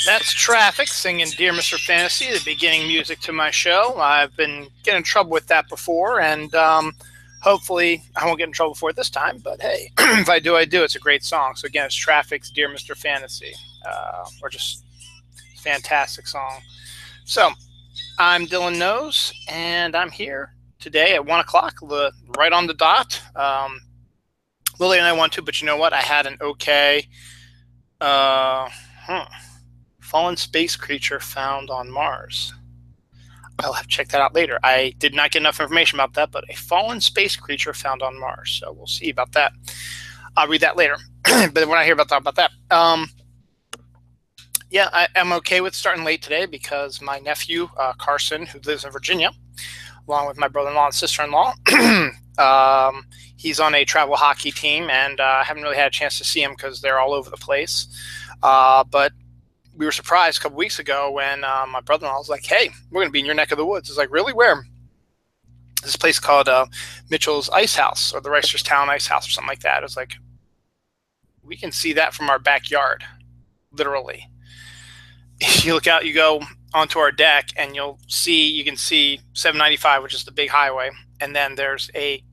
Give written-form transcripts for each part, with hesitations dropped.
That's Traffic singing Dear Mr. Fantasy, the beginning music to my show. I've been getting in trouble with that before, and hopefully I won't get in trouble for it this time, but hey, if I do, I do. It's a great song. So again, it's Traffic's Dear Mr. Fantasy, or just fantastic song. So I'm Dylan Nose, and I'm here today at 1 o'clock, right on the dot. Lily and I want to, but you know what? I had an okay... fallen space creature found on Mars. I'll have to check that out later. I did not get enough information about that, but a fallen space creature found on Mars. So we'll see about that. I'll read that later. But we're not here about that. Yeah, I'm okay with starting late today because my nephew, Carson, who lives in Virginia, along with my brother-in-law and sister-in-law, he's on a travel hockey team, and I haven't really had a chance to see him because they're all over the place. But we were surprised a couple weeks ago when my brother-in-law was like, hey, we're going to be in your neck of the woods. It's like, really? Where? This place called Mitchell's Ice House, or the Reisterstown Ice House, or something like that. It was like, we can see that from our backyard, literally. If you look out, you go onto our deck, and you can see 795, which is the big highway. And then there's a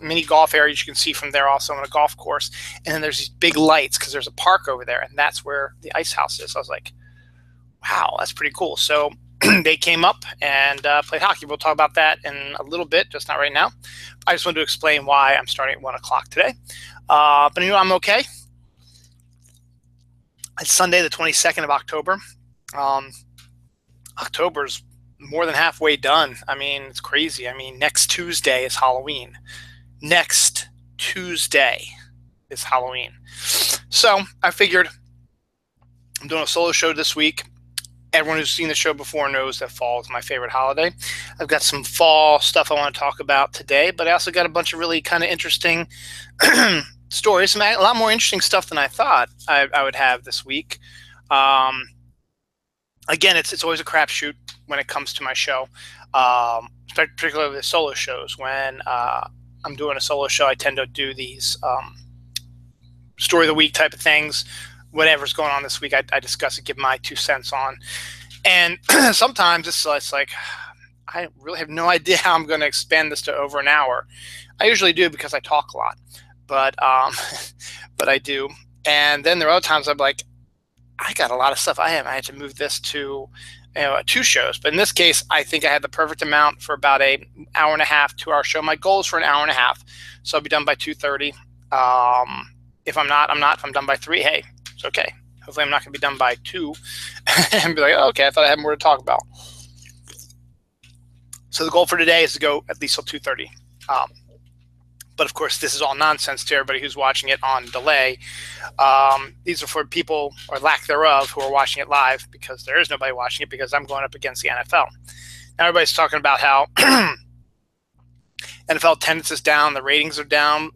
mini golf area you can see from there also on a golf course. And then there's these big lights because there's a park over there, and that's where the ice house is. So I was like, wow, that's pretty cool. So they came up and played hockey. We'll talk about that in a little bit, just not right now. I just wanted to explain why I'm starting at 1 o'clock today. But you know, I'm okay. It's Sunday, the 22nd of October. October's more than halfway done. I mean, it's crazy. I mean, next Tuesday is Halloween. Next Tuesday is Halloween. So I figured I'm doing a solo show this week. Everyone who's seen the show before knows that fall is my favorite holiday. I've got some fall stuff I want to talk about today, but I also got a bunch of really kind of interesting stories, a lot more interesting stuff than I thought I would have this week. Again, it's always a crapshoot when it comes to my show, particularly the solo shows. When I'm doing a solo show, I tend to do these story of the week type of things. Whatever's going on this week, I discuss it, give my 2 cents on. And sometimes it's like, I really have no idea how I'm going to expand this to over an hour. I usually do because I talk a lot, but I do. And then there are other times I'm like, I got a lot of stuff. I had to move this to 2 shows. But in this case, I think I had the perfect amount for about an hour and a half, 2-hour show. My goal is for an hour and a half. So I'll be done by 2:30. If I'm not, I'm not. If I'm done by 3, hey, it's okay. Hopefully I'm not going to be done by 2 and be like, oh, okay, I thought I had more to talk about. So the goal for today is to go at least till 2:30. But of course, this is all nonsense to everybody who's watching it on delay. These are for people, or lack thereof, who are watching it live, because there is nobody watching it because I'm going up against the NFL. Now everybody's talking about how NFL attendance is down, the ratings are down.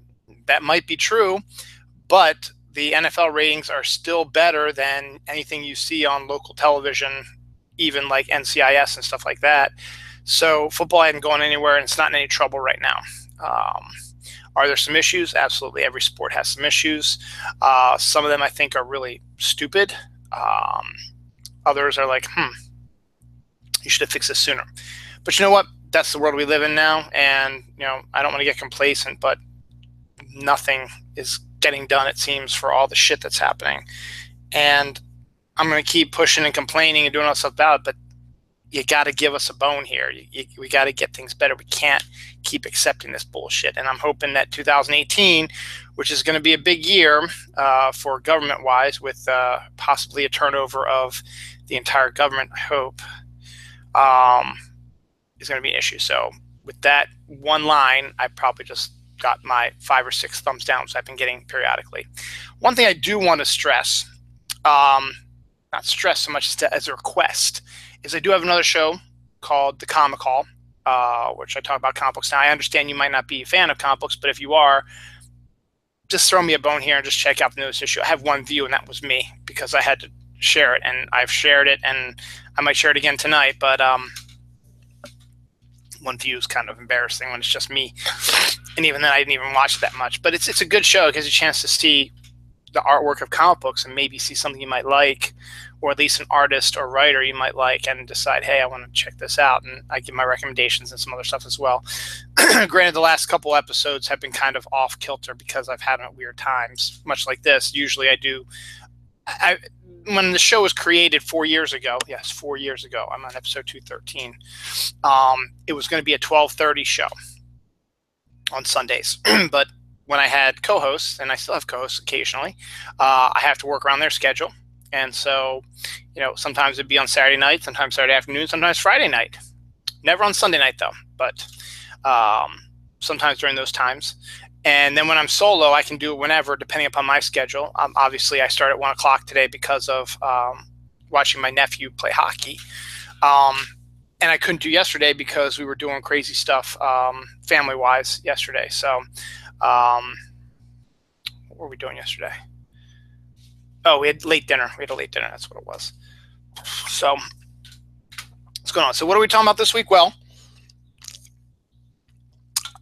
That might be true, but the NFL ratings are still better than anything you see on local television, even like NCIS and stuff like that. So football hasn't gone anywhere, and it's not in any trouble right now. Are there some issues? Absolutely. Every sport has some issues. Some of them I think are really stupid. Others are like, you should have fixed this sooner. But you know what? That's the world we live in now. And, I don't want to get complacent, but nothing is getting done, it seems, for all the shit that's happening. And I'm going to keep pushing and complaining and doing all that stuff about it, but you got to give us a bone here. We got to get things better. We can't keep accepting this bullshit. And I'm hoping that 2018, which is going to be a big year for government-wise, with possibly a turnover of the entire government, I hope, is going to be an issue. So with that one line, I probably just got my 5 or 6 thumbs down, so I've been getting periodically. One thing I do want to stress, not stress so much as a request, is I do have another show called The Comic Hall, which I talk about comic books. Now, I understand you might not be a fan of comic books, but if you are, just throw me a bone here and just check out the newest issue. I have 1 view, and that was me, because I had to share it, and I've shared it, and I might share it again tonight, but 1 view is kind of embarrassing when it's just me. And even then, I didn't even watch it that much. But it's a good show. It gives you a chance to see the artwork of comic books and maybe see something you might like, or at least an artist or writer you might like, and decide, hey, I want to check this out. And I give my recommendations and some other stuff as well. Granted, the last couple episodes have been kind of off kilter because I've had them at weird times, much like this. Usually when the show was created 4 years ago, yes, 4 years ago, I'm on episode 213, it was going to be a 12:30 show on Sundays. But when I had co-hosts, and I still have co-hosts occasionally, I have to work around their schedule. And so, sometimes it'd be on Saturday night, sometimes Saturday afternoon, sometimes Friday night. Never on Sunday night, though, but sometimes during those times. And then when I'm solo, I can do it whenever, depending upon my schedule. Obviously, I start at 1 o'clock today because of watching my nephew play hockey. And I couldn't do yesterday because we were doing crazy stuff family-wise yesterday. So what were we doing yesterday? Oh, we had late dinner. We had a late dinner. That's what it was. So what's going on? So what are we talking about this week? Well,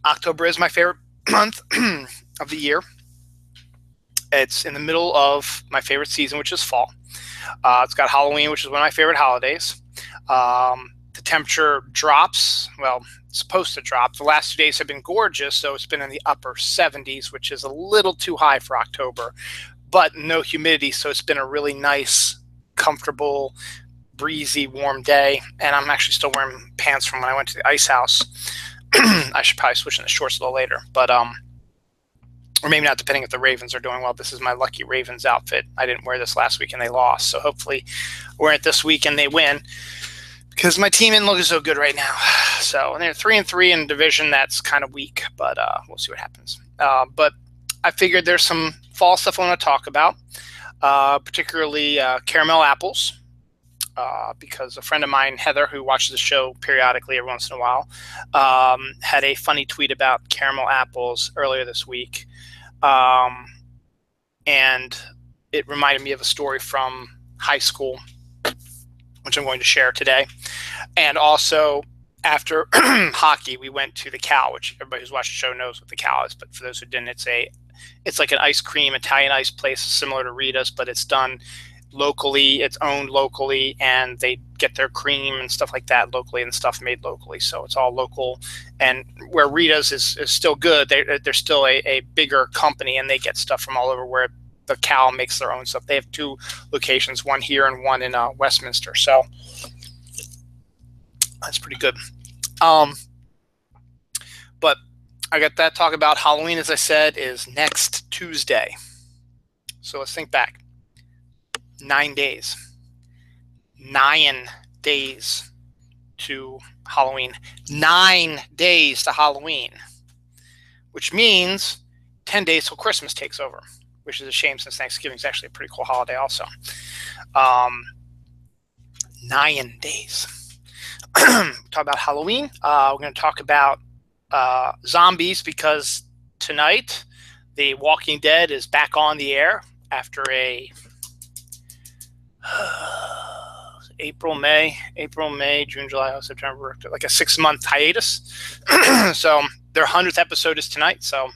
October is my favorite month of the year. It's in the middle of my favorite season, which is fall. It's got Halloween, which is one of my favorite holidays. The temperature drops. Well, it's supposed to drop. The last 2 days have been gorgeous, so it's been in the upper 70s, which is a little too high for October, but no humidity, so it's been a really nice, comfortable, breezy, warm day. And I'm actually still wearing pants from when I went to the ice house. I should probably switch into shorts a little later, but or maybe not, depending if the Ravens are doing well. This is my lucky Ravens outfit. I didn't wear this last week and they lost, so hopefully wear it this week and they win, because my team isn't looking so good right now. So, and they're 3-3 in a division that's kind of weak, but we'll see what happens. But I figured there's some fall stuff I want to talk about, particularly caramel apples. Because a friend of mine, Heather, who watches the show periodically every once in a while, had a funny tweet about caramel apples earlier this week. And it reminded me of a story from high school, which I'm going to share today. And also, after hockey, we went to the Cow, which everybody who's watched the show knows what the Cow is. But for those who didn't, it's like an ice cream, Italian ice place similar to Rita's, but it's done locally. It's owned locally, and they get their cream and stuff like that locally, and stuff made locally. So it's all local. And where Rita's is still good, they're still a bigger company, and they get stuff from all over, where the Cow makes their own stuff. They have 2 locations, one here and one in Westminster. So that's pretty good. But I got that talk about Halloween, as I said, is next Tuesday. So let's think back. 9 days. 9 days to Halloween. 9 days to Halloween. Which means 10 days till Christmas takes over. Which is a shame, since Thanksgiving is actually a pretty cool holiday also. 9 days. Talk about Halloween. We're going to talk about zombies, because tonight The Walking Dead is back on the air after a April, May, June, July, September, like a 6-month hiatus. So their 100th episode is tonight, so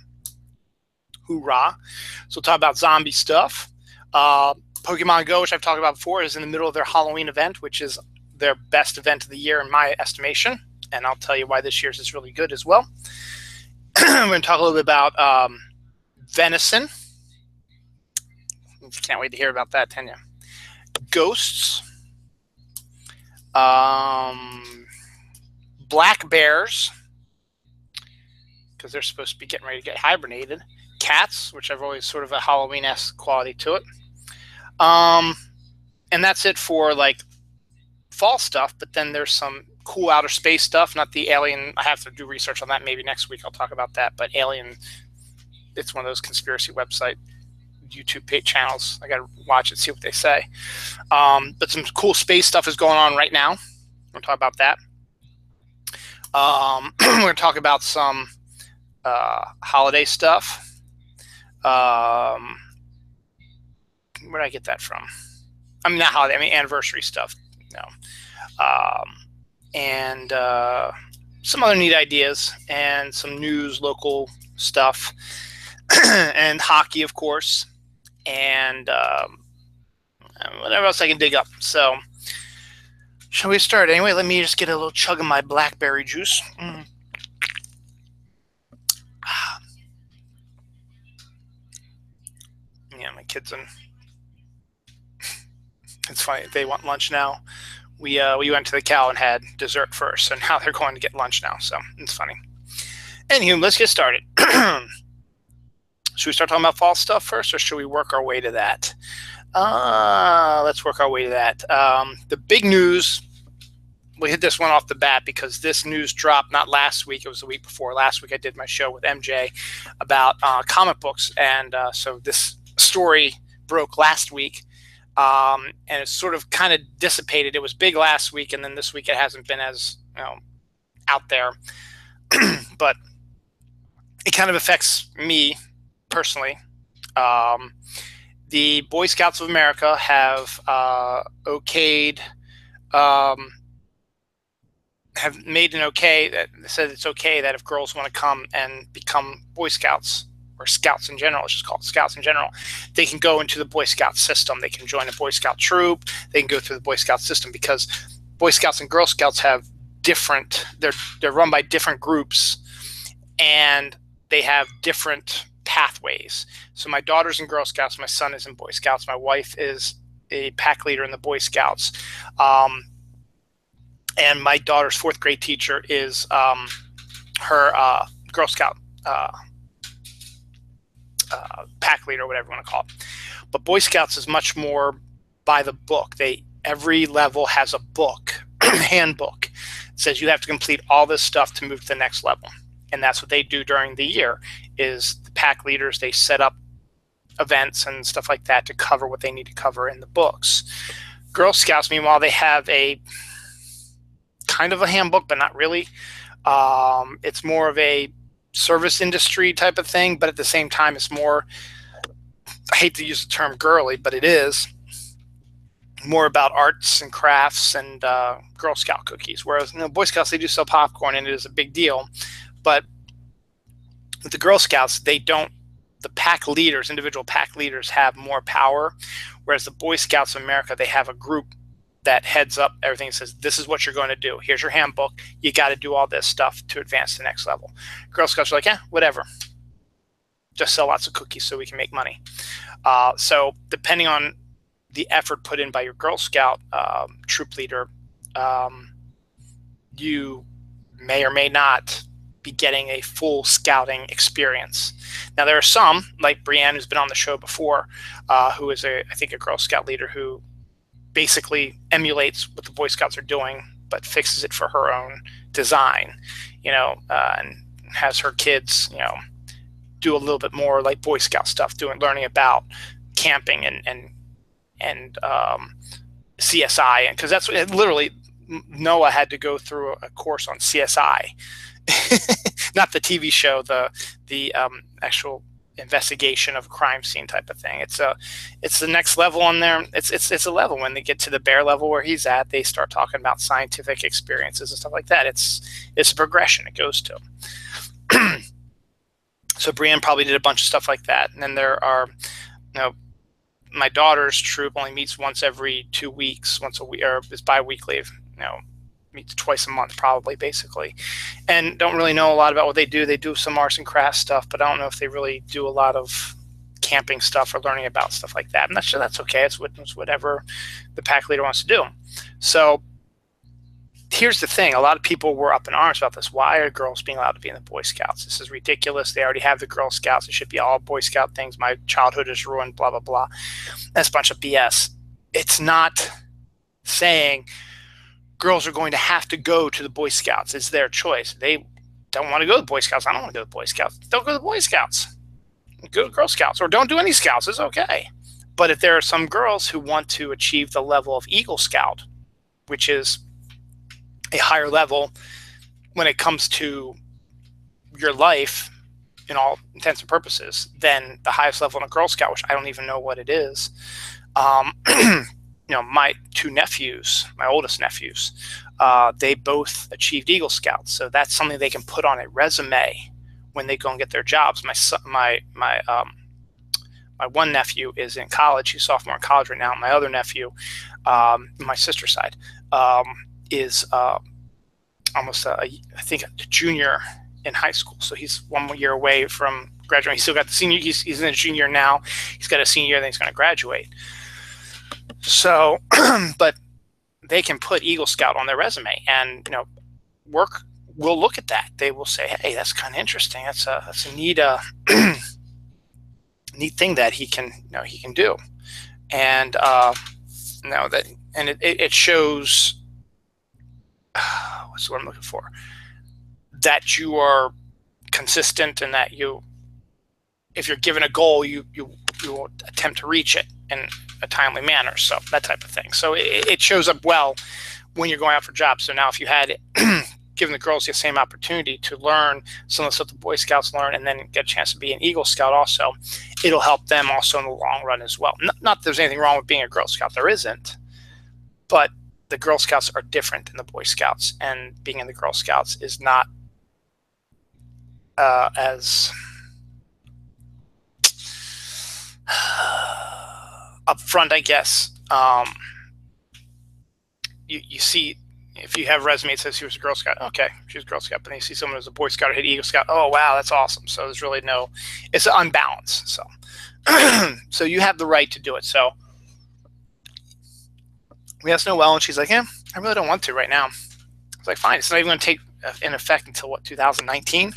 hoorah. So we'll talk about zombie stuff. Pokemon Go, which I've talked about before, is in the middle of their Halloween event, which is their best event of the year in my estimation. And I'll tell you why this year's is really good as well. We're going to talk a little bit about venison. Can't wait to hear about that, Tanya. Ghosts. Black bears, because they're supposed to be getting ready to get hibernated. Cats, which have always sort of a Halloween-esque quality to it. And that's it for like fall stuff, but then there's some cool outer space stuff, not the alien. I have to do research on that. Maybe next week I'll talk about that, but alien, it's one of those conspiracy website YouTube page channels. I got to watch it, see what they say. But some cool space stuff is going on right now. We'll talk about that. We're going to talk about some holiday stuff. Where did I get that from? I mean, not holiday, I mean anniversary stuff. No. And some other neat ideas, and some news, local stuff, and hockey, of course. And whatever else I can dig up. So, shall we start? Anyway, let me just get a little chug of my blackberry juice. Yeah, my kids and it's funny. They want lunch now. We went to the cow and had dessert first, and now they're going to get lunch now. So it's funny. Anywho, let's get started. Should we start talking about fall stuff first, or should we work our way to that? Let's work our way to that. The big news, we hit this one off the bat because this news dropped not last week, it was the week before. Last week I did my show with MJ about comic books, and so this story broke last week, and it's sort of kind of dissipated. It was big last week, and then this week it hasn't been as out there, but it kind of affects me personally. The Boy Scouts of America have okayed, have made an okay that said it's okay that if girls want to come and become Boy Scouts, or Scouts in general, it's just called Scouts in general, they can go into the Boy Scout system. They can join a Boy Scout troop. They can go through the Boy Scout system, because Boy Scouts and Girl Scouts have different, they're run by different groups, and they have different pathways. So my daughter's in Girl Scouts, my son is in Boy Scouts, my wife is a pack leader in the Boy Scouts, and my daughter's fourth grade teacher is her Girl Scout pack leader, whatever you want to call it. But Boy Scouts is much more by the book. Every level has a book, handbook. It says you have to complete all this stuff to move to the next level. And that's what they do during the year, is the pack leaders, they set up events and stuff like that to cover what they need to cover in the books. Girl Scouts, meanwhile, they have a kind of a handbook, but not really. It's more of a service industry type of thing, but at the same time, it's more, I hate to use the term girly, but it is more about arts and crafts and Girl Scout cookies. Whereas Boy Scouts, they do sell popcorn, and it is a big deal. But with the Girl Scouts, they don't, the pack leaders, individual pack leaders have more power, whereas the Boy Scouts of America, they have a group that heads up everything and says, this is what you're going to do. Here's your handbook. You got to do all this stuff to advance to the next level. Girl Scouts are like, whatever. Just sell lots of cookies so we can make money. So depending on the effort put in by your Girl Scout troop leader, you may or may not be getting a full scouting experience. Now, there are some, like Brienne, who's been on the show before, who is, I think, a Girl Scout leader who basically emulates what the Boy Scouts are doing, but fixes it for her own design, and has her kids, do a little bit more like Boy Scout stuff, learning about camping and CSI, and because that's what, literally, Noah had to go through a course on CSI. Not the TV show, the actual investigation of a crime scene type of thing. It's the next level on there. It's a level. When they get to the bear level where he's at, they start talking about scientific experiences and stuff like that. It's a progression it goes to. So Brienne probably did a bunch of stuff like that. And then there are, my daughter's troop only meets once every 2 weeks, once a week, or is bi-weekly, meets twice a month probably, basically, and don't really know a lot about what they do. They do some arts and crafts stuff, but I don't know if they really do a lot of camping stuff or learning about stuff like that. And that's okay. It's whatever the pack leader wants to do. So here's the thing. A lot of people were up in arms about this. Why are girls being allowed to be in the Boy Scouts? This is ridiculous. They already have the Girl Scouts. It should be all Boy Scout things. My childhood is ruined, blah, blah, blah. That's a bunch of BS. It's not saying girls are going to have to go to the Boy Scouts. It's their choice. They don't want to go to the Boy Scouts. I don't want to go to the Boy Scouts. Don't go to the Boy Scouts. Go to Girl Scouts, or don't do any Scouts. It's okay. But if there are some girls who want to achieve the level of Eagle Scout, which is a higher level when it comes to your life in all intents and purposes, than the highest level in a Girl Scout, which I don't even know what it is. My two nephews, my oldest nephews, they both achieved Eagle Scouts. So that's something they can put on a resume when they go and get their jobs. My my one nephew is in college. He's sophomore in college right now. My other nephew, my sister's side, is almost I think a junior in high school. So he's 1 year away from graduating. He's still got the senior. He's in the junior now. He's got a senior year, then he's going to graduate. So, but they can put Eagle Scout on their resume, and work will look at that. They will say, "Hey, that's kind of interesting. That's a neat neat thing that he can do," and it shows what's what I'm looking for, that you are consistent, and that if you're given a goal, you will attempt to reach it in a timely manner. So that type of thing. So it shows up well when you're going out for jobs. So now if you had given the girls the same opportunity to learn some of the stuff the Boy Scouts learn, and then get a chance to be an Eagle Scout also, it'll help them also in the long run as well. Not that there's anything wrong with being a Girl Scout. There isn't. But the Girl Scouts are different than the Boy Scouts, and being in the Girl Scouts is not as upfront, I guess. You see, if you have a resume that says she was a Girl Scout, okay, she was a Girl Scout. But then you see someone who's a Boy Scout or hit Eagle Scout, oh wow, that's awesome. So there's really it's unbalanced. So so you have the right to do it. So we asked Noelle, and she's like, yeah, I really don't want to right now. I was like, fine, it's not even going to take in effect until what, 2019?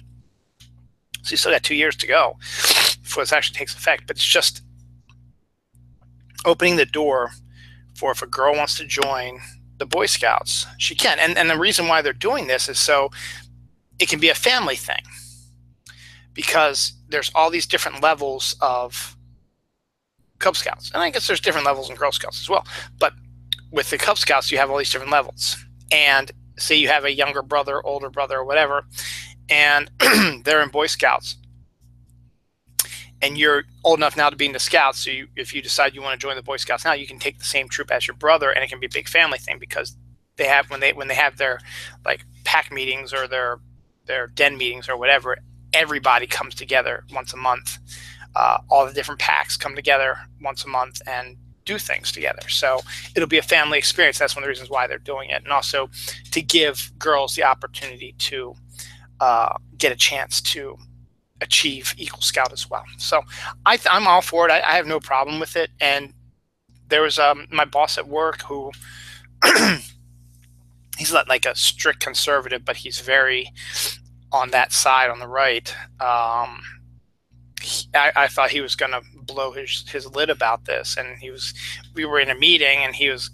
So you still got 2 years to go before this actually takes effect. But it's just opening the door for, if a girl wants to join the Boy Scouts, she can. And the reason why they're doing this is so it can be a family thing, because there's all these different levels of Cub Scouts. And I guess there's different levels in Girl Scouts as well. But with the Cub Scouts, you have all these different levels. And say you have a younger brother, older brother, or whatever, and they're in Boy Scouts, and you're old enough now to be in the Scouts. So if you decide you want to join the Boy Scouts now, you can take the same troop as your brother, and it can be a big family thing, because they have when they have their like pack meetings or their den meetings or whatever, everybody comes together once a month. All the different packs come together once a month and do things together. So it'll be a family experience. That's one of the reasons why they're doing it, and also to give girls the opportunity to get a chance to achieve Eagle Scout as well. So I'm all for it. I have no problem with it. And there was my boss at work who he's not like a strict conservative, but he's very on that side, on the right. I thought he was going to blow his lid about this, and we were in a meeting, and he was,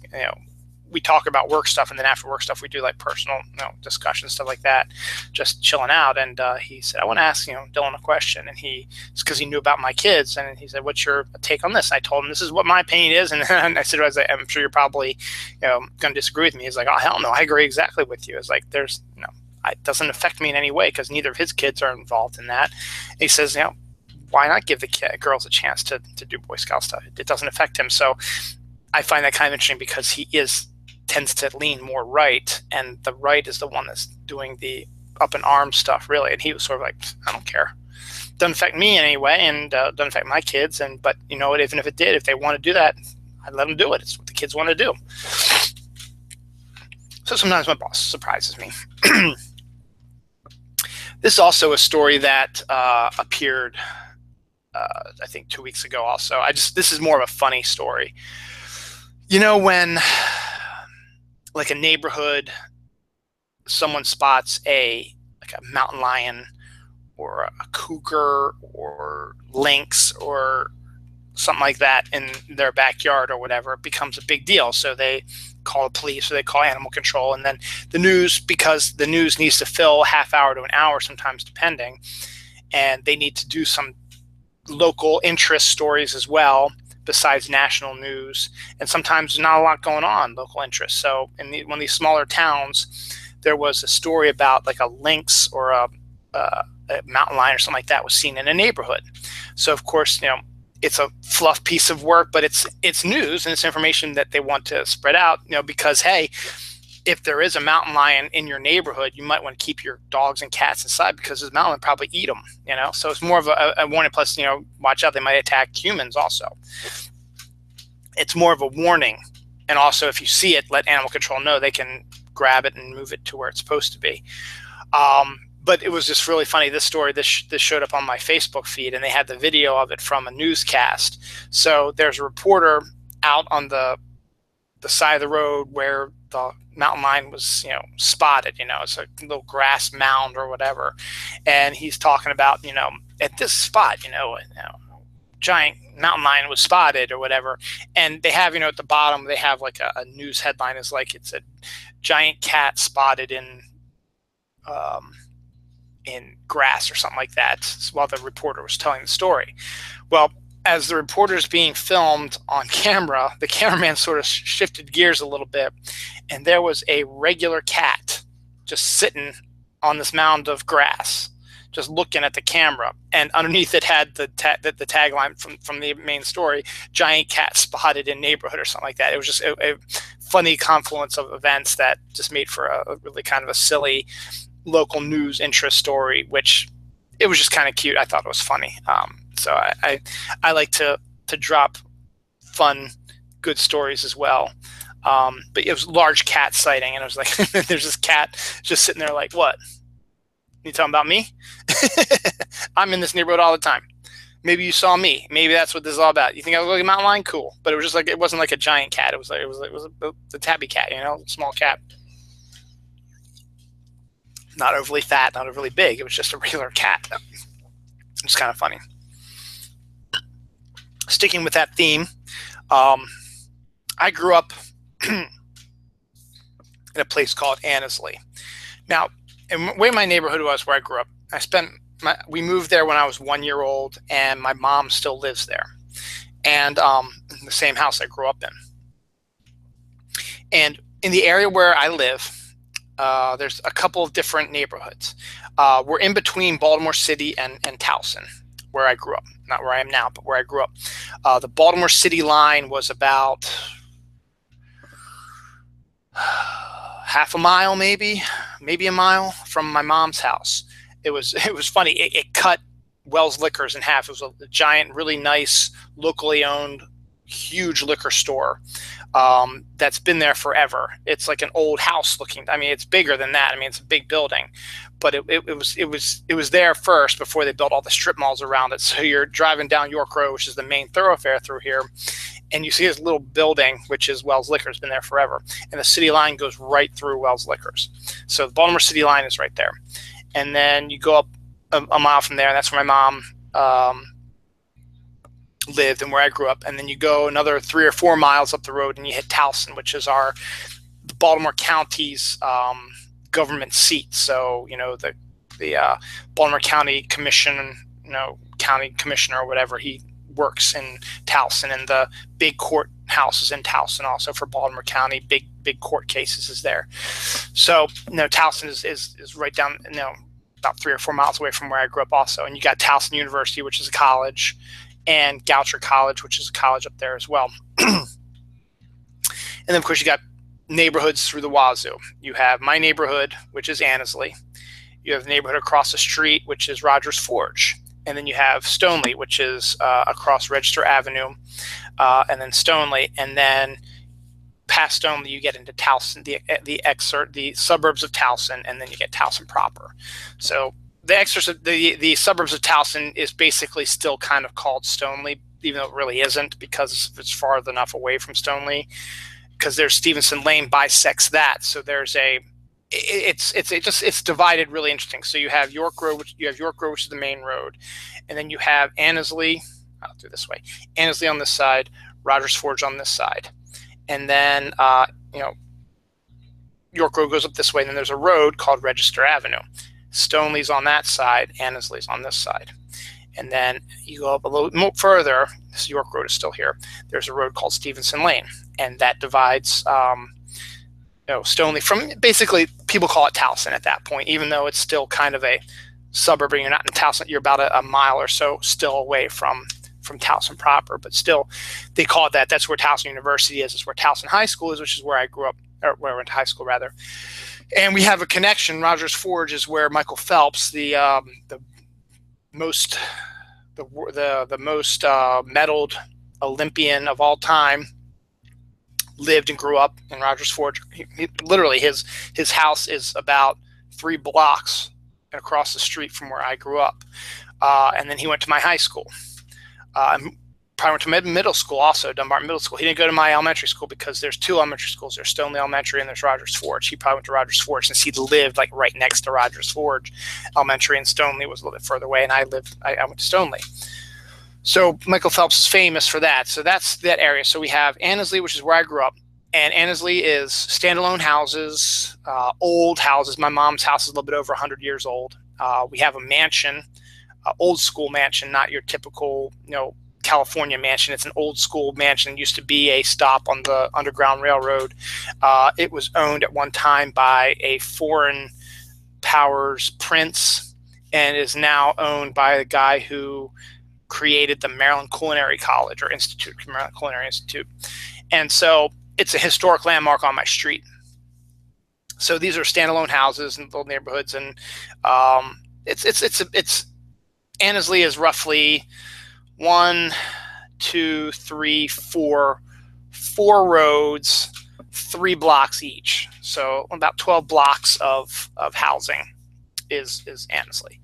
we talk about work stuff, and then after work stuff we do like personal discussion, stuff like that, just chilling out. And he said, I want to ask Dylan a question, and it's because he knew about my kids, and he said, what's your take on this? And I told him this is what my opinion is, and then I said, I'm sure you're probably going to disagree with me. He's like, oh hell no, I agree exactly with you. It's like, there's it doesn't affect me in any way, because neither of his kids are involved in that. And he says, why not give the girls a chance to do Boy Scout stuff? It doesn't affect him. So I find that kind of interesting, because he tends to lean more right, and the right is the one that's doing the up in arms stuff, really. And he was sort of like, I don't care. Doesn't affect me in any way, and doesn't affect my kids. But you know what? Even if it did, if they want to do that, I'd let them do it. It's what the kids want to do. So sometimes my boss surprises me. This is also a story that appeared I think 2 weeks ago also. This is more of a funny story. When like a neighborhood, someone spots a mountain lion or a cougar or lynx or something like that in their backyard or whatever, it becomes a big deal. So they call the police or they call animal control, and then the news, because the news needs to fill a half hour to an hour sometimes depending, and they need to do some local interest stories as well besides national news, and sometimes there's not a lot going on local interest. So in one of these smaller towns, there was a story about like a lynx or a mountain lion or something like that was seen in a neighborhood. So of course, it's a fluff piece of work, but it's news, and it's information that they want to spread out, because hey, if there is a mountain lion in your neighborhood, you might want to keep your dogs and cats inside because this mountain lion probably eat them, you know? So it's more of a warning. Plus, you know, watch out, they might attack humans also. It's more of a warning. And also, if you see it, let animal control know. They can grab it and move it to where it's supposed to be. But it was just really funny. This story, this showed up on my Facebook feed, and they had the video of it from a newscast. So there's a reporter out on the side of the road where the mountain lion was, you know, spotted. You know, it's a little grass mound or whatever, and he's talking about, you know, at this spot, you know, giant mountain lion was spotted or whatever. And they have, you know, at the bottom they have like a news headline is like, it's a giant cat spotted in grass or something like that, while the reporter was telling the story. Well, as the reporter is being filmed on camera, the cameraman sort of shifted gears a little bit, and there was a regular cat just sitting on this mound of grass, just looking at the camera. And underneath it had the tagline from the main story, "Giant cat spotted in neighborhood," or something like that. It was just a funny confluence of events that just made for a really kind of a silly local news interest story, which it was just kind of cute. I thought it was funny. So I like to drop fun, good stories as well. But it was a large cat sighting, and it was like, there's this cat just sitting there like, what? You talking about me? I'm in this neighborhood all the time. Maybe you saw me. Maybe that's what this is all about. You think I look like a mountain lion? Cool. But it was just like, it wasn't like a giant cat. It was a tabby cat, you know, small cat. Not overly fat, not overly big. It was just a regular cat. It's kind of funny. Sticking with that theme, I grew up in a place called Annesley. Now, and where my neighborhood was, where I grew up, we moved there when I was 1 year old, and my mom still lives there, and in the same house I grew up in. And in the area where I live, there's a couple of different neighborhoods. We're in between Baltimore City and Towson, where I grew up. Not where I am now, but where I grew up. The Baltimore City line was about half a mile, maybe a mile from my mom's house. It was funny. It cut Wells Liquors in half. It was a giant, really nice, locally owned, huge liquor store that's been there forever. It's like an old house looking. I mean, it's bigger than that. I mean, it's a big building, but it was there first before they built all the strip malls around it. So you're driving down York Road, which is the main thoroughfare through here, and you see this little building, which is Wells Liquors, been there forever. And the city line goes right through Wells Liquors. So the Baltimore City line is right there. And then you go up a mile from there, and that's where my mom lived and where I grew up. And then you go another 3 or 4 miles up the road, and you hit Towson, which is the Baltimore County's government seat. So, you know, the Baltimore County Commission, you know, county commissioner or whatever, he works in Towson, and the big courthouse is in Towson also for Baltimore County. Big court cases is there. So, you know, Towson is right down, you know, about 3 or 4 miles away from where I grew up also. And you got Towson University, which is a college, and Goucher College, which is a college up there as well. And then, of course, you got neighborhoods through the wazoo. You have my neighborhood, which is Annesley. You have the neighborhood across the street, which is Rogers Forge. And then you have Stoneleigh, which is across Register Avenue, and then Stoneleigh. And then past Stoneleigh, you get into Towson, the suburbs of Towson, and then you get Towson proper. So the suburbs of Towson is basically still kind of called Stoneleigh, even though it really isn't, because it's far enough away from Stoneleigh. Because there's Stevenson Lane bisects that, so there's it's divided really interesting. So you have York Road, which is the main road, and then you have Annesley. I'll do it this way: Annesley on this side, Rogers Forge on this side, and then you know, York Road goes up this way. And then there's a road called Register Avenue. Stoneleigh's on that side, Annesley's on this side. And then you go up a little more further, this York Road is still here. There's a road called Stevenson Lane, and that divides you know, Stoneleigh from, basically, people call it Towson at that point, even though it's still kind of a suburb, and you're not in Towson, you're about a mile or so still away from Towson proper, but still they call it that. That's where Towson University is. It's where Towson High School is, which is where I grew up or where I went to high school rather. And we have a connection. Rogers Forge is where Michael Phelps, the most medaled Olympian of all time, lived and grew up in Rogers Forge. Literally, his house is about 3 blocks across the street from where I grew up. And then he went to my high school. Probably went to middle school also, Dunbar Middle School. He didn't go to my elementary school because there's 2 elementary schools. There's Stoneleigh Elementary and there's Rogers Forge. He probably went to Rogers Forge since he lived like right next to Rogers Forge Elementary, and Stoneleigh was a little bit further away, and I went to Stoneleigh. So Michael Phelps is famous for that. So that's that area. So we have Annesley, which is where I grew up. And Annesley is standalone houses, old houses. My mom's house is a little bit over 100 years old. We have a mansion, old school mansion, not your typical, California mansion. It's an old school mansion. It used to be a stop on the Underground Railroad. It was owned at one time by a foreign powers prince and is now owned by a guy who created the Maryland Culinary College or Institute, Maryland Culinary Institute. And so it's a historic landmark on my street. So these are standalone houses in little neighborhoods, and it's Annesley is roughly 1, 2, 3, 4 roads, 3 blocks each. So about 12 blocks of housing is Annesley,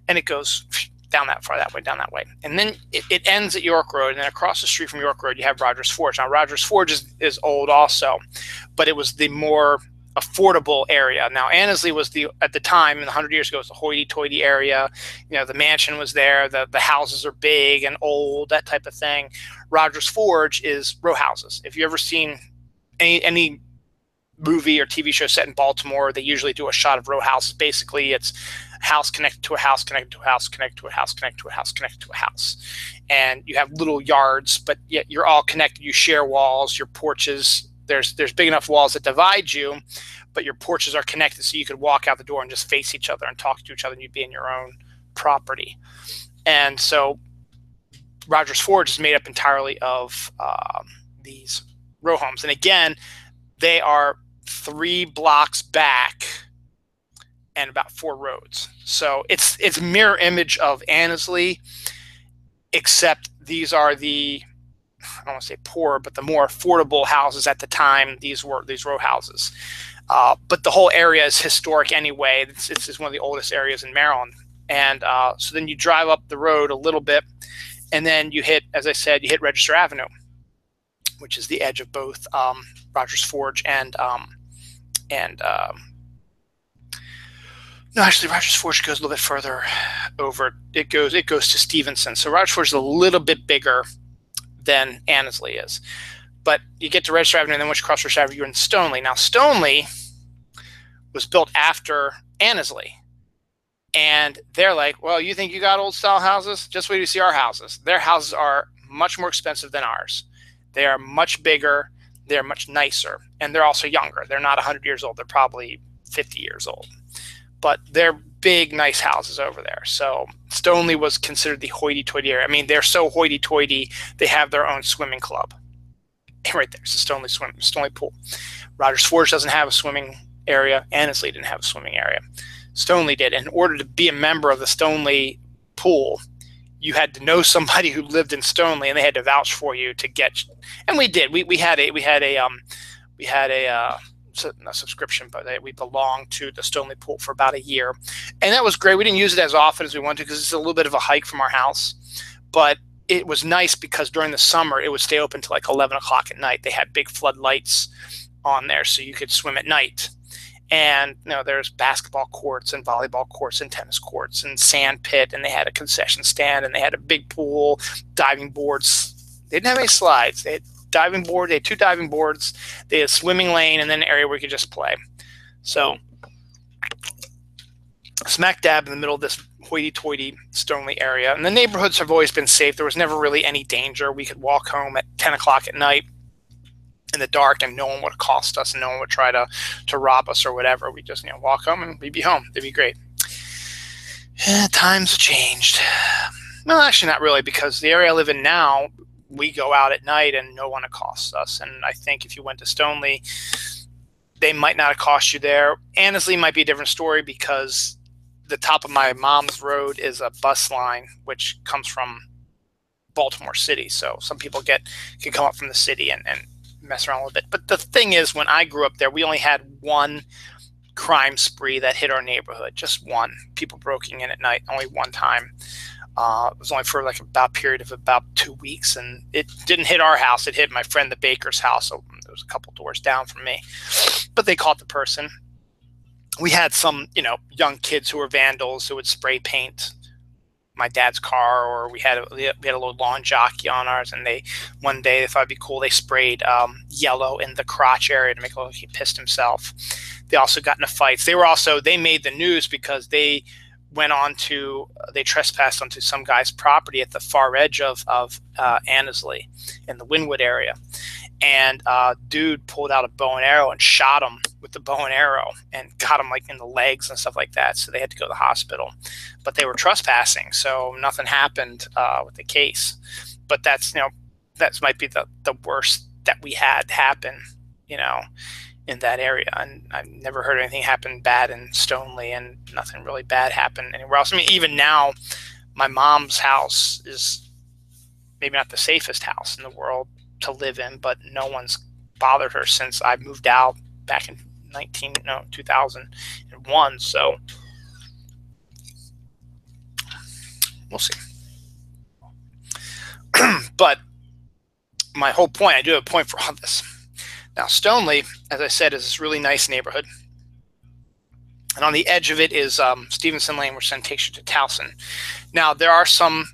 and it goes down that far, that way, down that way. And then it ends at York Road, and then across the street from York Road, you have Rogers Forge. Now, Rogers Forge is old also, but it was the more affordable area. Now, Annesley was at the time, 100 years ago, it was the hoity-toity area. The mansion was there. The houses are big and old, that type of thing. Rogers Forge is row houses. If you've ever seen any movie or TV show set in Baltimore, they usually do a shot of row houses. Basically, it's house connected to a house, connected to a house, connected to a house, connected to a house, connected to a house. And you have little yards, but yet you're all connected. You share walls, your porches. There's big enough walls that divide you, but your porches are connected, so you could walk out the door and just face each other and talk to each other, and you'd be in your own property. And so Rogers Forge is made up entirely of these row homes. And again, they are 3 blocks back and about 4 roads. So it's mirror image of Annesley, except these are I don't want to say poor, but the more affordable houses at the time. These row houses. But the whole area is historic anyway. It's one of the oldest areas in Maryland. And so then you drive up the road a little bit, and then you hit, as I said, you hit Register Avenue, which is the edge of both Rogers Forge and no, actually, Rogers Forge goes a little bit further over. It goes to Stevenson. So Rogers Forge is a little bit bigger than Annesley is. But you get to Register Avenue, and then once you cross Register Avenue, you're in Stoneleigh. Now, Stoneleigh was built after Annesley. And they're like, well, you think you got old-style houses? Just wait to see our houses. Their houses are much more expensive than ours. They are much bigger. They're much nicer. And they're also younger. They're not 100 years old. They're probably 50 years old. But they're big, nice houses over there. So Stoneleigh was considered the hoity-toity area. I mean, they're so hoity-toity, they have their own swimming club. Right there, so Stoneleigh pool. Rogers Forge doesn't have a swimming area. Annesley didn't have a swimming area. Stoneleigh did. And in order to be a member of the Stoneleigh pool, you had to know somebody who lived in Stoneleigh, and they had to vouch for you to get. And we did. We had a subscription, but we belonged to the Stoneleigh pool for about a year, and that was great. We didn't use it as often as we wanted to because it's a little bit of a hike from our house, but it was nice because during the summer it would stay open till like 11 o'clock at night. They had big floodlights on there, so you could swim at night. And there's basketball courts and volleyball courts and tennis courts and sand pit, and they had a concession stand, and they had a big pool, diving boards. They didn't have any slides. They had diving board. They had 2 diving boards. They had a swimming lane, and then an area where you could just play. So smack dab in the middle of this hoity-toity Stoneleigh area. And the neighborhoods have always been safe. There was never really any danger. We could walk home at 10 o'clock at night in the dark, and no one would accost us, and no one would try to rob us or whatever. We just walk home, and we'd be home. It'd be great. Times have changed. Well, actually not really, because the area I live in now, we go out at night and no one accosts us. And I think if you went to Stoneleigh, they might not have cost you there. Annesley might be a different story because the top of my mom's road is a bus line, which comes from Baltimore City. So some people can come up from the city and mess around a little bit. But the thing is, when I grew up there, we only had one crime spree that hit our neighborhood, just one. People breaking in at night, only one time. It was only for like a period of about 2 weeks, and it didn't hit our house. It hit my friend the baker's house. So there was a couple doors down from me, but they caught the person. We had some, young kids who were vandals who would spray paint my dad's car, or we had a little lawn jockey on ours, and one day they thought it'd be cool. They sprayed yellow in the crotch area to make it look like he pissed himself. They also got into fights. They made the news because they trespassed onto some guy's property at the far edge of Annesley in the Wynwood area. And dude pulled out a bow and arrow and shot him with the bow and arrow and got him like in the legs and stuff like that. So they had to go to the hospital, but they were trespassing. So nothing happened with the case, but that might be the worst that we had happen, in that area. And I've never heard anything happen bad in Stoneleigh, and nothing really bad happened anywhere else. I mean, even now, my mom's house is maybe not the safest house in the world to live in, but no one's bothered her since I moved out back in 2001. So we'll see. But my whole point, I do have a point for all this. Now, Stoneleigh, as I said, is this really nice neighborhood. And on the edge of it is Stevenson Lane, which then takes you to Towson. Now, there are some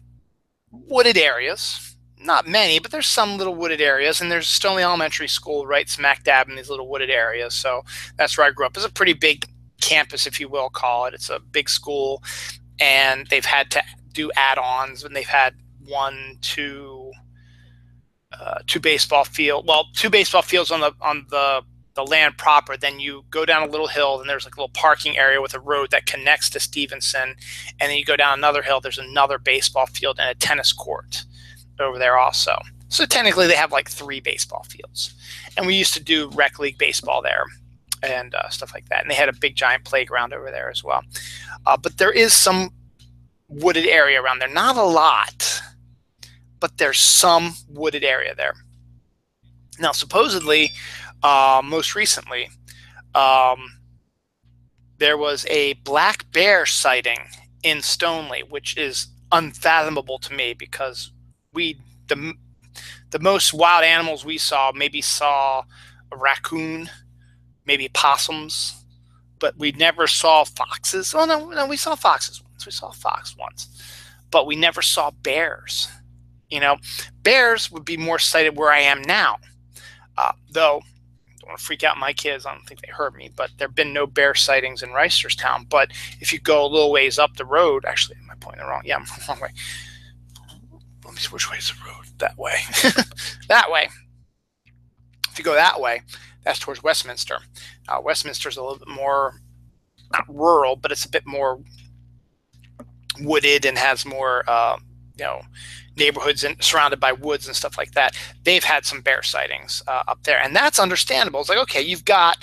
wooded areas. Not many, but there's some little wooded areas, and there's Stoneleigh Elementary School right smack dab in these little wooded areas. So that's where I grew up. It's a pretty big campus, if you will call it. It's a big school, and they've had to do add-ons, and they've had two baseball fields on the land proper. Then you go down a little hill, and there's like a little parking area with a road that connects to Stevenson, and then you go down another hill. There's another baseball field and a tennis court over there also. So technically they have like 3 baseball fields, and we used to do rec league baseball there and stuff like that. And they had a big giant playground over there as well. But there is some wooded area around there. Not a lot, but there's some wooded area there. Now, supposedly, most recently, there was a black bear sighting in Stoneleigh, which is unfathomable to me because the most wild animals we maybe saw a raccoon, maybe possums, but we never saw foxes. Oh, no, we saw foxes once. We saw a fox once, but we never saw bears. Bears would be more sighted where I am now. Though, I don't want to freak out my kids. I don't think they heard me, but there have been no bear sightings in Reisterstown. But if you go a little ways up the road, actually, am I pointing wrong? Yeah, I'm the wrong way. Let me see, which way is the road? That way. That way. If you go that way, that's towards Westminster. Westminster's a little bit more, not rural, but it's a bit more wooded and has more, neighborhoods surrounded by woods and stuff like that. They've had some bear sightings up there, and that's understandable. It's like, okay, you've got,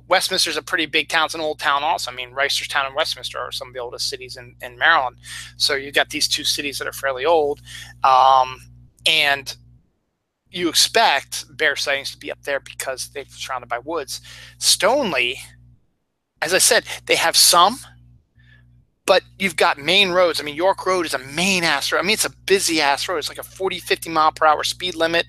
Westminster's a pretty big town. It's an old town also. I mean, Reisterstown and Westminster are some of the oldest cities in Maryland. So you've got these 2 cities that are fairly old, and you expect bear sightings to be up there because they're surrounded by woods. Stoneleigh, as I said, they have some, but you've got main roads. I mean, York Road is a main-ass road. I mean, it's a busy-ass road. It's like a 40, 50-mile-per-hour speed limit,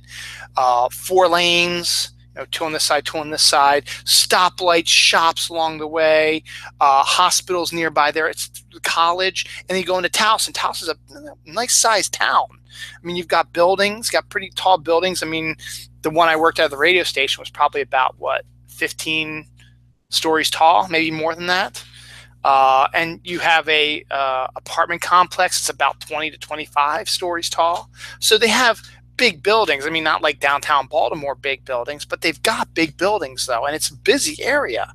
4 lanes, 2 on this side, 2 on this side, stoplights, shops along the way, hospitals nearby there. It's the college, and then you go into Towson. Towson's a nice-sized town. I mean, you've got buildings, got pretty tall buildings. I mean, the one I worked at the radio station was probably about, 15 stories tall, maybe more than that. And you have a apartment complex. It's about 20 to 25 stories tall. So they have big buildings. I mean, not like downtown Baltimore big buildings, but they've got big buildings though, and it's a busy area.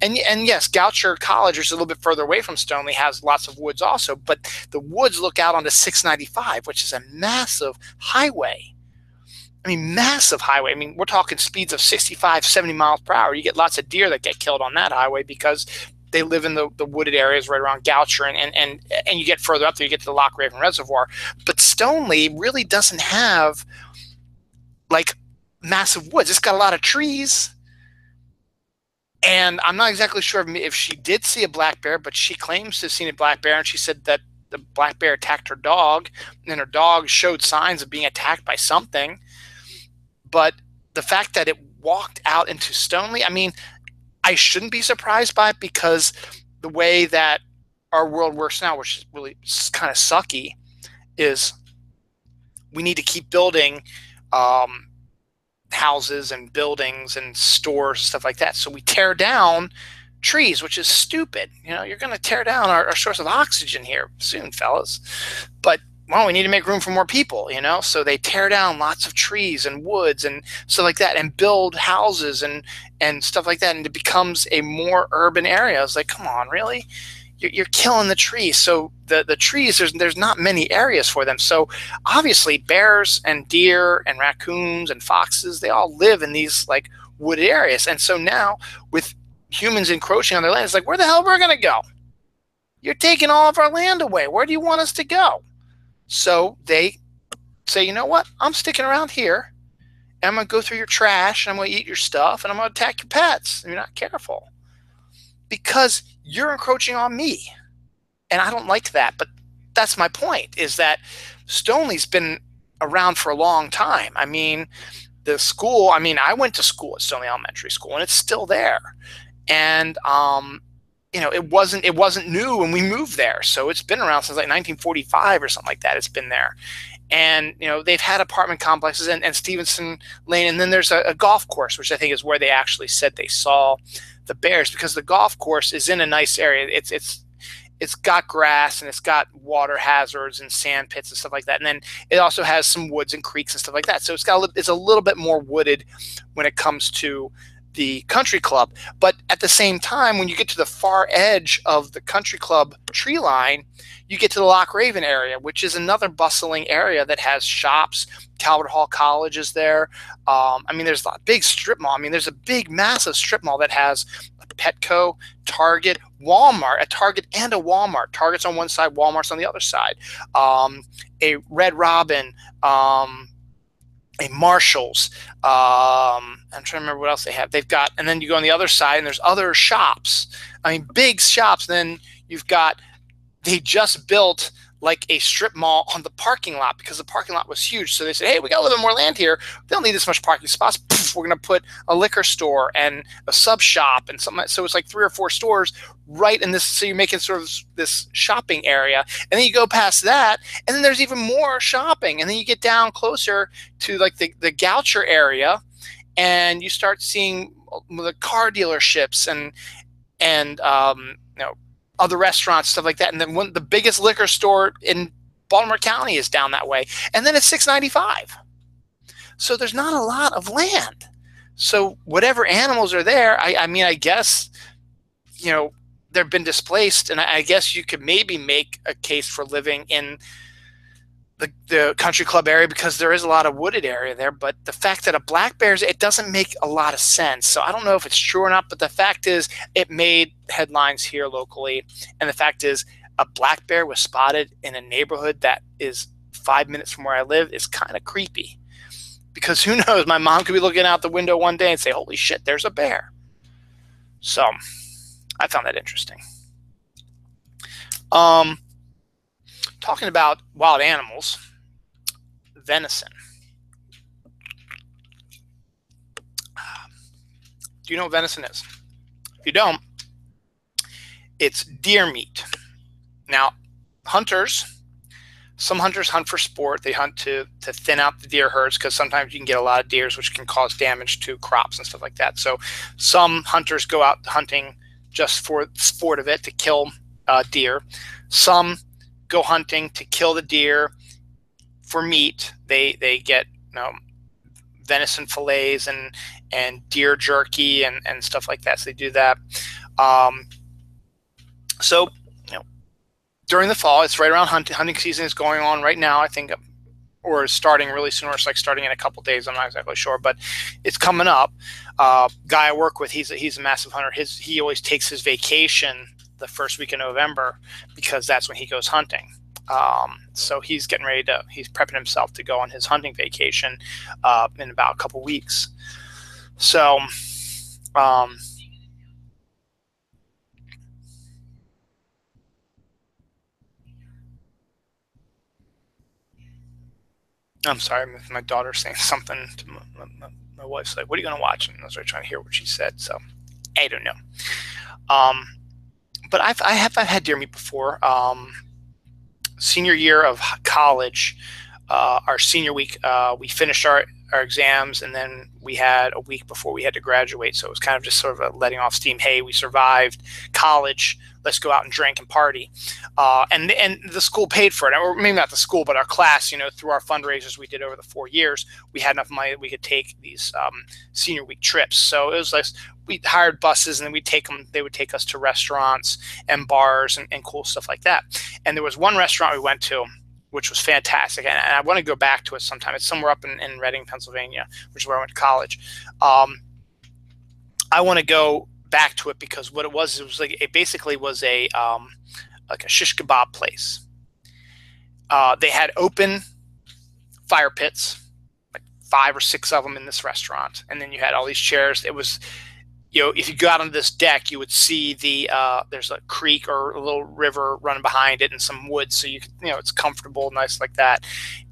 And yes, Goucher College, which is a little bit further away from Stoneleigh, has lots of woods also, but the woods look out onto 695, which is a massive highway. I mean, massive highway. I mean, we're talking speeds of 65, 70 miles per hour. You get lots of deer that get killed on that highway because they live in the wooded areas right around Goucher, and you get further up there, you get to the Loch Raven Reservoir. But Stoneleigh really doesn't have like massive woods. It's got a lot of trees. And I'm not exactly sure if she did see a black bear, but she claims to have seen a black bear, and she said that the black bear attacked her dog, and her dog showed signs of being attacked by something. But the fact that it walked out into Stoneleigh, I mean, I shouldn't be surprised by it because the way that our world works now, which is really kind of sucky, is we need to keep building houses and buildings and stores and stuff like that. So we tear down trees, which is stupid. You know, you're going to tear down our source of oxygen here soon, fellas. But well, we need to make room for more people, you know? So they tear down lots of trees and woods and stuff like that and build houses and stuff like that. And it becomes a more urban area. It's like, come on, really? You're killing the trees. So the trees, there's not many areas for them. So obviously bears and deer and raccoons and foxes, they all live in these like wooded areas. And so now with humans encroaching on their land, it's like, where the hell we're going to go? You're taking all of our land away. Where do you want us to go? So they say, you know what? I'm sticking around here. And I'm going to go through your trash, and I'm going to eat your stuff, and I'm going to attack your pets if you're not careful. Because you're encroaching on me. And I don't like that. But that's my point, is that Stoneleigh's been around for a long time. I mean, the school, I mean, I went to school at Stoneleigh Elementary School, and it's still there. And you know, it wasn't new when we moved there. So it's been around since like 1945 or something like that. It's been there. And, you know, they've had apartment complexes and Stevenson Lane. And then there's a golf course, which I think is where they actually said they saw the bears, because the golf course is in a nice area. It's got grass and it's got water hazards and sand pits and stuff like that. And then it also has some woods and creeks and stuff like that. So it's a little bit more wooded when it comes to the country club. But at the same time, when you get to the far edge of the country club tree line, you get to the Loch Raven area, which is another bustling area that has shops. Calvert Hall College is there. I mean, there's a big strip mall. I mean, there's a big, massive strip mall that has a Petco, Target, Walmart, a Target and a Walmart. Target's on one side, Walmart's on the other side. A Red Robin, a Marshall's. I'm trying to remember what else they have. They've got, and then you go on the other side and there's other shops. I mean, big shops. Then you've got, they just built like a strip mall on the parking lot because the parking lot was huge. So they said, hey, we got a little bit more land here. They don't need this much parking spots. Poof, we're going to put a liquor store and a sub shop and something. So it's like 3 or 4 stores right in this. So you're making sort of this shopping area. And then you go past that, and then there's even more shopping. And then you get down closer to like the Goucher area, and you start seeing the car dealerships and you know, other restaurants, stuff like that. And then the biggest liquor store in Baltimore County is down that way. And then it's 695. So there's not a lot of land. So whatever animals are there, I mean, I guess, you know, they've been displaced. And I guess you could maybe make a case for living in the country club area because there is a lot of wooded area there. But the fact that a black bear, it doesn't make a lot of sense. So I don't know if it's true or not, but the fact is it made headlines here locally. And the fact is a black bear was spotted in a neighborhood that is 5 minutes from where I live is kind of creepy. Because who knows, my mom could be looking out the window one day and say, holy shit, there's a bear. So I found that interesting. Talking about wild animals, venison. Do you know what venison is? If you don't, it's deer meat. Now, some hunters hunt for sport. They hunt to thin out the deer herds because sometimes you can get a lot of deers, which can cause damage to crops and stuff like that. So some hunters go out hunting just for the sport of it, to kill deer. Some go hunting to kill the deer for meat. They get, you know, venison fillets and deer jerky and stuff like that. So they do that. So, you know, during the fall, it's right around hunting season is going on right now. I think or is starting really soon, or it's like starting in a couple days. I'm not exactly sure, but it's coming up. Guy I work with, he's a massive hunter. He always takes his vacation the first week of November because that's when he goes hunting. So he's getting ready to, he's prepping himself to go on his hunting vacation in about a couple weeks. So, I'm sorry, my daughter's saying something to my wife's like, "What are you going to watch?" And I was trying to hear what she said. So I don't know. But I've had deer meat before. Senior year of college, our senior week, we finished our exams, and then we had a week before we had to graduate. So it was kind of just sort of a letting off steam. Hey, we survived college. Let's go out and drink and party. And the school paid for it, or maybe not the school, but our class, through our fundraisers we did over the 4 years, we had enough money that we could take these senior week trips. So it was like we hired buses, and then we'd take them. They would take us to restaurants and bars and cool stuff like that. And there was one restaurant we went to, which was fantastic, and I want to go back to it sometime. It's somewhere up in Reading, Pennsylvania, which is where I went to college. I want to go back to it because what it was like, it basically was a like a shish kebab place. They had open fire pits, like 5 or 6 of them in this restaurant, and then you had all these chairs. It was, if you go out on this deck, you would see there's a creek or a little river running behind it and some woods, so you could, it's comfortable, nice like that.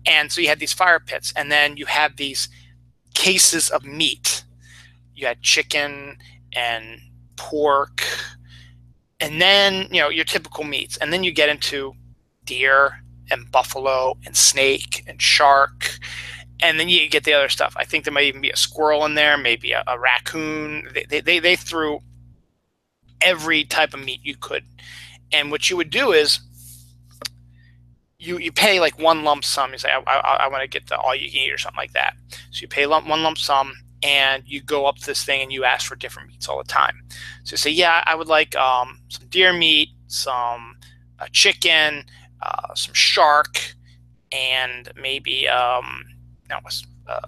And so you had these fire pits, and then you had these cases of meat. You had chicken and pork, and then your typical meats, and then you get into deer and buffalo and snake and shark, and then you get the other stuff. I think there might even be a squirrel in there, maybe a raccoon. They threw every type of meat you could. And what you would do is you pay like one lump sum. You say, I want to get the all you can eat or something like that. So you pay one lump sum, and you go up to this thing and you ask for different meats all the time. So you say, yeah, I would like some deer meat, some chicken, some shark, and maybe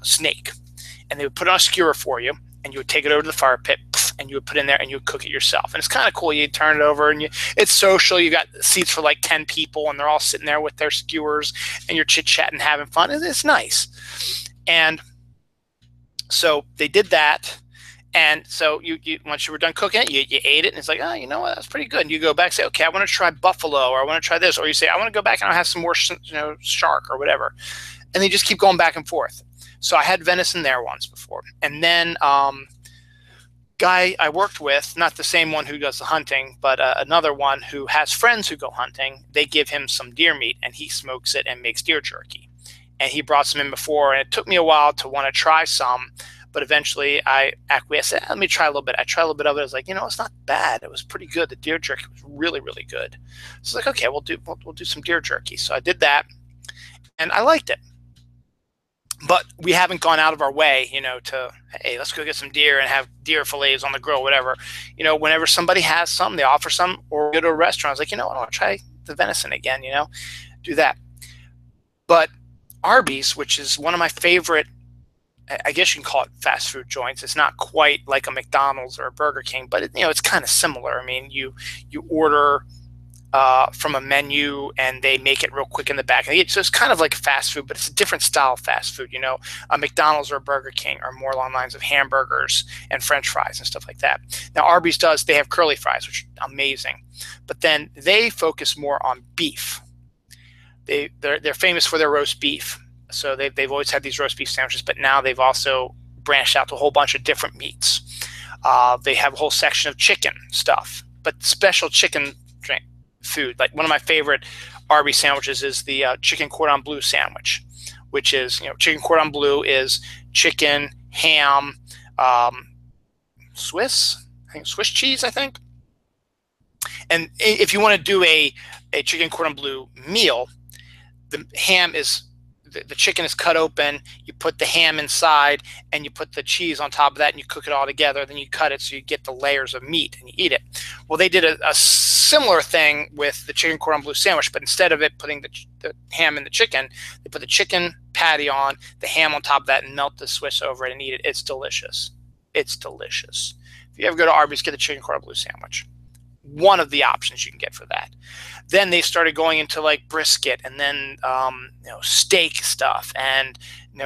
snake. And they would put it on a skewer for you, and you would take it over to the fire pit, and you would put it in there, and you would cook it yourself. And it's kind of cool. You turn it over, and it's social. You got seats for like 10 people, and they're all sitting there with their skewers, and you're chit-chatting, having fun. It's nice. And so they did that. And so you once you were done cooking it, you ate it, and it's like, oh, you know what, that's pretty good. And you go back and say, okay, I want to try buffalo, or I want to try this, or you say, I want to go back and I'll have some more, shark or whatever. And they just keep going back and forth. So I had venison there once before, and then guy I worked with, not the same one who does the hunting, but another one who has friends who go hunting. They give him some deer meat, and he smokes it and makes deer jerky. And he brought some in before, and it took me a while to want to try some. But eventually I acquiesced. Let me try a little bit. I tried a little bit of it. I was like, it's not bad. It was pretty good. The deer jerky was really, really good. So I was like, okay, we'll do some deer jerky. So I did that, and I liked it. But we haven't gone out of our way, to, hey, let's go get some deer and have deer fillets on the grill, whatever. Whenever somebody has some, they offer some, or go to a restaurant. I was like, I want to try the venison again, do that. But Arby's, which is one of my favorite, I guess you can call it fast food joints. It's not quite like a McDonald's or a Burger King, but it's kind of similar. I mean, you order from a menu, and they make it real quick in the back. So it's kind of like fast food, but it's a different style of fast food. A McDonald's or a Burger King are more along the lines of hamburgers and French fries and stuff like that. Now Arby's they have curly fries, which are amazing, but then they focus more on beef. They're famous for their roast beef. So they've always had these roast beef sandwiches, but now they've also branched out to a whole bunch of different meats. They have a whole section of chicken stuff, but special chicken food. Like one of my favorite Arby's sandwiches is the chicken cordon bleu sandwich, which is, chicken cordon bleu is chicken, ham, Swiss cheese, I think. And if you want to do a chicken cordon bleu meal, the ham is the chicken is cut open, you put the ham inside, and you put the cheese on top of that, and you cook it all together. Then you cut it so you get the layers of meat, and you eat it. Well, they did a similar thing with the chicken cordon bleu sandwich, but instead of it putting the ham in the chicken, they put the chicken patty on, the ham on top of that, and melt the Swiss over it and eat it. It's delicious. It's delicious. If you ever go to Arby's, get the chicken cordon bleu sandwich. One of the options you can get for that. Then they started going into like brisket, and then steak stuff, and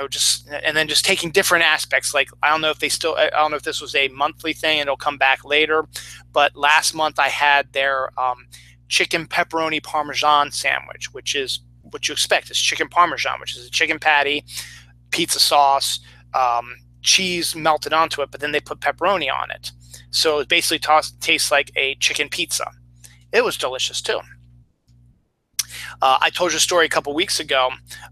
just taking different aspects. Like I don't know if this was a monthly thing and it'll come back later, but last month I had their chicken pepperoni parmesan sandwich, which is what you expect. It's chicken parmesan, which is a chicken patty, pizza sauce, cheese melted onto it, but then they put pepperoni on it. So it basically tastes like a chicken pizza. It was delicious too. I told you a story a couple weeks ago.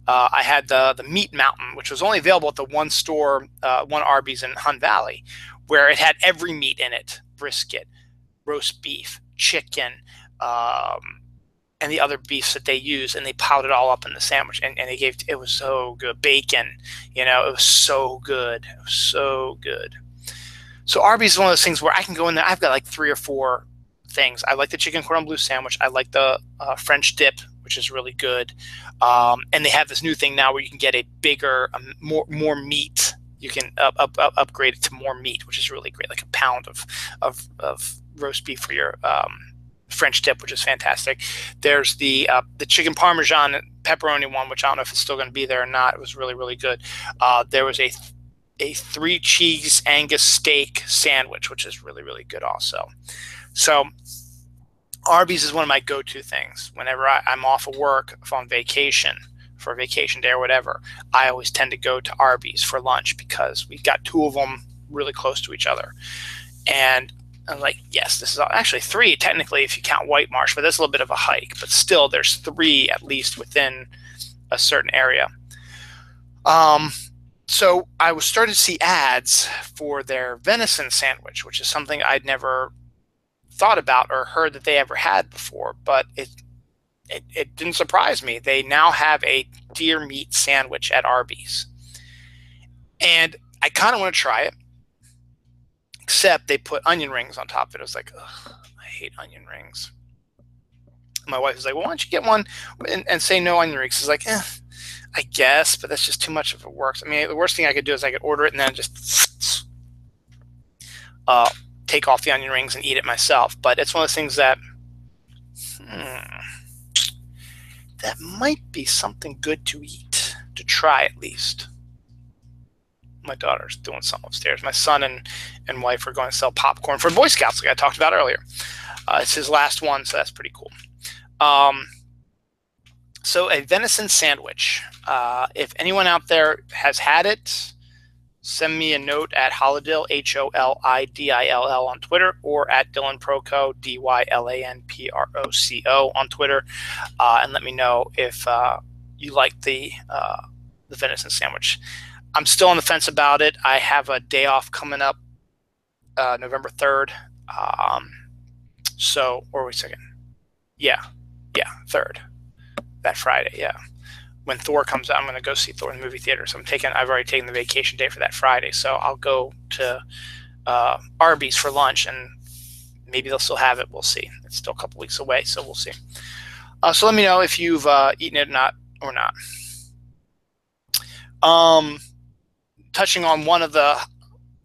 I had the Meat Mountain, which was only available at the one store, one Arby's in Hunt Valley, where it had every meat in it: brisket, roast beef, chicken, and the other beefs that they use, and they piled it all up in the sandwich. And it was so good. Bacon, it was so good. It was so good. So Arby's is one of those things where I can go in there. I've got like 3 or 4 things. I like the chicken cordon bleu sandwich. I like the French dip, which is really good. And they have this new thing now where you can get a bigger, more meat. You can upgrade it to more meat, which is really great, like a pound of roast beef for your French dip, which is fantastic. There's the chicken parmesan pepperoni one, which I don't know if it's still going to be there or not. It was really, really good. There was a 3 cheese Angus steak sandwich, which is really, really good also. So Arby's is one of my go-to things. Whenever I'm off of work, if I'm on vacation, for a vacation day or whatever, I always tend to go to Arby's for lunch because we've got 2 of them really close to each other. And I'm like, yes, this is actually 3 technically if you count White Marsh, but that's a little bit of a hike. But still, there's 3 at least within a certain area. So I was starting to see ads for their venison sandwich, which is something I'd never thought about or heard that they ever had before, but it didn't surprise me. They now have a deer meat sandwich at Arby's, and I kind of want to try it, except they put onion rings on top of it. I was like, ugh, I hate onion rings. My wife was like, well, why don't you get one and say no onion rings? She's like, I guess, but that's just too much if it works. I mean, the worst thing I could do is I could order it and then just take off the onion rings and eat it myself. But it's one of those things that that might be something good to eat, to try at least. My daughter's doing something upstairs. My son and wife are going to sell popcorn for Boy Scouts, like I talked about earlier. It's his last one, so that's pretty cool. So a venison sandwich. If anyone out there has had it, send me a note at Holidill, HOLIDILL on Twitter, or at Dylan Proco, DYLANPROCO on Twitter, and let me know if you like the venison sandwich. I'm still on the fence about it. I have a day off coming up, November 3rd. Or wait a second. Yeah, 3rd. That Friday, yeah. When Thor comes out, I'm going to go see Thor in the movie theater. So I've already taken the vacation day for that Friday. So I'll go to Arby's for lunch, and maybe they'll still have it. We'll see. It's still a couple weeks away, so we'll see. So let me know if you've eaten it or not. Touching on one of the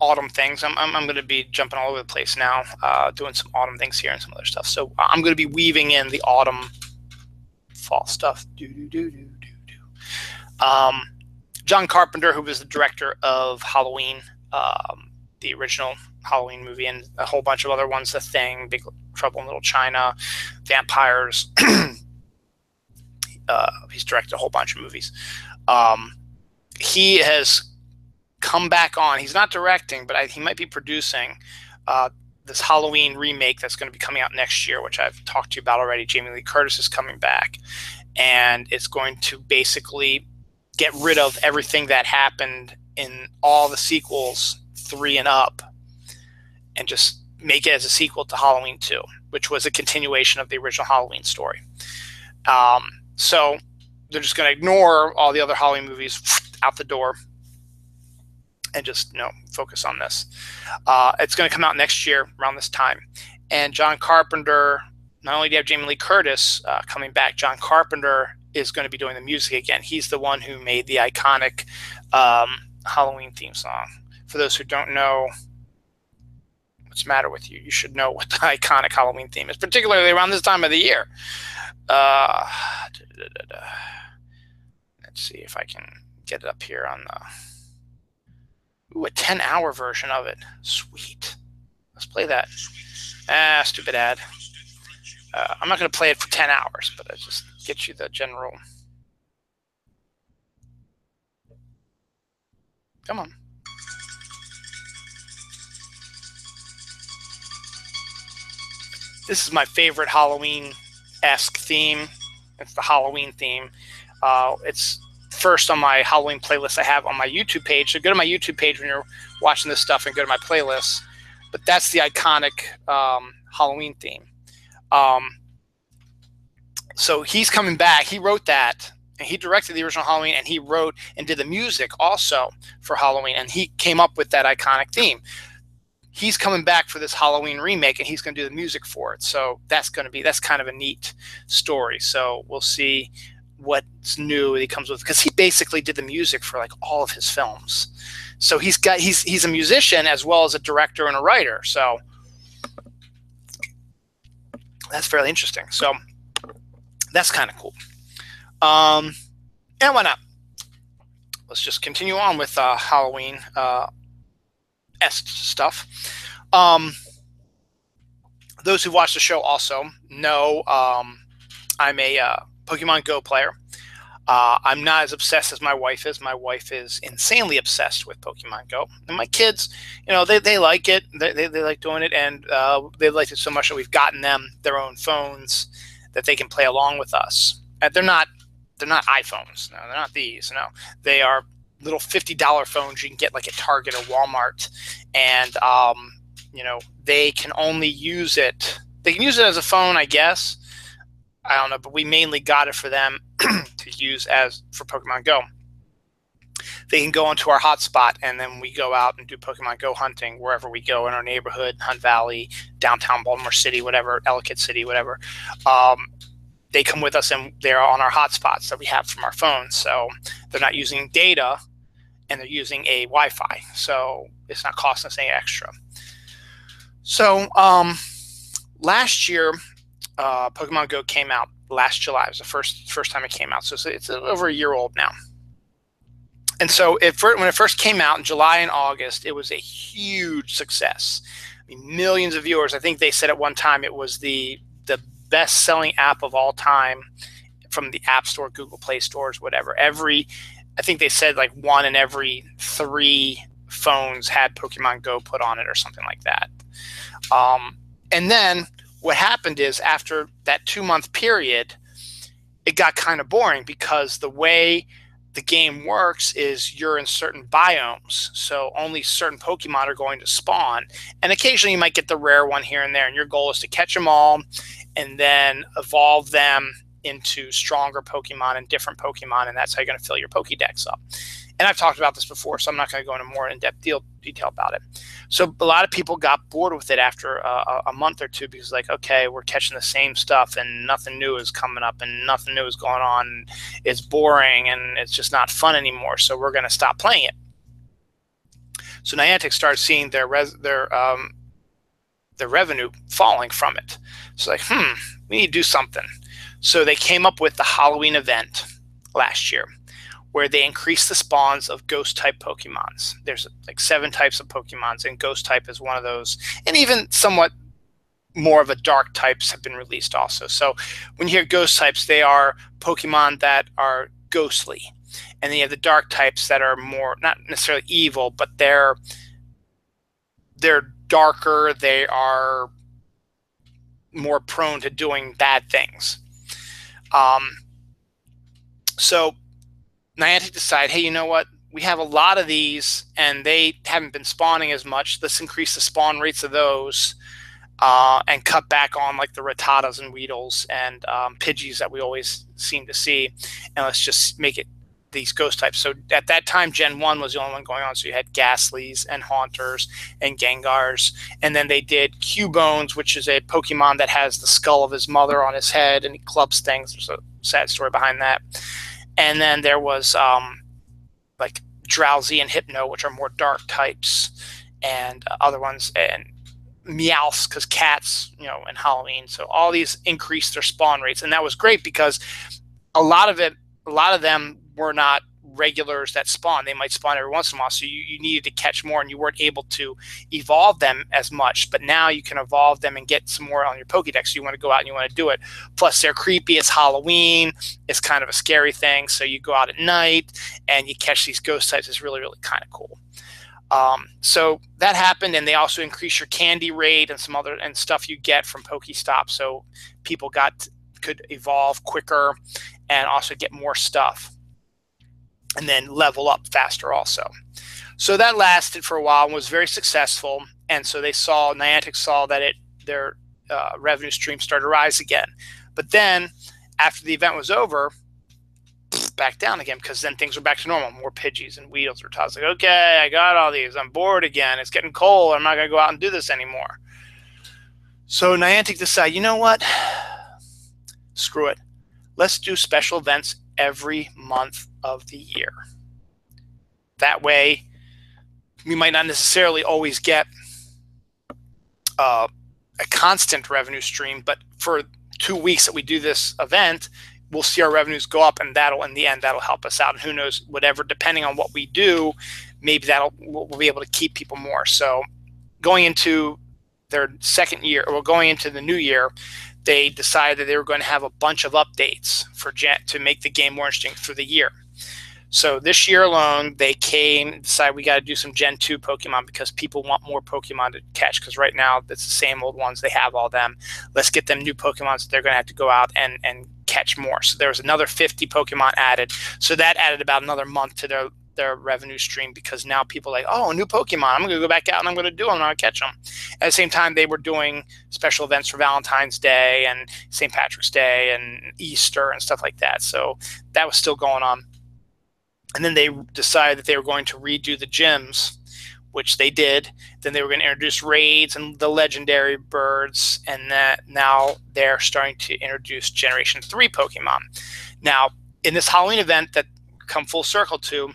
autumn things, I'm going to be jumping all over the place now, doing some autumn things here and some other stuff. So I'm going to be weaving in the autumn fall stuff. John Carpenter, who was the director of Halloween, the original Halloween movie, and a whole bunch of other ones, The Thing, Big Trouble in Little China, Vampires. He's directed a whole bunch of movies. He has come back on. He's not directing, but he might be producing this Halloween remake that's going to be coming out next year, which I've talked to you about already. Jamie Lee Curtis is coming back, and it's going to basically get rid of everything that happened in all the sequels 3 and up, and just make it as a sequel to Halloween 2, which was a continuation of the original Halloween story. So they're just going to ignore all the other Halloween movies out the door and just focus on this. It's going to come out next year around this time. And John Carpenter, not only do you have Jamie Lee Curtis coming back, John Carpenter is going to be doing the music again. He's the one who made the iconic Halloween theme song. For those who don't know what's the matter with you, you should know what the iconic Halloween theme is, particularly around this time of the year. Let's see if I can get it up here on the... Ooh, a 10-hour version of it. Sweet. Let's play that. Stupid ad. I'm not going to play it for 10 hours, but I just get you the general. Come on. This is my favorite Halloween-esque theme. It's the Halloween theme. It's first on my Halloween playlist I have on my YouTube page. So go to my YouTube page when you're watching this stuff and go to my playlist. But that's the iconic Halloween theme. So he's coming back. He wrote that, and he directed the original Halloween, and he wrote and did the music also for Halloween, and he came up with that iconic theme. He's coming back for this Halloween remake, and he's going to do the music for it. So that's kind of a neat story. So we'll see what's new he comes with, because he basically did the music for like all of his films. So he's a musician as well as a director and a writer. So that's fairly interesting. So that's kind of cool. And why not? Let's just continue on with Halloween esque stuff. Those who watch the show also know I'm a Pokemon Go player. I'm not as obsessed as my wife is. My wife is insanely obsessed with Pokemon Go. And my kids, they like it. They like doing it, and they liked it so much that we've gotten them their own phones that they can play along with us. And they're not iPhones. No, they're not these. No, they are little $50 phones you can get like at Target or Walmart. And they can only use it. They can use it as a phone, I guess. I don't know, but we mainly got it for them to use for Pokemon Go. They can go onto our hotspot, and then we go out and do Pokemon Go hunting wherever we go in our neighborhood, Hunt Valley, downtown Baltimore City, whatever, Ellicott City, whatever. They come with us, and they're on our hotspots that we have from our phones. So they're not using data, and they're using a Wi-Fi. So it's not costing us any extra. So last year, Pokemon Go came out last July. It was the first time it came out. So it's over a year old now. And so when it first came out in July and August, it was a huge success. I mean, millions of viewers. I think they said at one time it was the best-selling app of all time from the App Store, Google Play Stores, whatever. I think they said like 1 in every 3 phones had Pokemon Go put on it or something like that. And then what happened is after that 2-month period, it got kind of boring, because the way the game works is you're in certain biomes. So only certain Pokemon are going to spawn. And occasionally you might get the rare one here and there. And your goal is to catch them all and then evolve them into stronger Pokemon and different Pokemon. And that's how you're going to fill your Pokédex up. And I've talked about this before, so I'm not going to go into more in-depth detail about it. So a lot of people got bored with it after a month or two, because like, okay, we're catching the same stuff and nothing new is coming up and nothing new is going on. It's boring and it's just not fun anymore. So we're going to stop playing it. So Niantic started seeing their revenue falling from it. So like, we need to do something. So they came up with the Halloween event last year, where they increase the spawns of ghost-type Pokemons. There's like 7 types of Pokemons, and ghost-type is one of those. And even somewhat more of a dark types have been released also. So when you hear ghost types, they are Pokemon that are ghostly. And then you have the dark types that are more, not necessarily evil, but they're darker. They are more prone to doing bad things. So Niantic decided, hey, you know what? We have a lot of these, and they haven't been spawning as much. Let's increase the spawn rates of those. and cut back on like the Rattatas and Weedles and Pidgeys that we always seem to see, and let's just make it these ghost types. So at that time, Gen 1 was the only one going on. So you had Ghastlies and Haunters and Gengars. And then they did Cubones, which is a Pokemon that has the skull of his mother on his head and he clubs things. There's a sad story behind that. And then there was like Drowsy and Hypno, which are more dark types, and other ones, and Meowth, because cats, you know, and Halloween. So all these increased their spawn rates. And that was great because a lot of them were not regulars that spawn. They might spawn every once in a while, so you needed to catch more, and you weren't able to evolve them as much. But now you can evolve them and get some more on your Pokédex. You want to go out and you want to do it. Plus, they're creepy. It's Halloween. It's kind of a scary thing, so you go out at night and you catch these ghost types. It's really, really kind of cool. So that happened, and they also increased your candy rate and some other and stuff you get from Pokestop, so people could evolve quicker and also get more stuff, and then level up faster also. So that lasted for a while and was very successful. And so Niantic saw that their revenue stream started to rise again. But then after the event was over, back down again, because then things were back to normal. More Pidgeys and Weedles. I was like, okay, I got all these. I'm bored again. It's getting cold. I'm not going to go out and do this anymore. So Niantic decided, you know what? Screw it. Let's do special events every month of the year. That way, we might not necessarily always get a constant revenue stream, but for 2 weeks that we do this event, we'll see our revenues go up, and in the end, that'll help us out. And who knows, whatever, depending on what we do, maybe we'll be able to keep people more. So going into their second year, or going into the new year, they decided that they were going to have a bunch of updates to make the game more interesting through the year. So this year alone, they decided we got to do some Gen 2 Pokemon because people want more Pokemon to catch, because right now it's the same old ones. They have all them. Let's get them new Pokemon, so they're going to have to go out and catch more. So there was another 50 Pokemon added. So that added about another month to their revenue stream, because now people are like, oh, a new Pokemon. I'm going to go back out and I'm going to do them and I'm going to catch them. At the same time, they were doing special events for Valentine's Day and St. Patrick's Day and Easter and stuff like that. So that was still going on. And then they decided that they were going to redo the gyms, which they did. Then they were going to introduce raids and the legendary birds, and that now they're starting to introduce Generation 3 Pokemon. Now, in this Halloween event that come full circle to,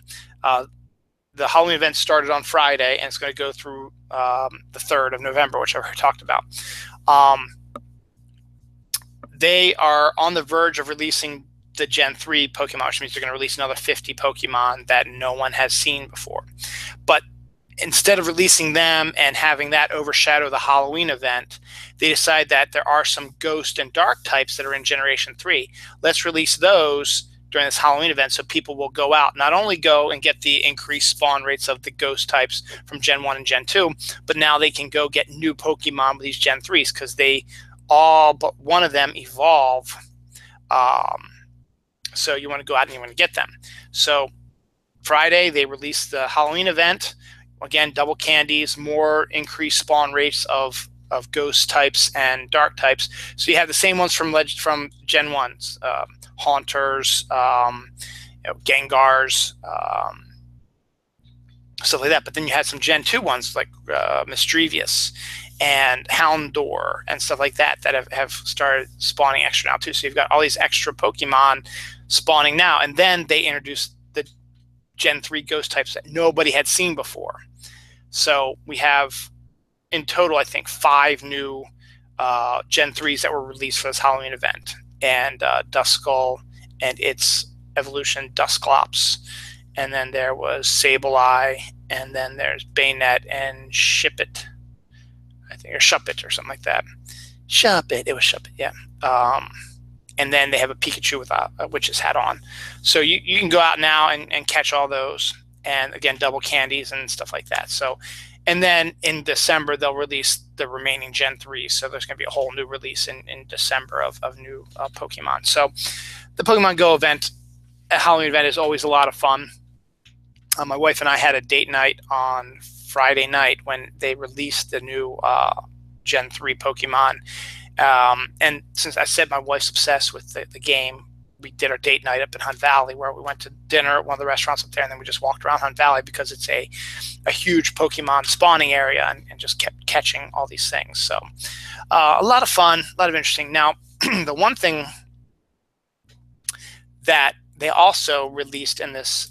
the Halloween event started on Friday, and it's going to go through the 3rd of November, which I already talked about. They are on the verge of releasing the Gen 3 Pokemon, which means they're going to release another 50 Pokemon that no one has seen before. But instead of releasing them and having that overshadow the Halloween event, they decide that there are some ghost and dark types that are in Generation 3. Let's release those during this Halloween event, so people will go out, not only go and get the increased spawn rates of the ghost types from Gen 1 and Gen 2, but now they can go get new Pokemon with these Gen 3s, because they all but one of them evolve. So you want to go out and you want to get them. So Friday, they released the Halloween event. Again, double candies, more increased spawn rates of ghost types and dark types. So you have the same ones from Gen 1s, Haunters, Gengars, stuff like that. But then you had some Gen 2 ones like Mischievous and Houndour and stuff like that have started spawning extra now too. So you've got all these extra Pokemon spawning now. And then they introduced the Gen 3 ghost types that nobody had seen before. So we have, in total, I think 5 new Gen 3s that were released for this Halloween event. And Duskull and its evolution, Dusclops. And then there was Sableye. And then there's Bayonet and Shippet. I think, or Shuppet or something like that. Shuppet. It was Shuppet, yeah. And then they have a Pikachu with a witch's hat on. So you can go out now and catch all those. And again, double candies and stuff like that. So, and then in December, they'll release the remaining Gen 3. So there's going to be a whole new release in December of new Pokemon. So the Pokemon Go event, a Halloween event, is always a lot of fun. My wife and I had a date night on Friday night when they released the new Gen 3 Pokemon. And since I said my wife's obsessed with the game, we did our date night up in Hunt Valley, where we went to dinner at one of the restaurants up there, and then we just walked around Hunt Valley because it's a huge Pokemon spawning area, and just kept catching all these things. So a lot of fun, a lot of interesting. Now, the one thing that they also released in this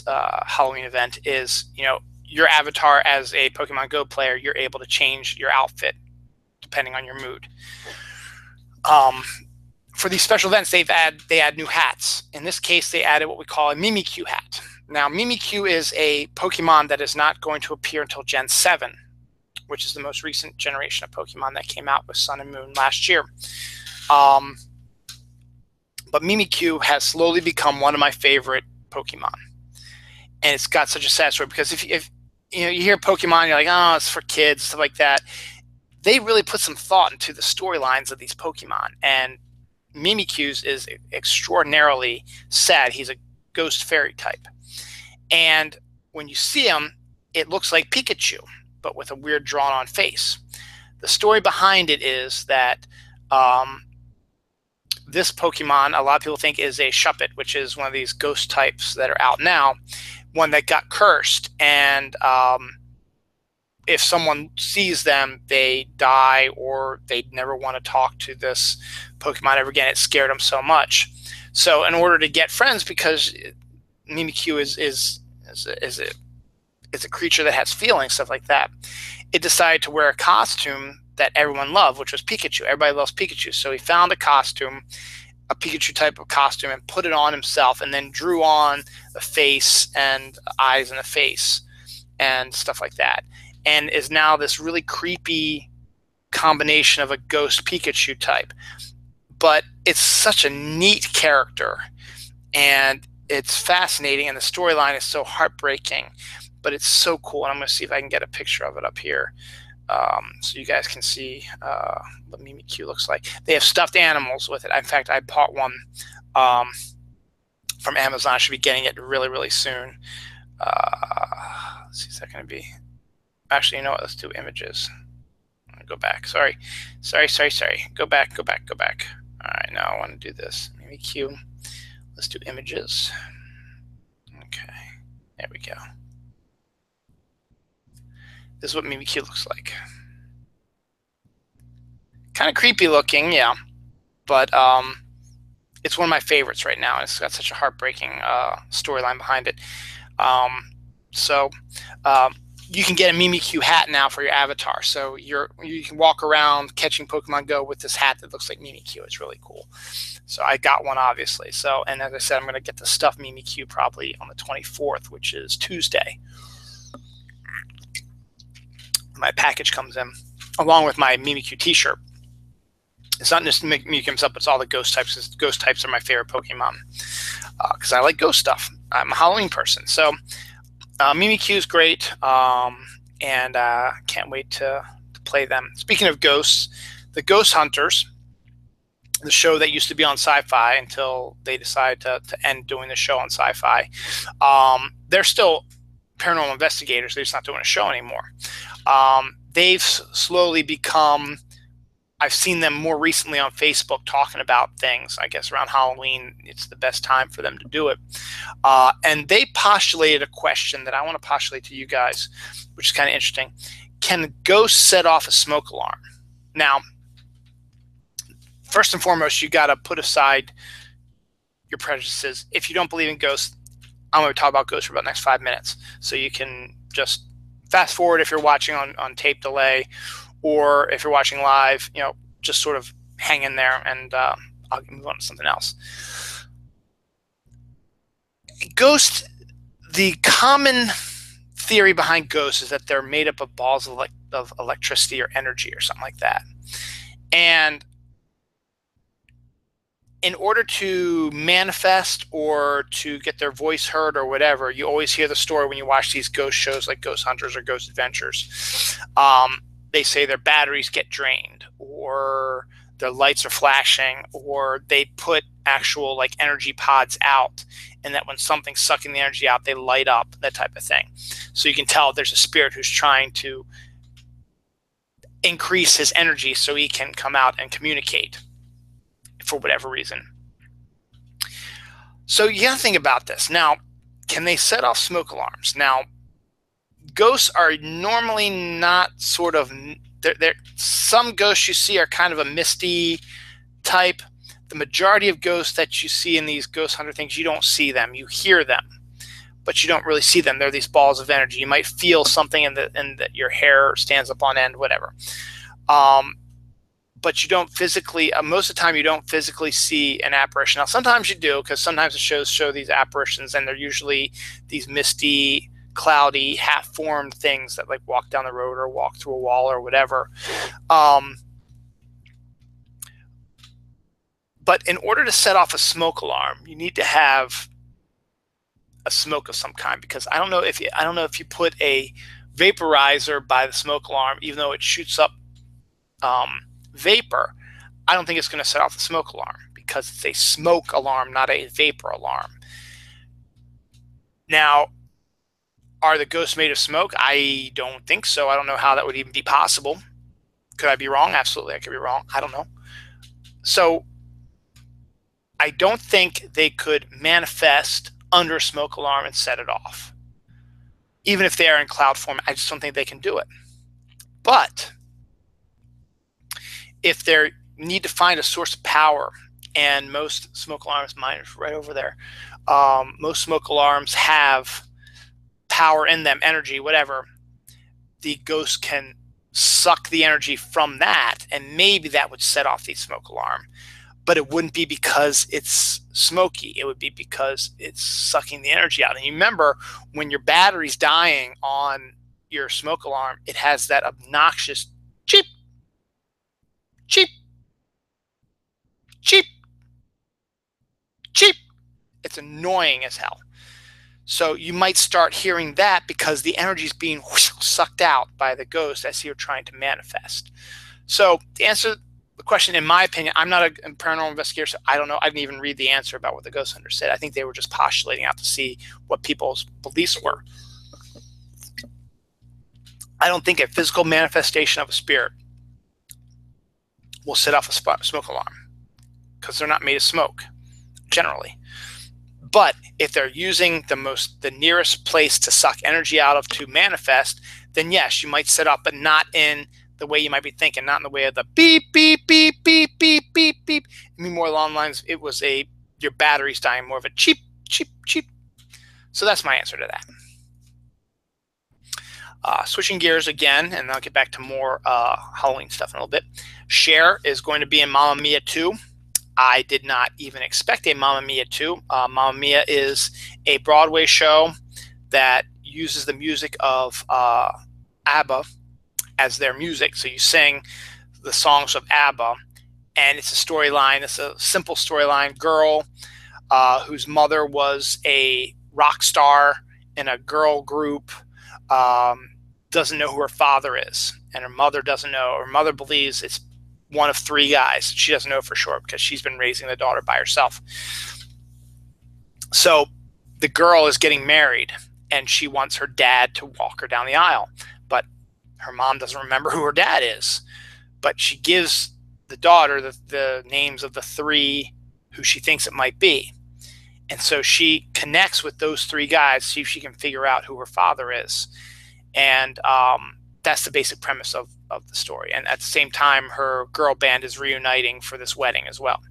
Halloween event is, your avatar as a Pokemon Go player, you're able to change your outfit depending on your mood. For these special events, they add new hats. In this case, they added what we call a Mimikyu hat. Now, Mimikyu is a Pokemon that is not going to appear until Gen 7, which is the most recent generation of Pokemon that came out with Sun and Moon last year. But Mimikyu has slowly become one of my favorite Pokemon. And it's got such a sad story, because if you hear Pokemon, you're like, oh, it's for kids, stuff like that. They really put some thought into the storylines of these Pokemon. And Mimikyu's is extraordinarily sad. He's a ghost fairy type. And when you see him, it looks like Pikachu, but with a weird drawn-on face. The story behind it is that this Pokemon, a lot of people think, is a Shuppet, which is one of these ghost types that are out now, one that got cursed. And if someone sees them, they die, or they never want to talk to this Pokemon ever again. It scared them so much. So in order to get friends, because Mimikyu is a creature that has feelings, stuff like that, it decided to wear a costume that everyone loved, which was Pikachu. Everybody loves Pikachu. So he found a costume, a Pikachu type of costume, and put it on himself, and then drew on the face and eyes in the face and stuff like that. And is now this really creepy combination of a ghost Pikachu type. But it's such a neat character, and it's fascinating, and the storyline is so heartbreaking, but it's so cool. And I'm going to see if I can get a picture of it up here, so you guys can see what Mimikyu looks like. They have stuffed animals with it. In fact, I bought one from Amazon. I should be getting it really, really soon. Let's see, is that going to be... Actually, you know what? Let's do images. I'm going to go back. Sorry. Go back. All right, now I want to do this. Mimikyu. Let's do images. Okay. There we go. This is what Mimikyu looks like. Kind of creepy looking, yeah. But it's one of my favorites right now. It's got such a heartbreaking storyline behind it. You can get a Mimikyu hat now for your avatar. So you can walk around catching Pokemon Go with this hat that looks like Mimikyu. It's really cool. So I got one, obviously. So, and as I said, I'm going to get the stuffed Mimikyu probably on the 24th, which is Tuesday. My package comes in along with my Mimikyu t-shirt. It's not just Mimikyu himself, but it's all the ghost types. Ghost types are my favorite Pokemon because I like ghost stuff. I'm a Halloween person. So Mimikyu is great, and can't wait to play them. Speaking of ghosts, the Ghost Hunters, the show that used to be on Sci-Fi until they decided to end doing the show on Sci-Fi, they're still paranormal investigators. They're just not doing a show anymore. They've slowly become... I've seen them more recently on Facebook talking about things. I guess around Halloween, it's the best time for them to do it. And they postulated a question that I want to postulate to you guys, which is kind of interesting. Can ghosts set off a smoke alarm? Now, first and foremost, you got to put aside your prejudices. If you don't believe in ghosts, I'm going to talk about ghosts for about the next 5 minutes. So you can just fast forward if you're watching on tape delay, or if you're watching live, just sort of hang in there, and I'll move on to something else. Ghosts, the common theory behind ghosts is that they're made up of balls of electricity or energy or something like that. And in order to manifest or to get their voice heard or whatever, you always hear the story when you watch these ghost shows like Ghost Hunters or Ghost Adventures. They say their batteries get drained, or their lights are flashing, or they put actual energy pods out, and that when something's sucking the energy out, they light up, that type of thing. So you can tell there's a spirit who's trying to increase his energy so he can come out and communicate for whatever reason. So you got to think about this. Now, can they set off smoke alarms? Now, ghosts are normally not sort of, some ghosts you see are kind of a misty type. The majority of ghosts that you see in these ghost hunter things, you don't see them. You hear them, but you don't really see them. They're these balls of energy. You might feel something in that your hair stands up on end, whatever. But you don't physically, most of the time you don't physically see an apparition. Now, sometimes you do, because sometimes the shows show these apparitions, and they're usually these misty, cloudy, half-formed things that like walk down the road or walk through a wall or whatever. But in order to set off a smoke alarm, you need to have a smoke of some kind, because I don't know if you put a vaporizer by the smoke alarm, even though it shoots up vapor, I don't think it's going to set off the smoke alarm, because it's a smoke alarm, not a vapor alarm. Now, are the ghosts made of smoke? I don't think so. I don't know how that would even be possible. Could I be wrong? Absolutely, I could be wrong. I don't know. So I don't think they could manifest under a smoke alarm and set it off. Even if they are in cloud form, I just don't think they can do it. But if they need to find a source of power, and most smoke alarms, mine is right over there, most smoke alarms have power in them, energy, whatever, the ghost can suck the energy from that, and maybe that would set off the smoke alarm. But it wouldn't be because it's smoky. It would be because it's sucking the energy out. And you remember, when your battery's dying on your smoke alarm, it has that obnoxious cheep, cheep, cheep, cheep. It's annoying as hell. So you might start hearing that because the energy is being sucked out by the ghost as you're trying to manifest. So to answer the question, in my opinion, I'm not a paranormal investigator, so I don't know. I didn't even read the answer about what the ghost hunter said. I think they were just postulating out to see what people's beliefs were. I don't think a physical manifestation of a spirit will set off a smoke alarm, because they're not made of smoke, generally. But if they're using the nearest place to suck energy out of to manifest, then yes, you might set up, but not in the way you might be thinking, not in the way of the beep, beep, beep, beep, beep, beep, beep. I mean, more along the lines, it was your battery's dying, more of a cheep, cheep, cheep. So that's my answer to that. Switching gears again, and I'll get back to more Halloween stuff in a little bit. Cher is going to be in Mamma Mia 2. I did not even expect a Mamma Mia 2. Mamma Mia is a Broadway show that uses the music of ABBA as their music. So you sing the songs of ABBA, and it's a storyline. It's a simple storyline. Girl whose mother was a rock star in a girl group doesn't know who her father is, and her mother doesn't know. Her mother believes it's one of three guys. She doesn't know for sure because she's been raising the daughter by herself. So the girl is getting married, and she wants her dad to walk her down the aisle, but her mom doesn't remember who her dad is. But she gives the daughter the names of the three who she thinks it might be. And so she connects with those three guys, see if she can figure out who her father is. And that's the basic premise of the story. And at the same time, her girl band is reuniting for this wedding as well.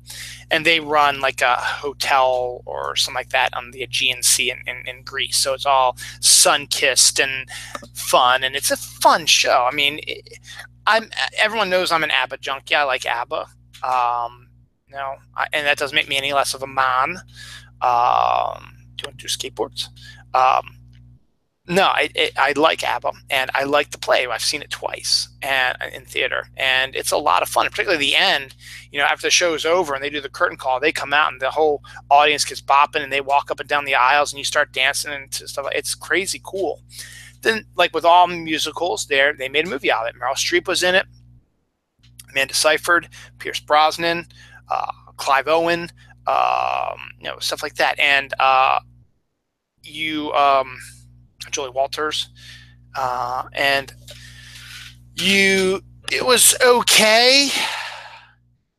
And they run like a hotel or something like that on the Aegean Sea in Greece. So it's all sun-kissed and fun. And it's a fun show. I mean, everyone knows I'm an ABBA junkie. I like ABBA. And that doesn't make me any less of a man. Do you want to do skateboards? No, I like ABBA, and I like the play. I've seen it twice and in theater, and it's a lot of fun. Particularly the end, after the show is over and they do the curtain call, they come out and the whole audience gets bopping, and they walk up and down the aisles, and you start dancing and stuff. It's crazy cool. Then, like with all musicals, they made a movie out of it. Meryl Streep was in it, Amanda Seyfried, Pierce Brosnan, Clive Owen, stuff like that, and Julie Walters, and you It was okay.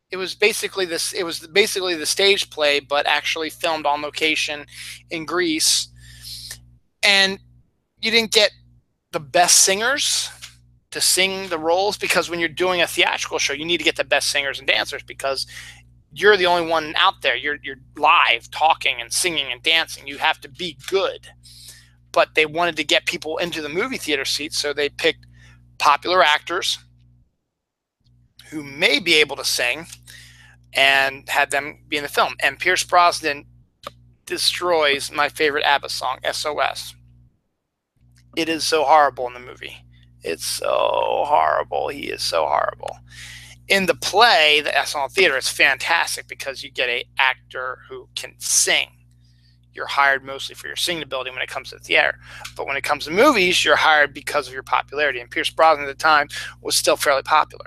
It was basically this. It was basically the stage play, but actually filmed on location in Greece. And you didn't get the best singers to sing the roles, because when you're doing a theatrical show, you need to get the best singers and dancers, because you're the only one out there. You're live talking and singing and dancing. You have to be good. But they wanted to get people into the movie theater seats, so they picked popular actors who may be able to sing and had them be in the film. And Pierce Brosnan destroys my favorite ABBA song, SOS. It is so horrible in the movie. It's so horrible. He is so horrible. In the play, the SNL Theater, is fantastic because you get an actor who can sing. You're hired mostly for your singing ability when it comes to the theater. But when it comes to movies, you're hired because of your popularity. And Pierce Brosnan at the time was still fairly popular.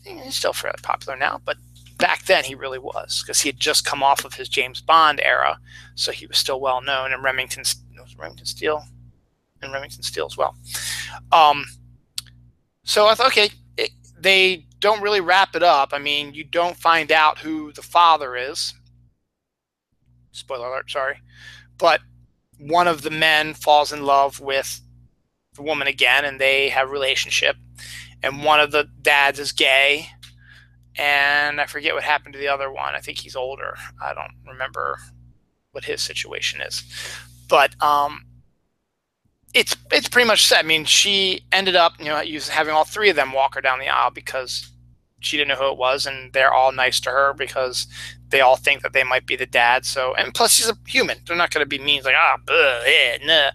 He's still fairly popular now, but back then he really was, because he had just come off of his James Bond era, so he was still well known. And Remington Steele as well. So I thought, okay, they don't really wrap it up. I mean, you don't find out who the father is. Spoiler alert, sorry. But one of the men falls in love with the woman again, and they have a relationship. And one of the dads is gay, and I forget what happened to the other one. I think he's older. I don't remember what his situation is. But it's pretty much set. I mean, she ended up, having all three of them walk her down the aisle because she didn't know who it was, and they're all nice to her because they all think that they might be the dad. So, and plus she's a human. They're not going to be mean, like, nah.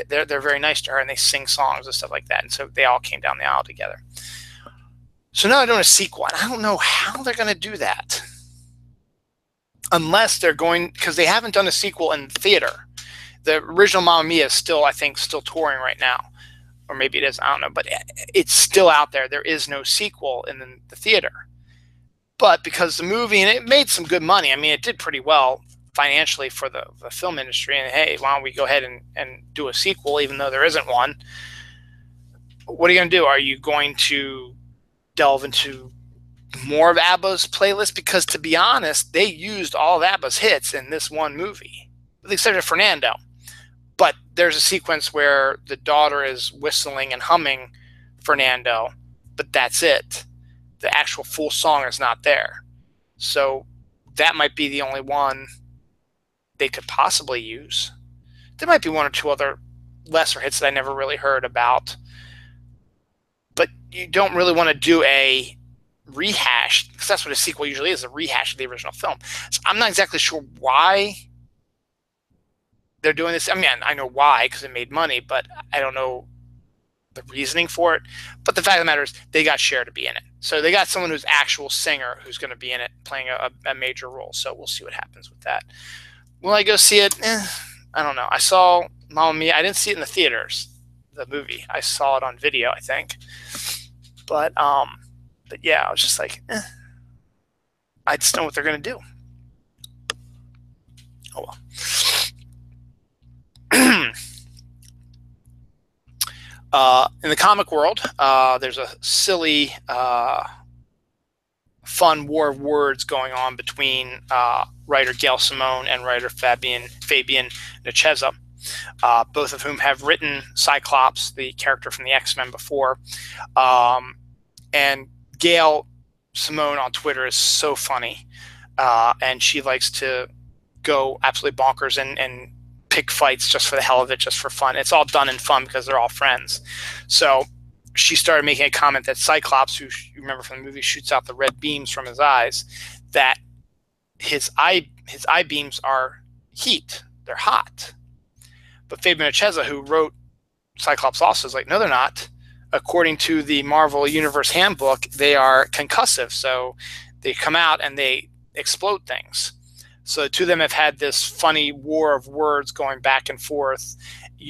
They're very nice to her, and they sing songs and stuff like that. And so they all came down the aisle together. So now they're doing a sequel, and I don't know how they're going to do that. Unless they're going, because they haven't done a sequel in theater. The original Mamma Mia is still, I think, still touring right now. Or maybe it is, I don't know. But it's still out there. There is no sequel in the theater. But because the movie, and it made some good money. I mean, it did pretty well financially for the film industry. And hey, why don't we go ahead and do a sequel, even though there isn't one? What are you going to do? Are you going to delve into more of ABBA's playlist? Because to be honest, they used all of ABBA's hits in this one movie, with the exception of Fernando. But there's a sequence where the daughter is whistling and humming Fernando, but that's it. The actual full song is not there. So that might be the only one they could possibly use. There might be one or two other lesser hits that I never really heard about. But you don't really want to do a rehash, because that's what a sequel usually is, a rehash of the original film. So I'm not exactly sure why they're doing this. I mean, I know why, because it made money, but I don't know the reasoning for it. But the fact of the matter is, they got Cher to be in it. So they got someone who's actual singer who's going to be in it, playing a major role. So we'll see what happens with that. Will I go see it? I don't know. I saw Mamma Mia. I didn't see it in the theaters, the movie. I saw it on video, I think. But yeah, I was just like, I just know what they're going to do. Oh, well. In the comic world, there's a silly, fun war of words going on between writer Gail Simone and writer Fabian Nicieza, both of whom have written Cyclops, the character from the X-Men, before. And Gail Simone on Twitter is so funny, and she likes to go absolutely bonkers and pick fights just for the hell of it, just for fun. It's all done in fun because they're all friends. So she started making a comment that Cyclops, who you remember from the movie, shoots out the red beams from his eyes, that his eye beams are heat. They're hot. But Fabian Nicieza, who wrote Cyclops also, is like, no, they're not. According to the Marvel Universe Handbook, they are concussive. So they come out and they explode things. So the two of them have had this funny war of words going back and forth,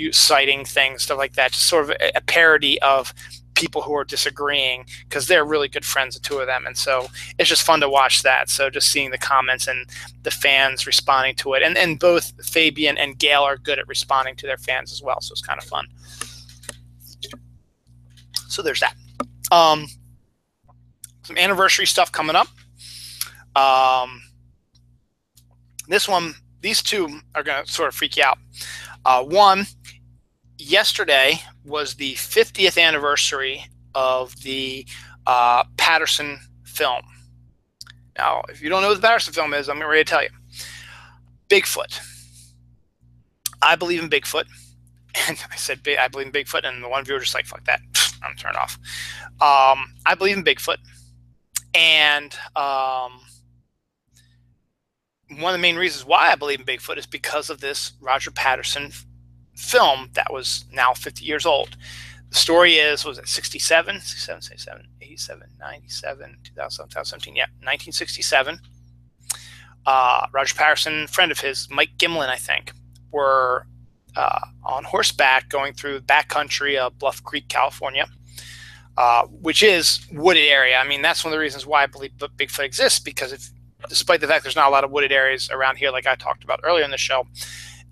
citing things, stuff like that, just sort of a parody of people who are disagreeing, because they're really good friends, the two of them. And so it's just fun to watch that. So just seeing the comments and the fans responding to it. And both Fabian and Gail are good at responding to their fans as well. So it's kind of fun. So there's that. Some anniversary stuff coming up. These two are going to sort of freak you out. One, yesterday was the 50th anniversary of the Patterson film. Now, if you don't know what the Patterson film is, I'm ready to tell you. Bigfoot. I believe in Bigfoot. And I said, I believe in Bigfoot, and the one viewer just like, fuck that, I'm turned off. I believe in Bigfoot. And one of the main reasons why I believe in Bigfoot is because of this Roger Patterson film that was now 50 years old. The story is, was it 67, 67, 87, 97, 2000, 2017, yeah, 1967. Roger Patterson, friend of his, Mike Gimlin, I think, were on horseback going through the backcountry of Bluff Creek, California, which is wooded area. I mean, that's one of the reasons why I believe Bigfoot exists, because despite the fact there's not a lot of wooded areas around here, like I talked about earlier in the show,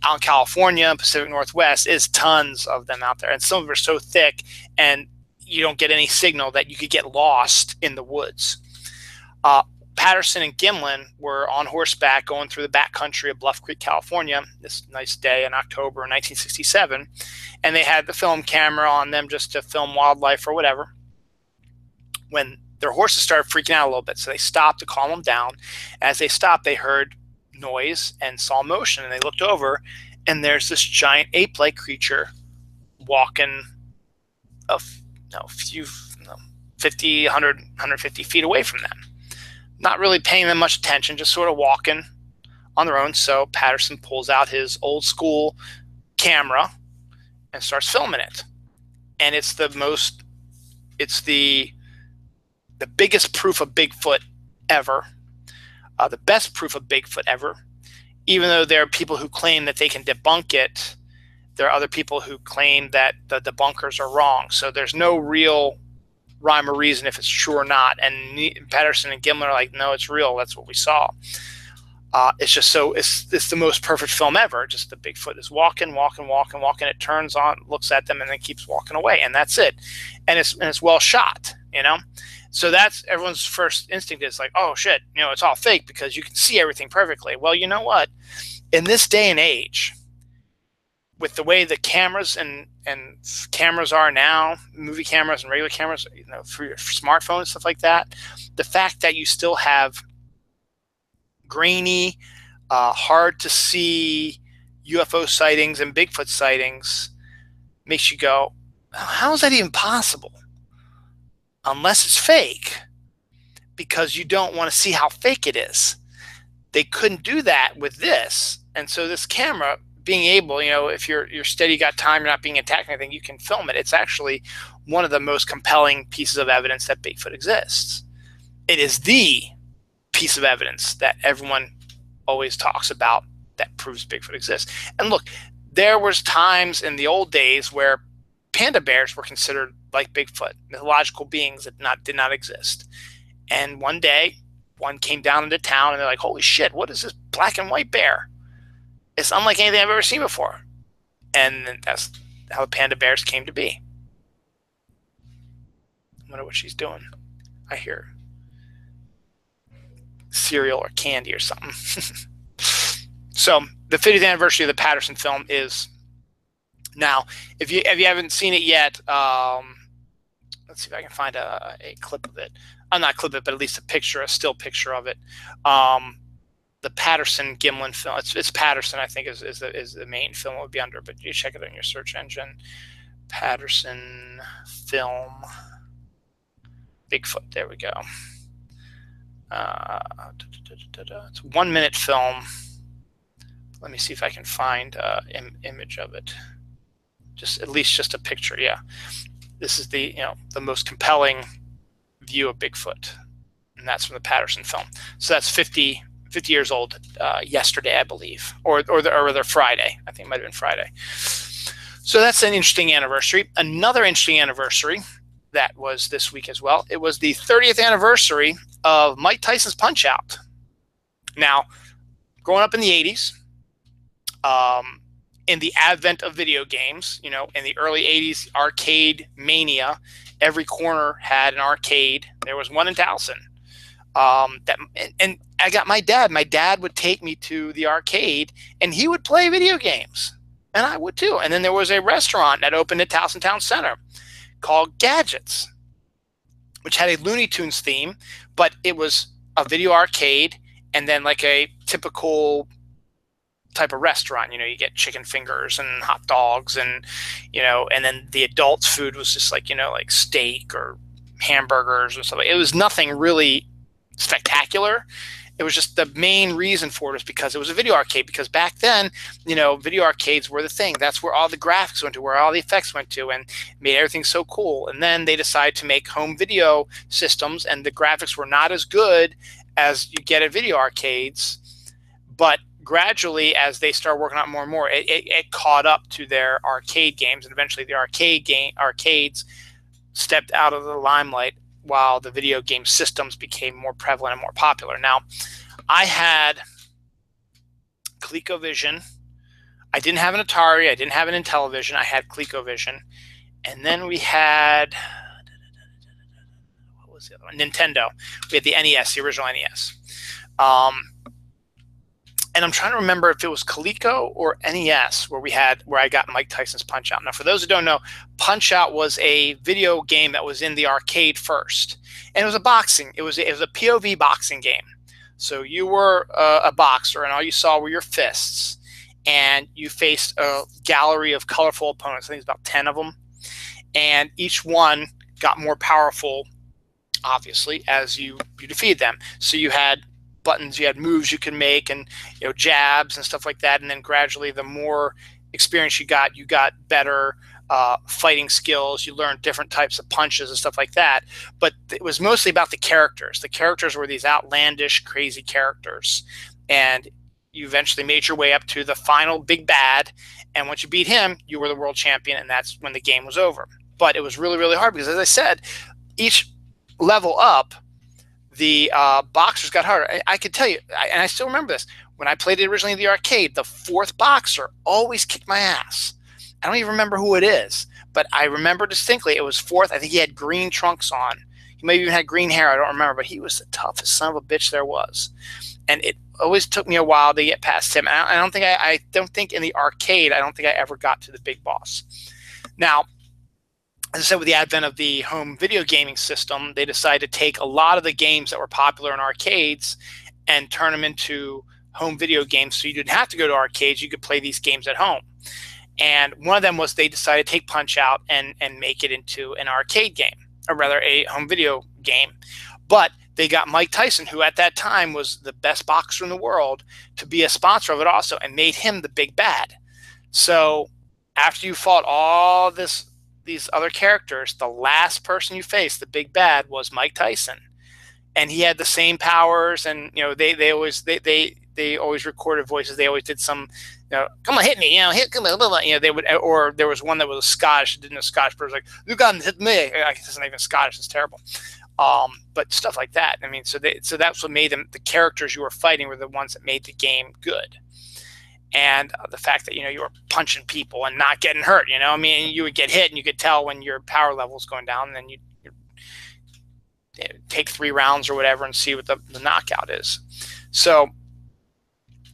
out in California, Pacific Northwest, is tons of them out there. And some of them are so thick and you don't get any signal that you could get lost in the woods. Patterson and Gimlin were on horseback going through the backcountry of Bluff Creek, California, this nice day in October 1967. And they had the film camera on them just to film wildlife or whatever, when their horses started freaking out a little bit. So they stopped to calm them down. As they stopped, they heard noise and saw motion, and they looked over, and there's this giant ape-like creature walking a few 50, 100, 150 feet away from them, not really paying them much attention, just sort of walking on their own. So Patterson pulls out his old school camera and starts filming it, and it's the biggest proof of Bigfoot ever. The best proof of Bigfoot ever. Even though there are people who claim that they can debunk it, there are other people who claim that the debunkers are wrong. So there's no real rhyme or reason if it's true or not. And Patterson and Gimlin are like, no, it's real. That's what we saw. It's just it's the most perfect film ever. Just the Bigfoot is walking. It turns on, looks at them, and then keeps walking away. And that's it. And it's well shot, you know? So that's everyone's first instinct is like, oh shit, it's all fake because you can see everything perfectly. Well, you know what? In this day and age, with the way the cameras and cameras are now, movie cameras and regular cameras, for your smartphone and stuff like that, the fact that you still have grainy, hard to see UFO sightings and Bigfoot sightings makes you go, how is that even possible? Unless it's fake, because you don't want to see how fake it is. They couldn't do that with this. And so this camera being able, if you're steady, got time, you're not being attacked or anything, you can film it. It's actually one of the most compelling pieces of evidence that Bigfoot exists. It is the piece of evidence that everyone always talks about that proves Bigfoot exists. And look, there was times in the old days where panda bears were considered like Bigfoot, mythological beings that did not exist. And one day, one came down into town, and they're like, holy shit, what is this black and white bear? It's unlike anything I've ever seen before. And that's how the panda bears came to be. I wonder what she's doing. I hear cereal or candy or something. So the 50th anniversary of the Patterson film is now. If you haven't seen it yet, let's see if I can find a clip of it. Not clip it, but at least a still picture of it. The Patterson Gimlin film. It's Patterson, I think, is the main film it would be under, but you check it on your search engine. Patterson film Bigfoot. There we go. It's a 1 minute film. Let me see if I can find an image of it. At least just a picture. Yeah, this is the most compelling view of Bigfoot, and that's from the Patterson film. So that's 50 years old yesterday, I believe, or Friday. I think it might have been Friday. So that's an interesting anniversary. Another interesting anniversary that was this week as well. It was the 30th anniversary of Mike Tyson's Punch-Out. Now, growing up in the 80s, in the advent of video games, you know, in the early 80s, arcade mania, every corner had an arcade. There was one in Towson. And I got my dad. My dad would take me to the arcade, and he would play video games, and I would too. And then there was a restaurant that opened at Towson Town Center called Gadgets, which had a Looney Tunes theme, but it was a video arcade and then like a typical type of restaurant. You know, you get chicken fingers and hot dogs, and you know, and then the adults' food was just like, you know, like steak or hamburgers and stuff. It was nothing really spectacular. It was just the main reason for it was because it was a video arcade. Because back then, you know, video arcades were the thing. That's where all the graphics went to, where all the effects went to, and made everything so cool. And then they decided to make home video systems, and the graphics were not as good as you get at video arcades. But gradually, as they start working out more and more, it caught up to their arcade games, and eventually the arcades stepped out of the limelight while the video game systems became more prevalent and more popular. Now, I had ColecoVision. I didn't have an Atari. I didn't have an Intellivision. I had ColecoVision. And then we had, what was the other one? Nintendo. We had the NES, the original NES. And I'm trying to remember if it was Coleco or NES where I got Mike Tyson's Punch-Out. Now, for those who don't know, Punch-Out was a video game that was in the arcade first, and it was a boxing. It was a POV boxing game. So you were a boxer, and all you saw were your fists, and you faced a gallery of colorful opponents. I think it's about 10 of them, and each one got more powerful, obviously, as you defeated them. So you had buttons, you had moves you could make, and you know, jabs and stuff like that. And then gradually, the more experience you got better fighting skills. You learned different types of punches and stuff like that. But it was mostly about the characters. The characters were these outlandish, crazy characters, and you eventually made your way up to the final big bad. And once you beat him, you were the world champion, and that's when the game was over. But it was really, really hard because, as I said, each level up, the boxers got harder. I could tell you, and I still remember this, when I played it originally in the arcade, the fourth boxer always kicked my ass. I don't even remember who it is, but I remember distinctly it was fourth. I think he had green trunks on. He maybe even had green hair. I don't remember, but he was the toughest son of a bitch there was. And it always took me a while to get past him. And I don't think in the arcade, I don't think I ever got to the big boss. Now, as I said, with the advent of the home video gaming system, they decided to take a lot of the games that were popular in arcades and turn them into home video games. So you didn't have to go to arcades. You could play these games at home. And one of them was they decided to take Punch-Out and make it into an arcade game, or rather a home video game. But they got Mike Tyson, who at that time was the best boxer in the world, to be a sponsor of it also, and made him the big bad. So after you fought all these other characters, the last person you faced, the big bad, was Mike Tyson. And he had the same powers, and you know, they always recorded voices. They always did some, you know, come on, hit me, you know, come on, blah, blah. You know, they would, or there was one that was a Scottish, didn't know Scottish, but it was like, you got to hit me. I guess it's not even Scottish, it's terrible. But stuff like that. I mean, so that's what made them, the characters you were fighting were the ones that made the game good. And the fact that, you know, you were punching people and not getting hurt, you know, I mean, you would get hit and you could tell when your power level was going down, and then you take 3 rounds or whatever and see what the knockout is. So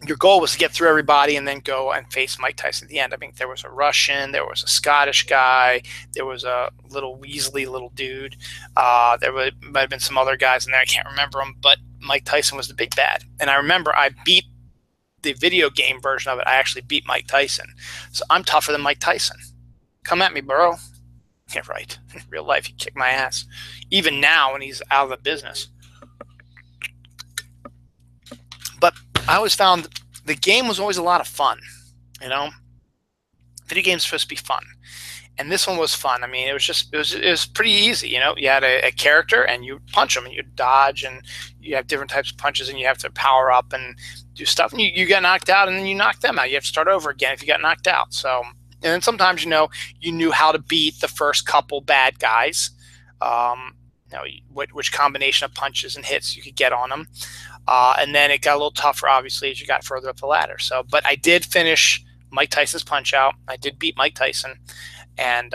your goal was to get through everybody and then go and face Mike Tyson at the end. I mean, there was a Russian, there was a Scottish guy, there was a little Weasley little dude. There might have been some other guys in there. I can't remember them, but Mike Tyson was the big bad. And I remember I beat the video game version of it. I actually beat Mike Tyson. So I'm tougher than Mike Tyson. Come at me, bro. Yeah, right. In real life, he kicked my ass. Even now when he's out of the business. But I always found the game was always a lot of fun. You know, video games are supposed to be fun, and this one was fun. I mean, it was pretty easy. You know, you had a character and you punch them and you dodge, and you have different types of punches, and you have to power up and do stuff. And you get knocked out, and then you knock them out. You have to start over again if you got knocked out. So, and then sometimes, you know, you knew how to beat the first couple bad guys. You know, which combination of punches and hits you could get on them. And then it got a little tougher, obviously, as you got further up the ladder. So, but I did finish Mike Tyson's Punch Out. I did beat Mike Tyson, and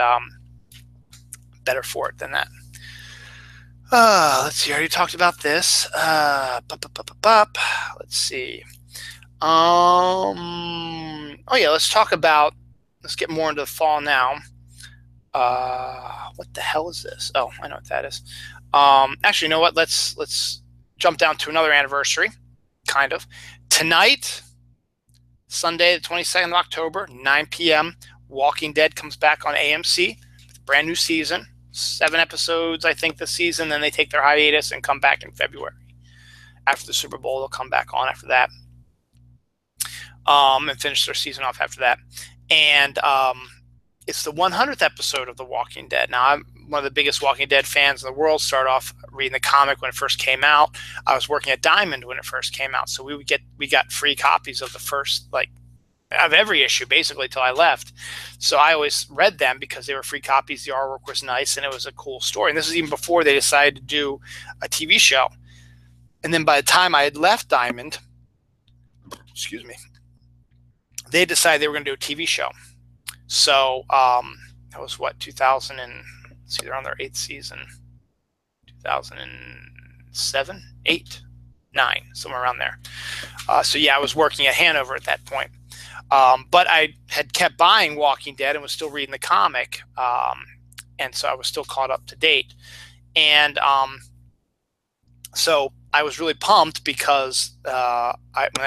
better for it than that. Let's see. I already talked about this. Let's see. Oh yeah, let's get more into the fall now. What the hell is this? Oh, I know what that is. Actually, you know what? Let's jump down to another anniversary, kind of. Tonight, Sunday, the 22nd of October, 9 p.m., Walking Dead comes back on AMC. Brand new season. 7 episodes, I think, this season. Then they take their hiatus and come back in February. After the Super Bowl, they'll come back on after that. And finish their season off after that. And it's the 100th episode of The Walking Dead. Now, I'm one of the biggest Walking Dead fans in the world. Started off reading the comic when it first came out. I was working at Diamond when it first came out, so we got free copies of the first, like, of every issue basically till I left. So I always read them because they were free copies. The artwork was nice and it was a cool story. And this is even before they decided to do a TV show. And then by the time I had left Diamond, excuse me, they decided they were going to do a TV show. So that was what, 2000 and let's see, they're on their 8th season, 2007, 8, 9, somewhere around there. So yeah, I was working at Hanover at that point. But I had kept buying Walking Dead and was still reading the comic. And so I was still caught up to date. And so I was really pumped because when I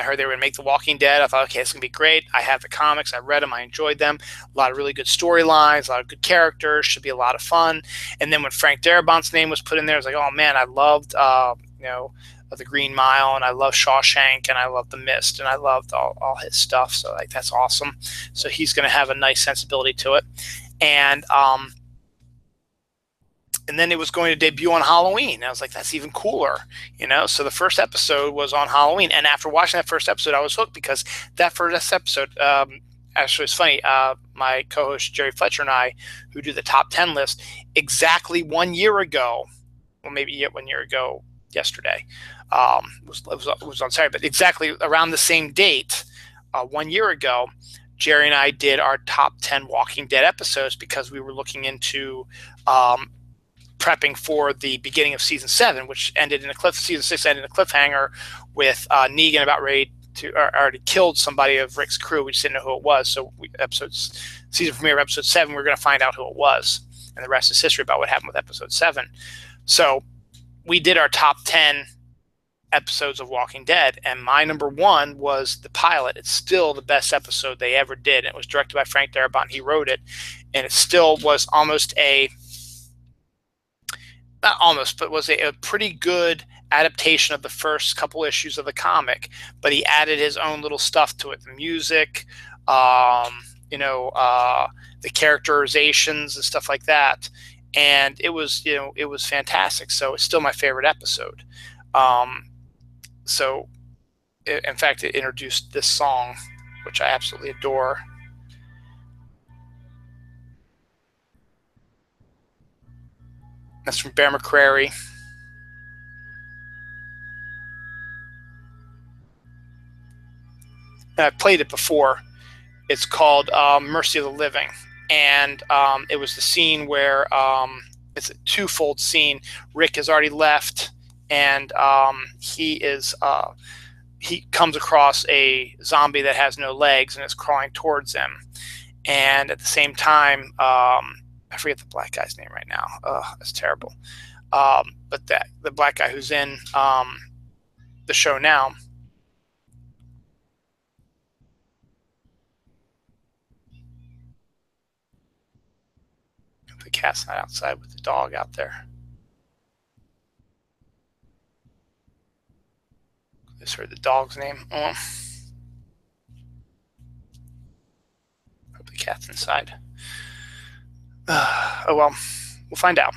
heard they were going to make The Walking Dead, I thought, okay, it's going to be great. I have the comics. I read them. I enjoyed them. A lot of really good storylines, a lot of good characters. Should be a lot of fun. And then when Frank Darabont's name was put in there, I was like, oh, man, I loved, The Green Mile, and I love Shawshank, and I love The Mist, and I loved all his stuff. So like, that's awesome. So he's going to have a nice sensibility to it. And then it was going to debut on Halloween. I was like, that's even cooler, So the first episode was on Halloween, and after watching that first episode, I was hooked because that first episode, actually, it's funny. My co-host Jerry Fletcher and I, who do the top 10 list, exactly 1 year ago, well, maybe 1 year ago, yesterday. It was on Saturday, but exactly around the same date, 1 year ago, Jerry and I did our top 10 Walking Dead episodes because we were looking into prepping for the beginning of season 7, which ended in season 6 ended in a cliffhanger with Negan about ready to already killed somebody of Rick's crew. We just didn't know who it was. So season premiere of episode 7, we're going to find out who it was, and the rest is history about what happened with episode 7. So we did our top 10 episodes of Walking Dead, and my number 1 was the pilot. It's still the best episode they ever did. It was directed by Frank Darabont. He wrote it, and it still was was a pretty good adaptation of the first couple issues of the comic, but he added his own little stuff to it. The music, the characterizations and stuff like that. And it was fantastic. So it's still my favorite episode. In fact, it introduced this song, which I absolutely adore. That's from Bear McCreary. And I've played it before. It's called Mercy of the Living. And it was the scene where it's a twofold scene. Rick has already left, and he comes across a zombie that has no legs and is crawling towards him. And at the same time, I forget the black guy's name right now. That's terrible. But the black guy who's in the show now. The cat's not outside with the dog out there. I just heard the dog's name. Oh, hope the cat's inside. Oh well, we'll find out.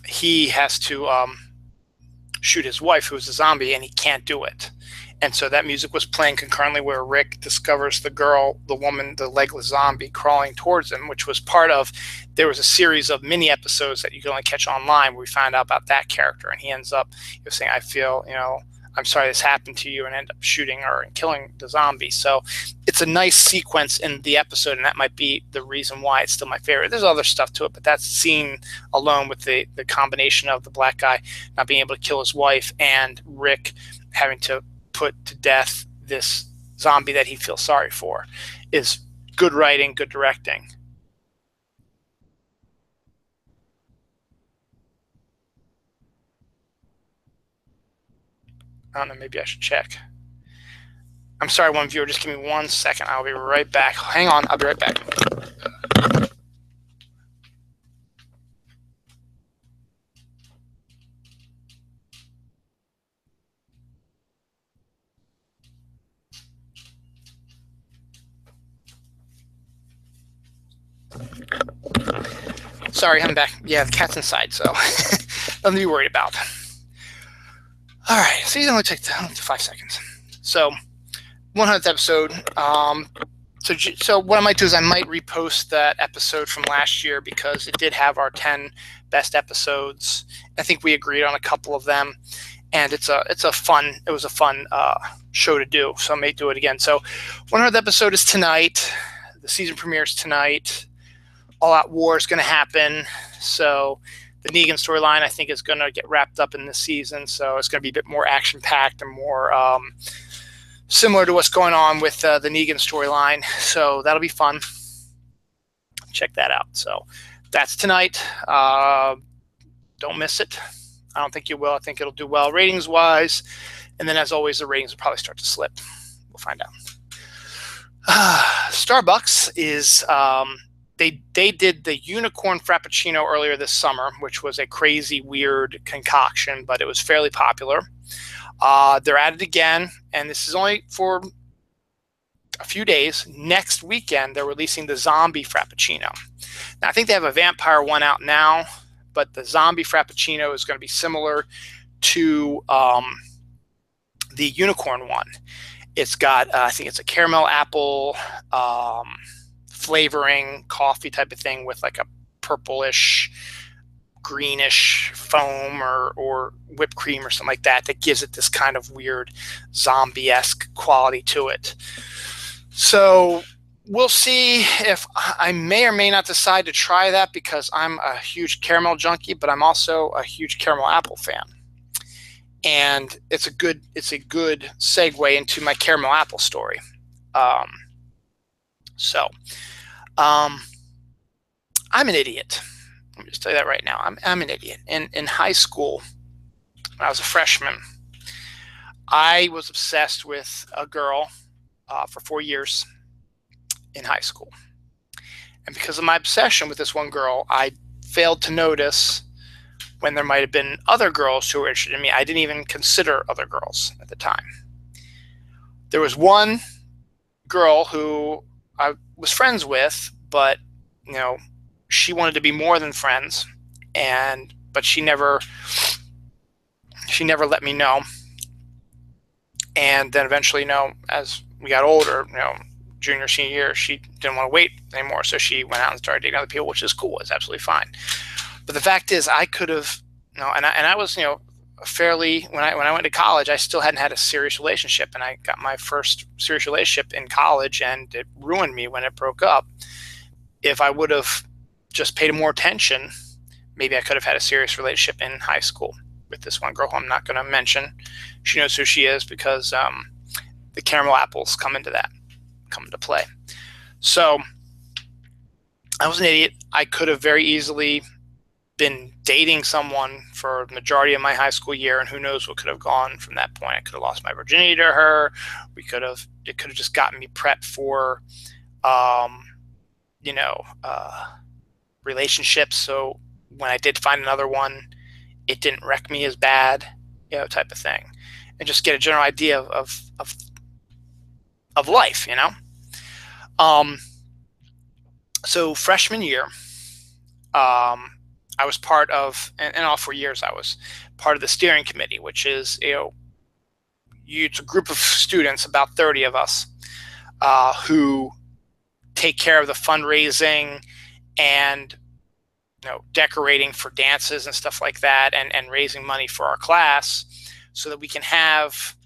He has to shoot his wife, who's a zombie, and he can't do it. And so that music was playing concurrently where Rick discovers the girl, the woman, the legless zombie crawling towards him, which was part of, there was a series of mini episodes that you can only catch online where we found out about that character. And he ends up saying, I feel, I'm sorry this happened to you, and end up shooting or killing the zombie. So it's a nice sequence in the episode, and that might be the reason why it's still my favorite. There's other stuff to it, but that scene alone with the combination of the black guy not being able to kill his wife and Rick having to put to death this zombie that he feels sorry for is good writing, good directing. I don't know, maybe I should check. I'm sorry, one viewer, just give me 1 second. I'll be right back. Hang on, I'll be right back. Sorry, I'm back. Yeah, the cat's inside, so nothing to be worried about. All right, so these only take 5 seconds. So 100th episode. So what I might do is I might repost that episode from last year because it did have our 10 best episodes. I think we agreed on a couple of them, and it was a fun show to do. So I may do it again. So 100th episode is tonight. The season premieres tonight. All Out War is going to happen. So the Negan storyline, I think, is going to get wrapped up in this season. So it's going to be a bit more action-packed and more similar to what's going on with the Negan storyline. So that'll be fun. Check that out. So that's tonight. Don't miss it. I don't think you will. I think it'll do well ratings-wise. And then, as always, the ratings will probably start to slip. We'll find out. Starbucks is... They did the unicorn frappuccino earlier this summer, which was a crazy, weird concoction, but it was fairly popular. They're at it again, and this is only for a few days. Next weekend, they're releasing the zombie frappuccino. Now, I think they have a vampire one out now, but the zombie frappuccino is going to be similar to the unicorn one. It's got, I think it's a caramel apple flavoring coffee type of thing with like a purplish, greenish foam or whipped cream or something like that gives it this kind of weird zombie-esque quality to it. So we'll see if I may or may not decide to try that because I'm a huge caramel junkie, but I'm also a huge caramel apple fan. And it's a good segue into my caramel apple story. I'm an idiot. Let me just tell you that right now. I'm an idiot. In high school, when I was a freshman, I was obsessed with a girl for 4 years in high school. And because of my obsession with this one girl, I failed to notice when there might have been other girls who were interested in me. I didn't even consider other girls at the time. There was one girl who I was friends with, but she wanted to be more than friends, but she never let me know. And then eventually, as we got older, junior, senior year, she didn't want to wait anymore, so she went out and started dating other people, which is cool. It's absolutely fine. But the fact is, I could have, and I was, fairly, when I went to college, I still hadn't had a serious relationship, and I got my first serious relationship in college, and it ruined me when it broke up. If I would have just paid more attention, maybe I could have had a serious relationship in high school with this one girl who I'm not going to mention. She knows who she is because the caramel apples come into play. So I was an idiot. I could have very easily been dating someone for the majority of my high school year, and who knows what could have gone from that point. I could have lost my virginity to her. It could have just gotten me prepped for, relationships. So when I did find another one, it didn't wreck me as bad, type of thing, and just get a general idea of life, So freshman year, I was part of, and all 4 years I was part of the steering committee, which is, it's a group of students, about 30 of us, who take care of the fundraising and, decorating for dances and stuff like that, and raising money for our class. so that we can have,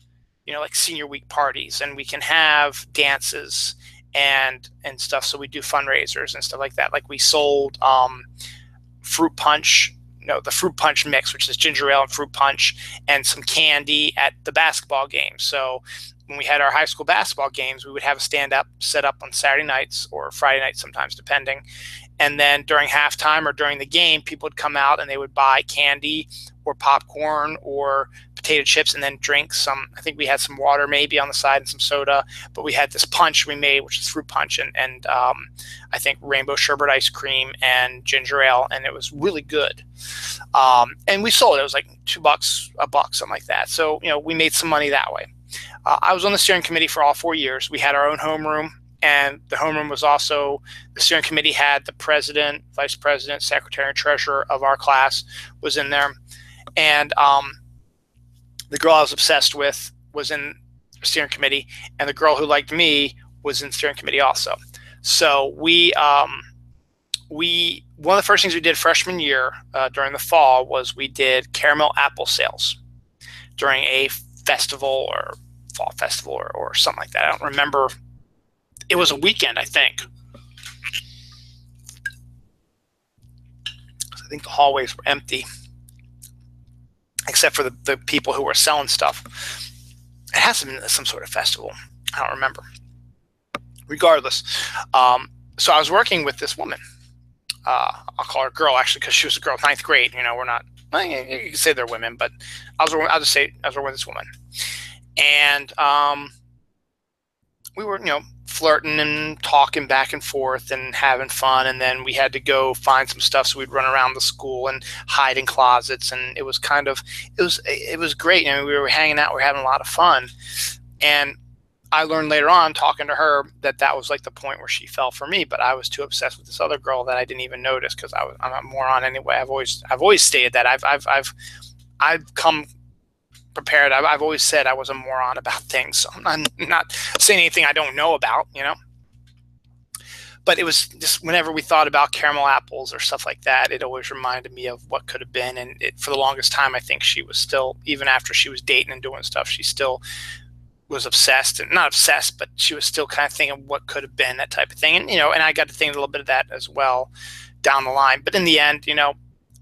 like senior week parties, and we can have dances and stuff. So we do fundraisers and stuff like that. Like we sold fruit punch, the fruit punch mix, which is ginger ale and fruit punch, and some candy at the basketball game. So when we had our high school basketball games, we would have a stand-up set up on Saturday nights or Friday nights sometimes, depending. And then during halftime or during the game, people would come out and they would buy candy or popcorn or potato chips, and then drink some. I think we had some water maybe on the side and some soda, but we had this punch we made, which is fruit punch, and I think rainbow sherbet ice cream and ginger ale, and it was really good. And we sold it. It was like $2, a buck, something like that. So, we made some money that way. I was on the steering committee for all 4 years. We had our own homeroom, and the homeroom was also, the steering committee had the president, vice president, secretary, and treasurer of our class was in there. And the girl I was obsessed with was in the steering committee, and the girl who liked me was in the steering committee also. So one of the first things we did freshman year during the fall was we did caramel apple sales during a festival or fall festival or something like that. I don't remember. It was a weekend, I think. I think the hallways were empty, except for the people who were selling stuff. It has to have been some sort of festival. I don't remember. Regardless, so I was working with this woman. I'll call her girl, actually, because she was a girl, 9th grade. We're not, well, you can say they're women, but I'll just say I was working with this woman. And we were, flirting and talking back and forth and having fun. And then we had to go find some stuff, so we'd run around the school and hide in closets. And it was it was great. We were hanging out, we were having a lot of fun. And I learned later on, talking to her, that was like the point where she fell for me. But I was too obsessed with this other girl that I didn't even notice, because I'm a moron anyway. I've always stated that. I've come prepared. I've always said I was a moron about things. So I'm not saying anything I don't know about, But it was just, whenever we thought about caramel apples or stuff like that, it always reminded me of what could have been. And for the longest time, I think she was still, even after she was dating and doing stuff, she still was obsessed, and not obsessed, but she was still kind of thinking what could have been, that type of thing. And, and I got to think a little bit of that as well down the line. But in the end,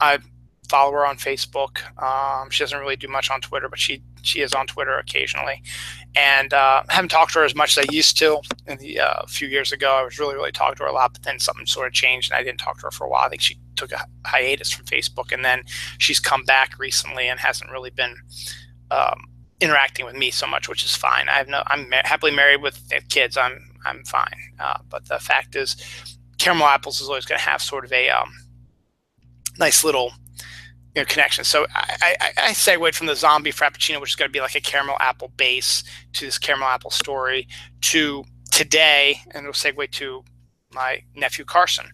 I follow her on Facebook. She doesn't really do much on Twitter, but she is on Twitter occasionally. And I haven't talked to her as much as I used to. A few years ago, I was really talking to her a lot, but then something sort of changed, and I didn't talk to her for a while. I think she took a hiatus from Facebook, and then she's come back recently and hasn't really been interacting with me so much, which is fine. I'm happily married with kids. I'm fine. But the fact is, caramel apples is always going to have sort of a nice little connection. So I segued from the zombie frappuccino, which is going to be like a caramel apple base, to this caramel apple story, to today, and we'll segue to my nephew Carson.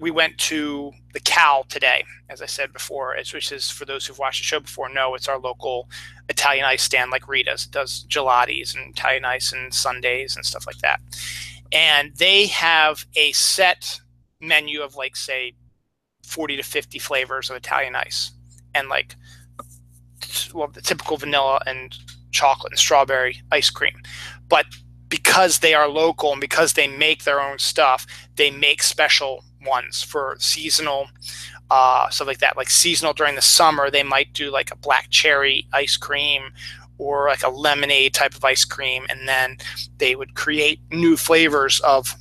We went to the Cow today, as I said before, which is, for those who've watched the show before, know it's our local Italian ice stand, like Rita's. It does gelatis and Italian ice and sundaes and stuff like that. And they have a set menu of, like, say, 40 to 50 flavors of Italian ice, and the typical vanilla and chocolate and strawberry ice cream. But because they are local and because they make their own stuff, they make special ones for seasonal stuff like that. Like seasonal during the summer, they might do like a black cherry ice cream or like a lemonade type of ice cream, and then they would create new flavors of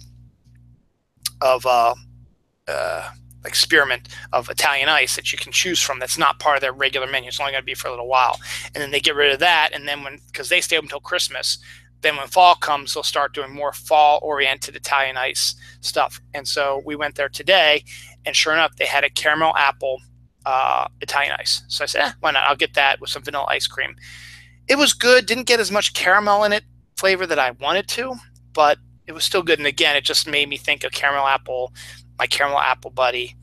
experiment of Italian ice that you can choose from. That's not part of their regular menu. It's only going to be for a little while, and then they get rid of that. And then because they stay open until Christmas, then when fall comes, they'll start doing more fall-oriented Italian ice stuff. And so we went there today, and sure enough, they had a caramel apple Italian ice. So I said, why not? I'll get that with some vanilla ice cream. It was good. Didn't get as much caramel in it flavor that I wanted to, but it was still good. And again, it just made me think of caramel apple, my caramel apple buddy,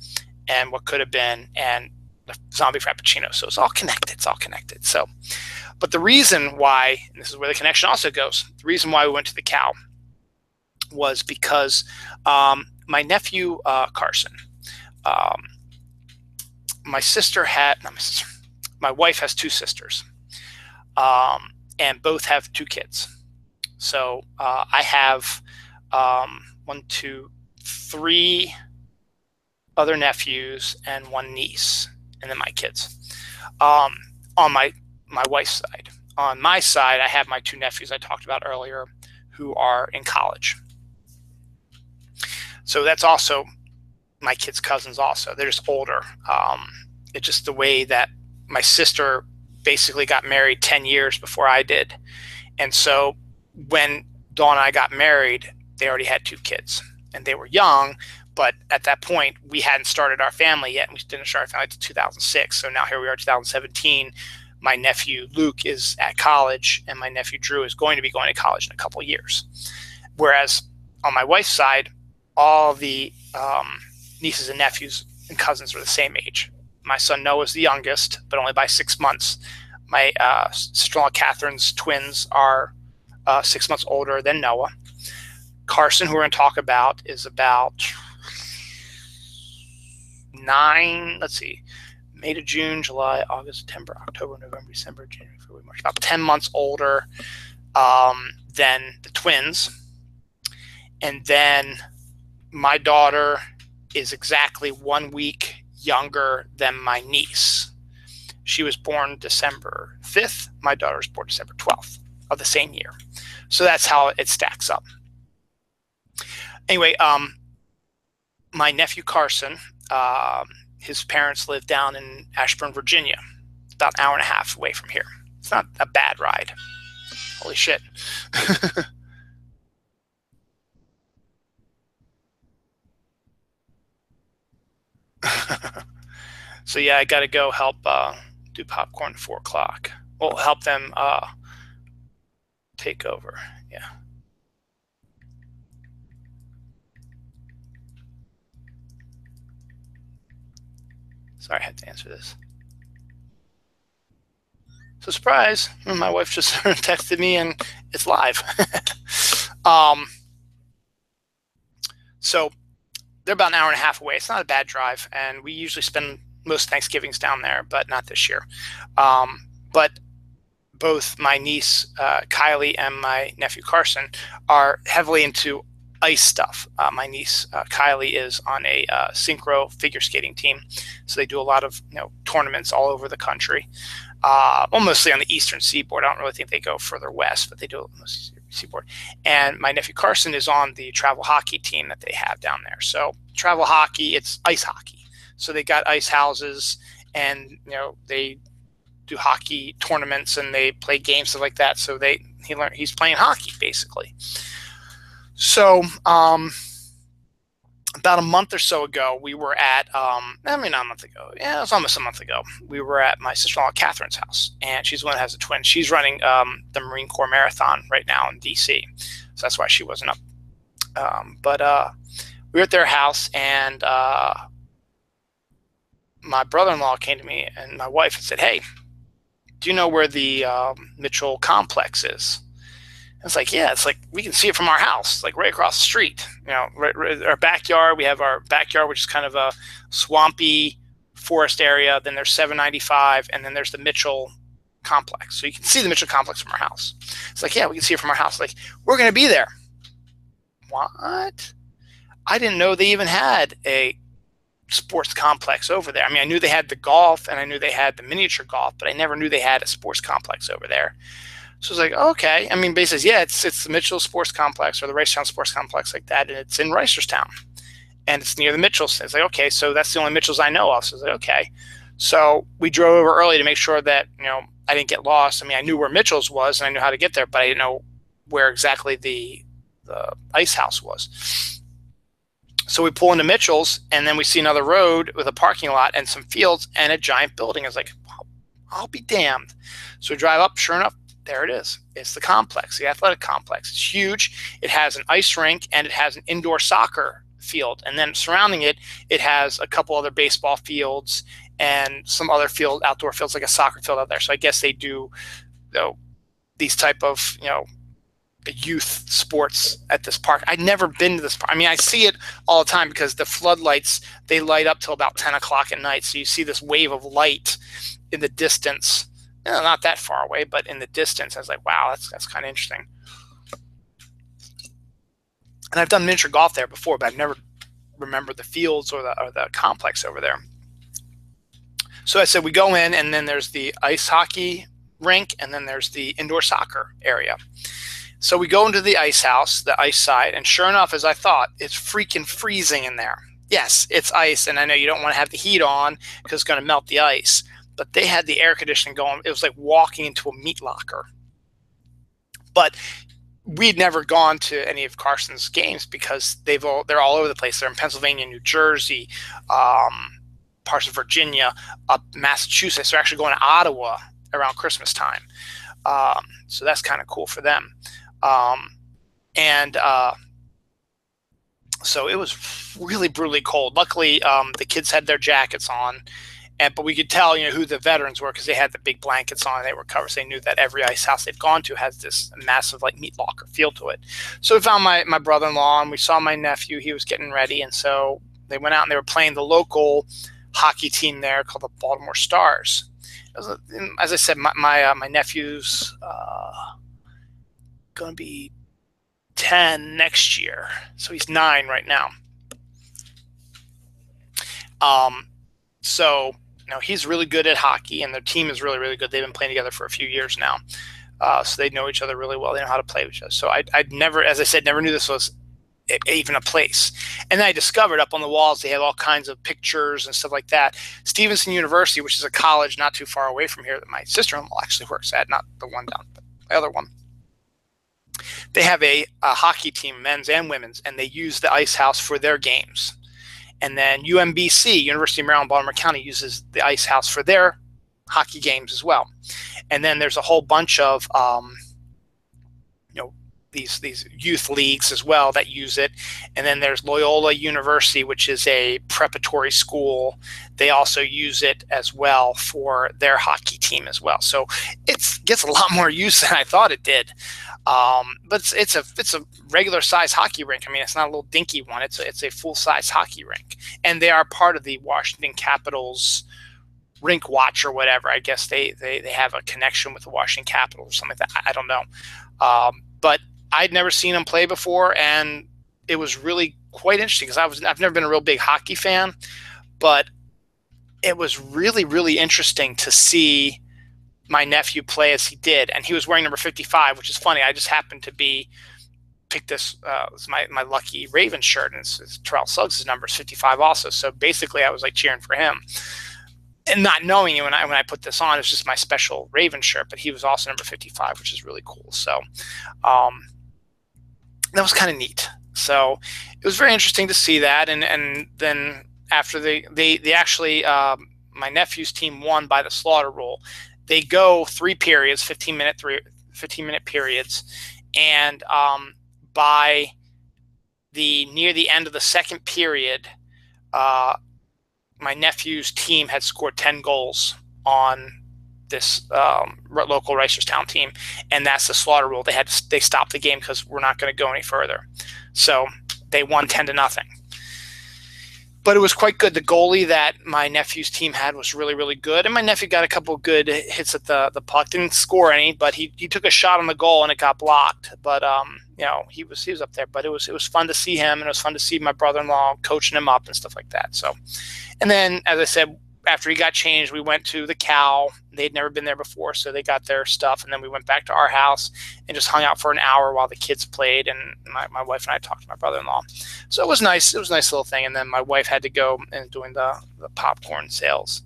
and what could have been, and the zombie frappuccino. So it's all connected. It's all connected. So, but the reason why, and this is where the connection also goes, the reason why we went to the Cow was because my nephew Carson, my my wife has two sisters, and both have two kids. So I have 1, 2, 3 other nephews and 1 niece, and then my kids. On my wife's side. On my side, I have my 2 nephews I talked about earlier who are in college. So that's also my kids' cousins also. They're just older. It's just the way that my sister basically got married 10 years before I did. And so when Dawn and I got married, they already had 2 kids. And they were young, but at that point, we hadn't started our family yet. And we didn't start our family until 2006. So now here we are, 2017. My nephew Luke is at college, and my nephew Drew is going to be going to college in a couple of years. Whereas on my wife's side, all the nieces and nephews and cousins are the same age. My son Noah is the youngest, but only by 6 months. My sister-in-law Catherine's twins are 6 months older than Noah. Carson, who we're going to talk about, is about 9, let's see, May to June, July, August, September, October, November, December, January, February, March, about 10 months older than the twins. And then my daughter is exactly 1 week younger than my niece. She was born December 5th. My daughter was born December 12th of the same year. So that's how it stacks up. Anyway, my nephew Carson, his parents live down in Ashburn, Virginia, about an hour and a half away from here. It's not a bad ride. Holy shit. So yeah, I got to go help do popcorn at 4 o'clock. Well, help them take over. Yeah. Sorry, I had to answer this. So surprise, my wife just texted me and it's live. So they're about an hour and a half away. It's not a bad drive, and we usually spend most Thanksgivings down there, but not this year. But both my niece Kylie and my nephew Carson are heavily into ice stuff. My niece Kylie is on a synchro figure skating team, so they do a lot of tournaments all over the country. Well, mostly on the eastern seaboard. I don't really think they go further west, but they do mostly seaboard. And my nephew Carson is on the travel hockey team that they have down there. So travel hockey, it's ice hockey. So they got ice houses, and they do hockey tournaments and they play games, stuff like that. So he's playing hockey basically. So about a month or so ago, we were at, not a month ago. Yeah, it was almost a month ago. We were at my sister-in-law Catherine's house, and she's the one that has a twin. She's running the Marine Corps Marathon right now in D.C., so that's why she wasn't up. But we were at their house, and my brother-in-law came to me and my wife and said, "Hey, do you know where the Mitchell complex is?" It's like, yeah, it's like we can see it from our house, like right across the street. Right, our backyard. We have our backyard, which is kind of a swampy forest area. Then there's 795, and then there's the Mitchell complex. So you can see the Mitchell complex from our house. It's like, yeah, we can see it from our house. Like, we're going to be there. What? I didn't know they even had a sports complex over there. I mean, I knew they had the golf, and I knew they had the miniature golf, but I never knew they had a sports complex over there. So I was like, okay. I mean, basically, yeah, it's the Mitchell Sports Complex or the Reisterstown Sports Complex like that, and it's in Reisterstown, and it's near the Mitchells. It's like, okay, so that's the only Mitchells I know of. So I was like, okay. So we drove over early to make sure that I didn't get lost. I mean, I knew where Mitchell's was and I knew how to get there, but I didn't know where exactly the ice house was. So we pull into Mitchell's, and then we see another road with a parking lot and some fields and a giant building. I was like, I'll be damned. So we drive up. Sure enough, there it is. It's the complex, the athletic complex. It's huge. It has an ice rink, and it has an indoor soccer field. And then surrounding it, it has a couple other baseball fields and some other outdoor fields, like a soccer field out there. So I guess they do these type of youth sports at this park. I'd never been to this park. I mean, I see it all the time because the floodlights, they light up till about 10 o'clock at night. So you see this wave of light in the distance, not that far away, but in the distance, I was like, wow, that's kind of interesting. And I've done miniature golf there before, but I've never remembered the fields or the complex over there. So I said we go in, and then there's the ice hockey rink, and then there's the indoor soccer area. So we go into the ice house, the ice side, and sure enough, as I thought, it's freaking freezing in there. Yes, it's ice, and I know you don't want to have the heat on because it's going to melt the ice, but they had the air conditioning going. It was like walking into a meat locker. But we'd never gone to any of Carson's games because they're all over the place. They're in Pennsylvania, New Jersey, parts of Virginia, up Massachusetts. They're actually going to Ottawa around Christmas time. So that's kind of cool for them. So it was really brutally cold. Luckily, the kids had their jackets on, but we could tell, who the veterans were because they had the big blankets on and they were covered. So they knew that every ice house they've gone to has this massive like meat locker feel to it. So we found my brother-in-law, and we saw my nephew. He was getting ready, and so they went out and they were playing the local hockey team there called the Baltimore Stars. As I said, my nephew's going to be 10 next year, so he's 9 right now. So he's really good at hockey, and their team is really, really good. They've been playing together for a few years now, so they know each other really well. They know how to play with each other. So I'd never, as I said, never knew this was even a place. And then I discovered up on the walls they have all kinds of pictures and stuff like that. Stevenson University, which is a college not too far away from here that my sister-in-law actually works at, not the one down, but the other one. They have a hockey team, men's and women's, and they use the ice house for their games. And then UMBC, University of Maryland, Baltimore County, uses the ice house for their hockey games as well. And then there's a whole bunch of these youth leagues as well that use it. And then there's Loyola University, which is a preparatory school. They also use it as well for their hockey team as well. So it gets a lot more use than I thought it did. But it's a regular size hockey rink. I mean, it's not a little dinky one. It's a full size hockey rink, and they are part of the Washington Capitals Rink Watch or whatever. I guess they have a connection with the Washington Capitals or something like that. I don't know. But I'd never seen them play before, and it was really quite interesting because I've never been a real big hockey fan, but it was really, really interesting to see my nephew play as he did. And he was wearing number 55, which is funny. I just happened to pick this, it was my lucky Ravens shirt, and it's Terrell Suggs' number is 55 also. So basically I was like cheering for him. And not knowing it when I put this on, it's just my special Raven shirt, but he was also number 55, which is really cool. So that was kind of neat. So it was very interesting to see that. And then after they actually, my nephew's team won by the slaughter rule. They go 3 periods, 15-minute periods. And by near the end of the second period, my nephew's team had scored 10 goals on this local Reisterstown team, and that's the slaughter rule. They stopped the game because we're not going to go any further. So they won 10-0. But it was quite good. The goalie that my nephew's team had was really, really good, and my nephew got a couple of good hits at the puck. Didn't score any, but he took a shot on the goal and it got blocked. But he was up there. But it was fun to see him, and it was fun to see my brother-in-law coaching him up and stuff like that. So, and then as I said, after he got changed, we went to the Cow. They'd never been there before, so they got their stuff. And then we went back to our house and just hung out for an hour while the kids played. And my wife and I talked to my brother-in-law. So it was nice. It was a nice little thing. And then my wife had to go and doing the popcorn sales.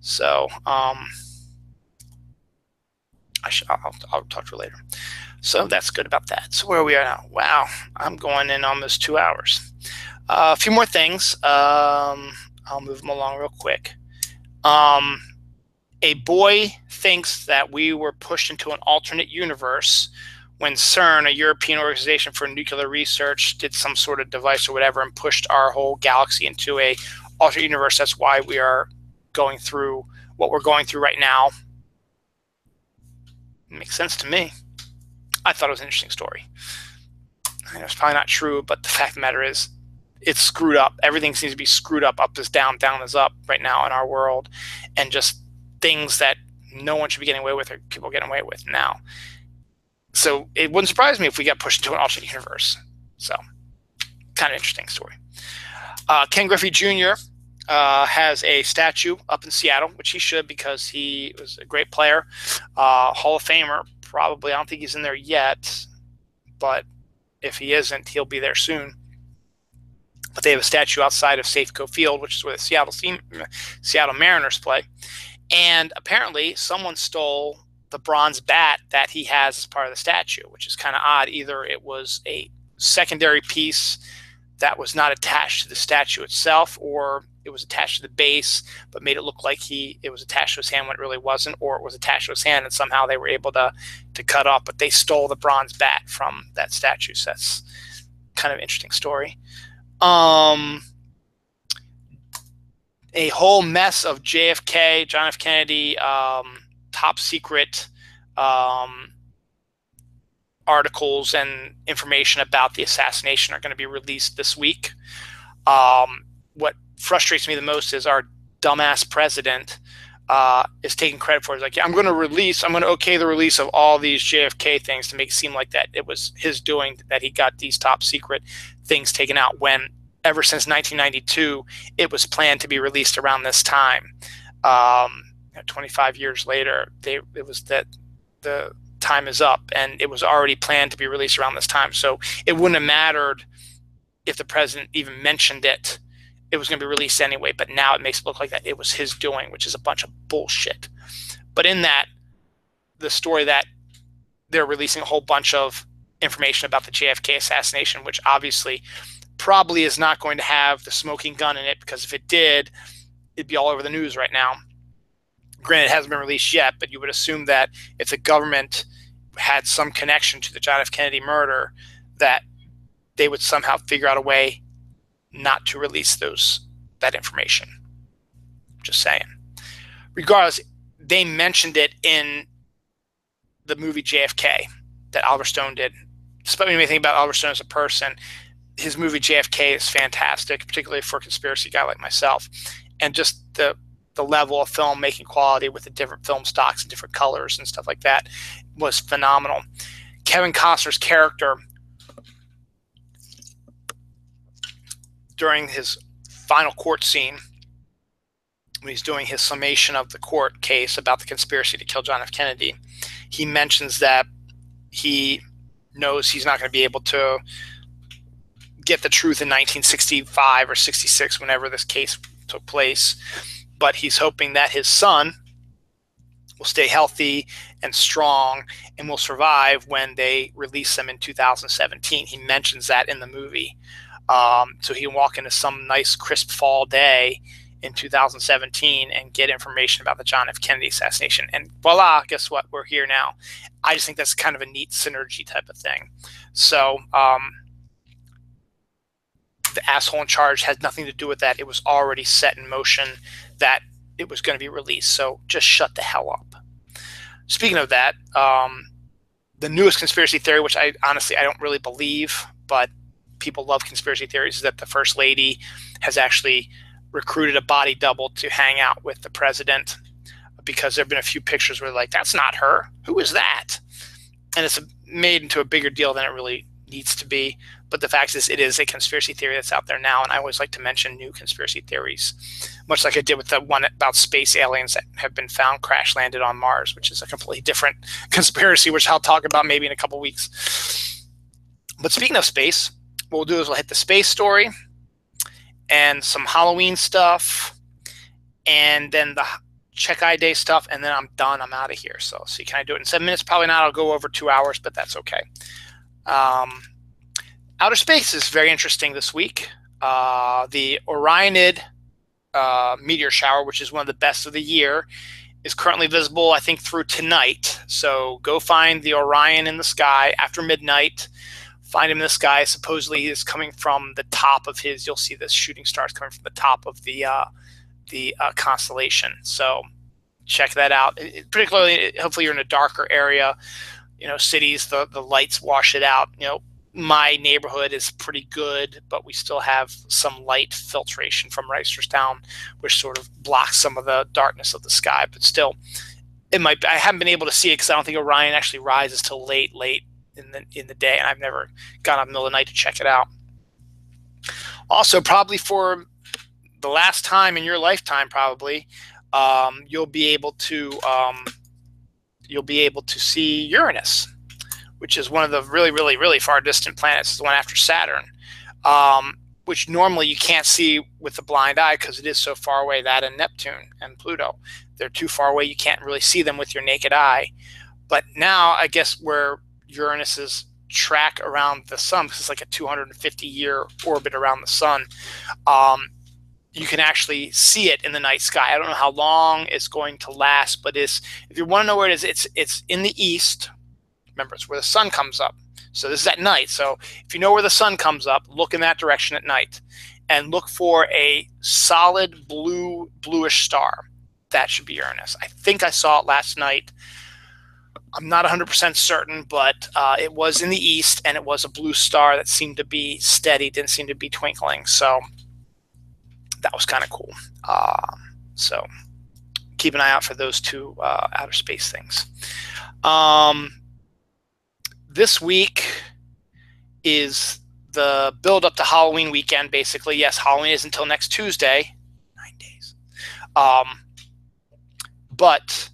So I'll talk to you later. So that's good about that. So where are we at now? Wow, I'm going in almost 2 hours. A few more things. I'll move them along real quick. A boy thinks that we were pushed into an alternate universe when CERN, a European organization for nuclear research, did some sort of device or whatever and pushed our whole galaxy into a alternate universe. That's why we are going through what we're going through right now. It makes sense to me. I thought it was an interesting story. It's probably not true, but the fact of the matter is, it's screwed up. Everything seems to be screwed up. Up is down, down is up right now in our world. And just things that no one should be getting away with, or people are getting away with now. So it wouldn't surprise me if we got pushed into an alternate universe. So kind of interesting story. Ken Griffey Jr. Has a statue up in Seattle, which he should, because he was a great player, Hall of Famer. Probably, I don't think he's in there yet, but if he isn't, he'll be there soon. But they have a statue outside of Safeco Field, which is where the Seattle Mariners play. And apparently, someone stole the bronze bat that he has as part of the statue, which is kind of odd. Either it was a secondary piece that was not attached to the statue itself, or it was attached to the base but made it look like it was attached to his hand when it really wasn't, or it was attached to his hand and somehow they were able to cut off. But they stole the bronze bat from that statue, so that's kind of an interesting story. A whole mess of JFK, John F. Kennedy, top secret articles and information about the assassination are going to be released this week. What frustrates me the most is our dumbass president is taking credit for it. He's like, yeah, I'm going to okay the release of all these JFK things to make it seem like that it was his doing that he got these top secret things taken out, when ever since 1992, it was planned to be released around this time. 25 years later, it was that the time is up, and it was already planned to be released around this time. So it wouldn't have mattered if the president even mentioned it. It was going to be released anyway, but now it makes it look like that it was his doing, which is a bunch of bullshit. But in that, the story that they're releasing a whole bunch of information about the JFK assassination, which obviously probably is not going to have the smoking gun in it, because if it did, it'd be all over the news right now. Granted, it hasn't been released yet, but you would assume that if the government had some connection to the John F. Kennedy murder, that they would somehow figure out a way not to release that information. Just saying. Regardless, they mentioned it in the movie JFK that Oliver Stone did. Despite me anything about Oliver Stone as a person, his movie JFK is fantastic, particularly for a conspiracy guy like myself. And just the level of filmmaking quality with the different film stocks and different colors and stuff like that was phenomenal. Kevin Costner's character, during his final court scene, when he's doing his summation of the court case about the conspiracy to kill John F. Kennedy, he mentions that he knows he's not going to be able to get the truth in 1965 or 66, whenever this case took place, but he's hoping that his son will stay healthy and strong and will survive when they release them in 2017. He mentions that in the movie. So he can walk into some nice crisp fall day in 2017 and get information about the John F. Kennedy assassination. And voila, guess what? We're here now. I just think that's kind of a neat synergy type of thing. So the asshole in charge has nothing to do with that. It was already set in motion that it was going to be released. So just shut the hell up. Speaking of that, the newest conspiracy theory, which I don't really believe, but people love conspiracy theories, is that the First Lady has actually recruited a body double to hang out with the president, because there have been a few pictures where like, that's not her. Who is that? And it's made into a bigger deal than it really needs to be. But the fact is, it is a conspiracy theory that's out there now, and I always like to mention new conspiracy theories, much like I did with the one about space aliens that have been found crash landed on Mars, which is a completely different conspiracy, which I'll talk about maybe in a couple weeks. But speaking of space, what we'll do is we'll hit the space story and some Halloween stuff, and then the Check I Day stuff, and then I'm done. I'm out of here. So can I do it in 7 minutes? Probably not. I'll go over 2 hours, but that's okay. Outer space is very interesting this week. The Orionid meteor shower, which is one of the best of the year, is currently visible, I think, through tonight. So go find the Orion in the sky after midnight. Find him in the sky. Supposedly, he is coming from the top of his. You'll see the shooting stars coming from the top of the constellation. So check that out. Particularly, hopefully, you're in a darker area. Cities, the lights wash it out. My neighborhood is pretty good, but we still have some light filtration from Reisterstown, which sort of blocks some of the darkness of the sky. But still, it might. I haven't been able to see it because I don't think Orion actually rises till late in the day, and I've never gone up in the middle of the night to check it out. Also, probably for the last time in your lifetime, probably you'll be able to see Uranus, which is one of the really far distant planets. It's the one after Saturn, which normally you can't see with the blind eye because it is so far away. That and Neptune and Pluto, they're too far away. You can't really see them with your naked eye. But now, I guess where Uranus's track around the sun, because it's like a 250-year orbit around the sun, you can actually see it in the night sky. I don't know how long it's going to last, but if you want to know where it is, it's in the east. Remember, it's where the sun comes up. So this is at night. So if you know where the sun comes up, look in that direction at night and look for a solid bluish star. That should be Uranus. I think I saw it last night. I'm not 100% certain, but it was in the east, and it was a blue star that seemed to be steady, didn't seem to be twinkling. So that was kind of cool. So keep an eye out for those two outer space things. This week is the build up to Halloween weekend, basically. Yes, Halloween is until next Tuesday, 9 days. But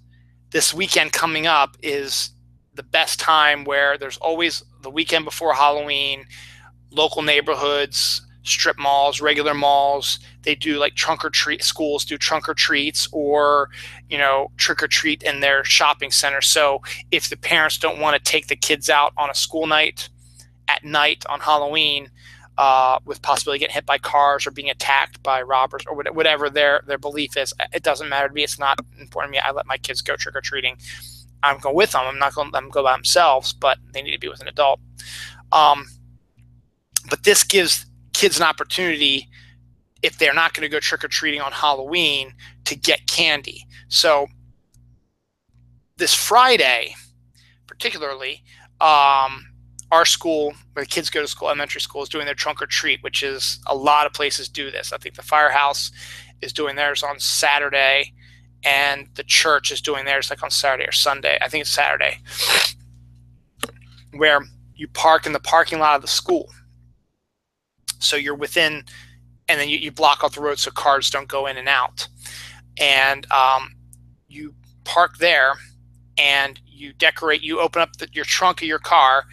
this weekend coming up is the best time, where there's always the weekend before Halloween, local neighborhoods, strip malls, regular malls, they do like trunk or treat. Schools do trunk or treats, or trick or treat in their shopping center. So if the parents don't want to take the kids out on a school night at night on Halloween, with possibility getting hit by cars or being attacked by robbers or whatever their belief is, it doesn't matter to me. It's not important to me. I let my kids go trick or treating. I'm going with them. I'm not going to let them go by themselves, but they need to be with an adult. But this gives kids an opportunity, if they're not going to go trick-or-treating on Halloween, to get candy. So this Friday, particularly, our school, where the kids go to school, elementary school, is doing their trunk or treat, which is, a lot of places do this. I think the firehouse is doing theirs on Saturday, and the church is doing theirs like on Saturday or Sunday. I think it's Saturday, where you park in the parking lot of the school. So you're within, and then you block off the road so cars don't go in and out. And you park there, and you decorate. You open up your trunk of your car,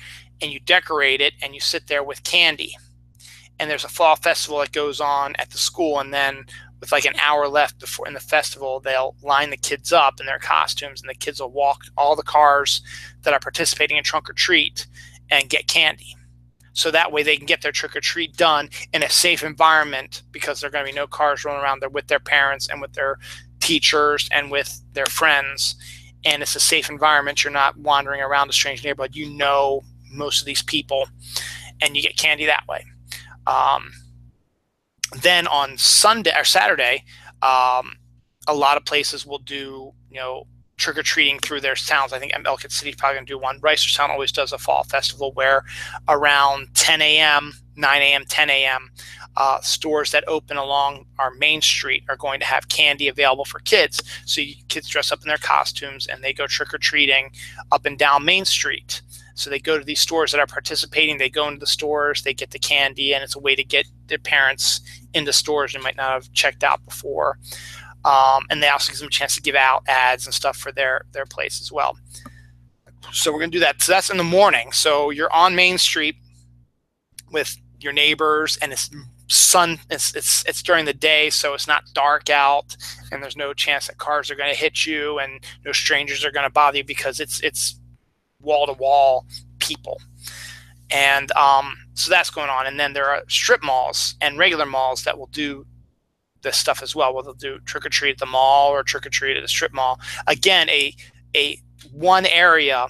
and you decorate it, and you sit there with candy. And there's a fall festival that goes on at the school, and then with like an hour left before in the festival, they'll line the kids up in their costumes, and the kids will walk all the cars that are participating in trunk or treat and get candy. So that way they can get their trick or treat done in a safe environment, because there are going to be no cars rolling around there, with their parents and with their teachers and with their friends. And it's a safe environment. You're not wandering around a strange neighborhood. You know most of these people, and you get candy that way. Then on Sunday or Saturday, a lot of places will do, trick-or-treating through their towns. I think Ellicott City is probably going to do one. Reisterstown always does a fall festival where around 10 a.m., 9 a.m., 10 a.m., stores that open along our main street are going to have candy available for kids. So kids dress up in their costumes, and they go trick-or-treating up and down Main Street. So they go to these stores that are participating. They go into the stores, they get the candy, and it's a way to get their parents into stores they might not have checked out before. And they also give them a chance to give out ads and stuff for their place as well. So we're going to do that. So that's in the morning. So you're on Main Street with your neighbors, and it's during the day, so it's not dark out, and there's no chance that cars are going to hit you, and no strangers are going to bother you, because it's wall-to-wall people. And so that's going on. And then there are strip malls and regular malls that will do this stuff as well, where they'll do trick-or-treat at the mall or trick-or-treat at the strip mall. Again, a one area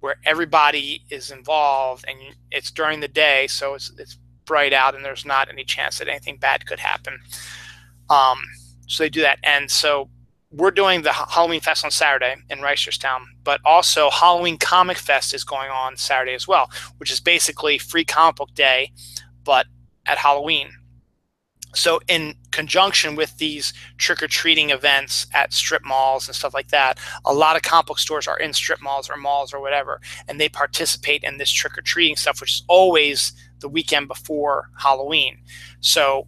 where everybody is involved, and it's during the day, so it's bright out, and there's not any chance that anything bad could happen. So they do that. And so we're doing the Halloween Fest on Saturday in Reisterstown, but also Halloween Comic Fest is going on Saturday as well, which is basically free comic book day, but at Halloween. So in conjunction with these trick-or-treating events at strip malls and stuff like that, a lot of comic book stores are in strip malls or malls or whatever, and they participate in this trick-or-treating stuff, which is always the weekend before Halloween. So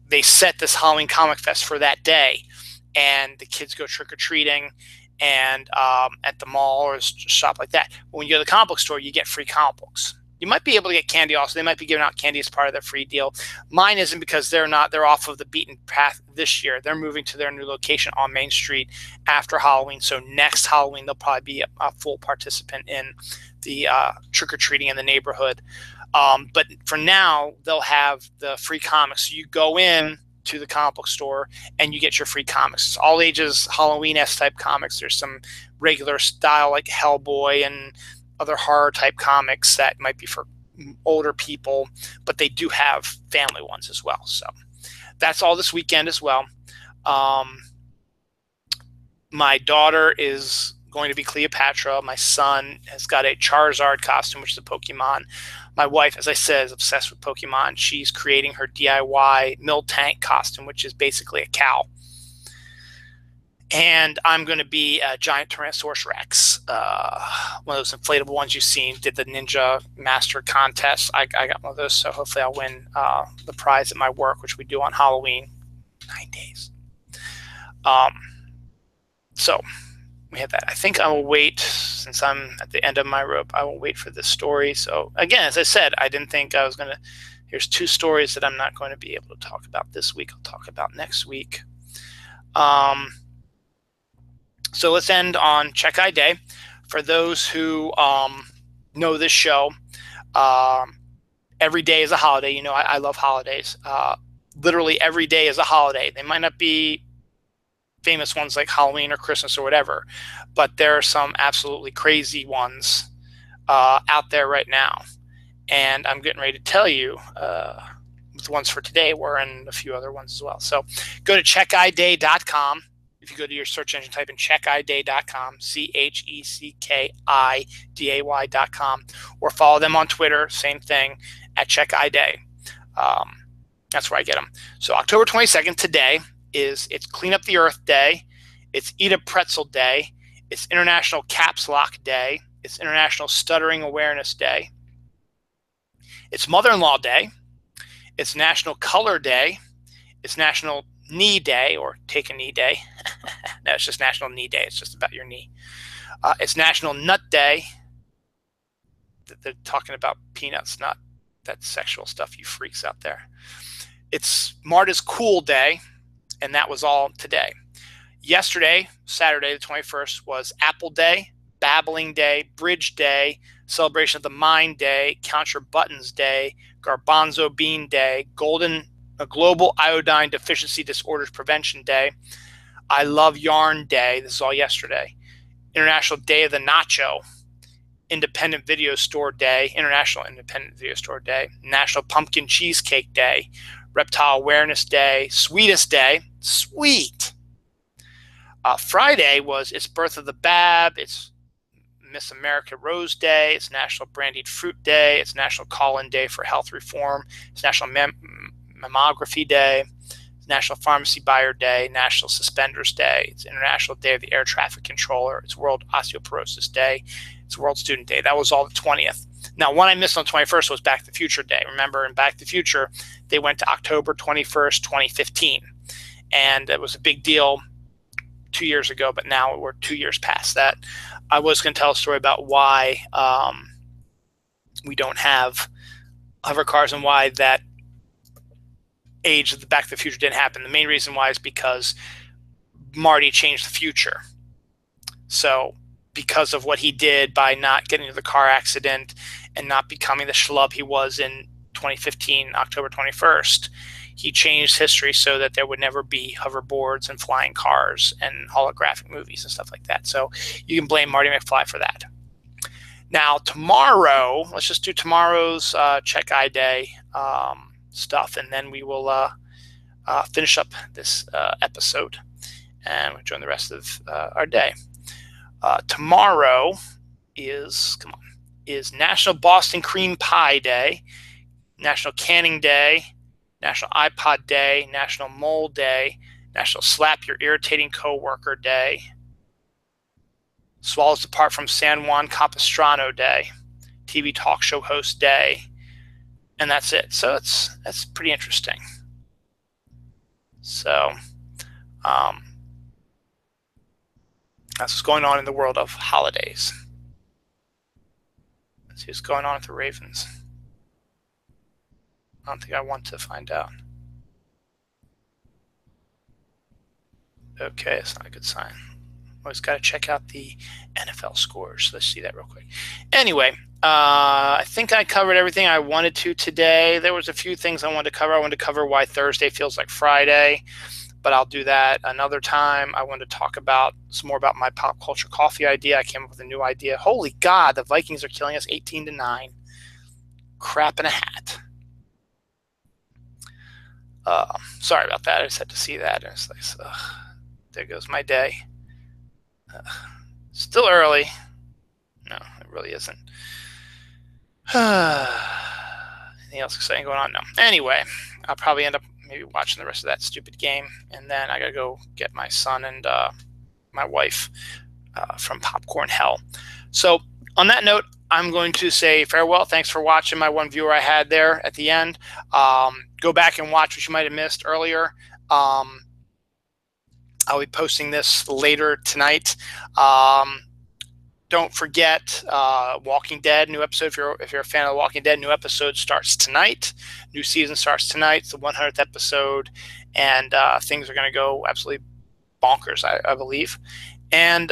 they set this Halloween Comic Fest for that day, and the kids go trick-or-treating and at the mall or shop like that. But when you go to the comic book store, you get free comic books. You might be able to get candy also. They might be giving out candy as part of their free deal. Mine isn't, because they're off of the beaten path this year. They're moving to their new location on Main Street after Halloween. So next Halloween, they'll probably be a full participant in the trick-or-treating in the neighborhood. But for now, they'll have the free comics. So you go in to the comic book store and you get your free comics. It's all ages Halloween-esque type comics. There's some regular style like Hellboy and other horror type comics that might be for older people, but they do have family ones as well. So that's all this weekend as well. My daughter is going to be Cleopatra. My son has got a Charizard costume, which is a Pokemon. My wife, as I said, is obsessed with Pokemon. She's creating her DIY Miltank costume, which is basically a cow. And I'm going to be a giant Tyrannosaurus Rex, one of those inflatable ones you've seen. Did the Ninja Master contest. I got one of those, so hopefully I'll win the prize at my work, which we do on Halloween. 9 days. So we have that. I think I will wait, since I'm at the end of my rope, I will wait for this story. So again, as I said, I didn't think I was going to. Here's 2 stories that I'm not going to be able to talk about this week. I'll talk about next week. So let's end on Check Eye Day. For those who know this show, every day is a holiday. You know, I love holidays. Literally every day is a holiday. They might not be famous ones like Halloween or Christmas or whatever, but there are some absolutely crazy ones out there right now. And I'm getting ready to tell you the ones for today were, and a few other ones as well. So go to checkeyday.com. If you go to your search engine, type in checkeyday.com, CHECKIDAY.com, or follow them on Twitter, same thing, at checkeyday. That's where I get them. So October 22nd, today, it's Clean Up the Earth Day. It's Eat a Pretzel Day. It's International Caps Lock Day. It's International Stuttering Awareness Day. It's Mother-in-Law Day. It's National Color Day. It's National Knee Day, or Take a Knee Day. No, it's just National Knee Day. It's just about your knee. It's National Nut Day. They're talking about peanuts, not that sexual stuff, you freaks out there. It's Marta's Cool Day, and that was all today. Yesterday, Saturday the 21st, was Apple Day, Babbling Day, Bridge Day, Celebration of the Mind Day, Count Your Buttons Day, Garbanzo Bean Day, Global Iodine Deficiency Disorders Prevention Day, I Love Yarn Day, this is all yesterday, International Day of the Nacho, Independent Video Store Day, International Independent Video Store Day, National Pumpkin Cheesecake Day, Reptile Awareness Day, Sweetest Day, sweet. Friday was It's Birth of the Bab, it's Miss America Rose Day, it's National Brandied Fruit Day, it's National Call-In Day for Health Reform, it's National Mammography Day, it's National Pharmacy Buyer Day, National Suspenders Day, it's International Day of the Air Traffic Controller, it's World Osteoporosis Day, it's World Student Day. That was all the 20th. Now, one I missed on the 21st was Back to the Future Day. Remember, in Back to the Future, they went to October 21st, 2015. And it was a big deal 2 years ago, but now we're 2 years past that. I was going to tell a story about why we don't have hover cars and why that age of the Back to the Future didn't happen. The main reason why is because Marty changed the future. So because of what he did by not getting into the car accident and not becoming the schlub he was in 2015, October 21st, he changed history so that there would never be hoverboards and flying cars and holographic movies and stuff like that. So you can blame Marty McFly for that. Now, tomorrow, let's just do tomorrow's Check Eye Day stuff, and then we will finish up this episode. and we'll join the rest of our day. Tomorrow is, is National Boston Cream Pie Day, National Canning Day, National iPod Day, National Mole Day, National Slap Your Irritating Coworker Day, Swallows Depart from San Juan Capistrano Day, TV Talk Show Host Day, and that's it. So that's pretty interesting. So that's what's going on in the world of holidays. Let's see what's going on with the Ravens. I don't think I want to find out. Okay, it's not a good sign. Always got to check out the NFL scores. Let's see that real quick. Anyway, I think I covered everything I wanted to today. There was a few things I wanted to cover. I wanted to cover why Thursday feels like Friday, but I'll do that another time. I wanted to talk about some more about my pop culture coffee idea. I came up with a new idea. Holy God, the Vikings are killing us 18-9. Crap in a hat. Sorry about that. I just had to see that. And it's like, there goes my day. Still early. No, it really isn't. Anything else exciting going on? No. Anyway, I'll probably end up maybe watching the rest of that stupid game, and then I gotta go get my son and my wife from Popcorn Hell. So on that note, I'm going to say farewell. Thanks for watching my one viewer I had there at the end. Go back and watch what you might have missed earlier. I'll be posting this later tonight. Don't forget Walking Dead, new episode. If you're a fan of The Walking Dead, new episode starts tonight. New season starts tonight. It's the 100th episode, and things are going to go absolutely bonkers, I believe. And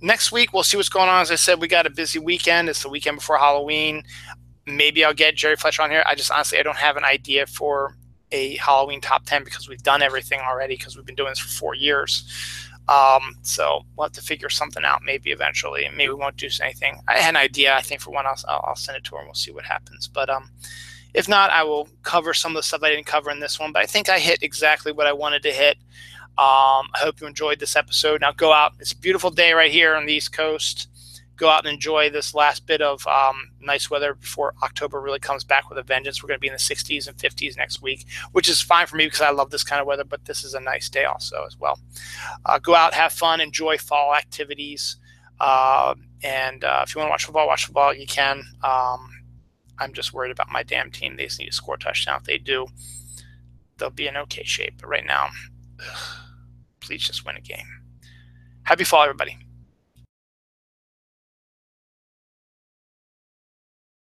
next week, we'll see what's going on. As I said, we got a busy weekend. It's the weekend before Halloween. Maybe I'll get Jerry Fletcher on here. I don't have an idea for a Halloween top 10 because we've done everything already because we've been doing this for 4 years. So we'll have to figure something out maybe eventually. Maybe we won't do anything. I had an idea, I think, for one. I'll send it to her and we'll see what happens. But if not, I will cover some of the stuff I didn't cover in this one. But I think I hit exactly what I wanted to hit. I hope you enjoyed this episode. Now go out. It's a beautiful day right here on the East Coast. Go out and enjoy this last bit of nice weather before October really comes back with a vengeance. We're going to be in the 60s and 50s next week, which is fine for me because I love this kind of weather, but this is a nice day also as well. Go out, have fun, enjoy fall activities. And if you want to watch football, you can. I'm just worried about my damn team. They just need to score a touchdown. If they do, they'll be in okay shape. But right now, please just win a game. Happy fall, everybody.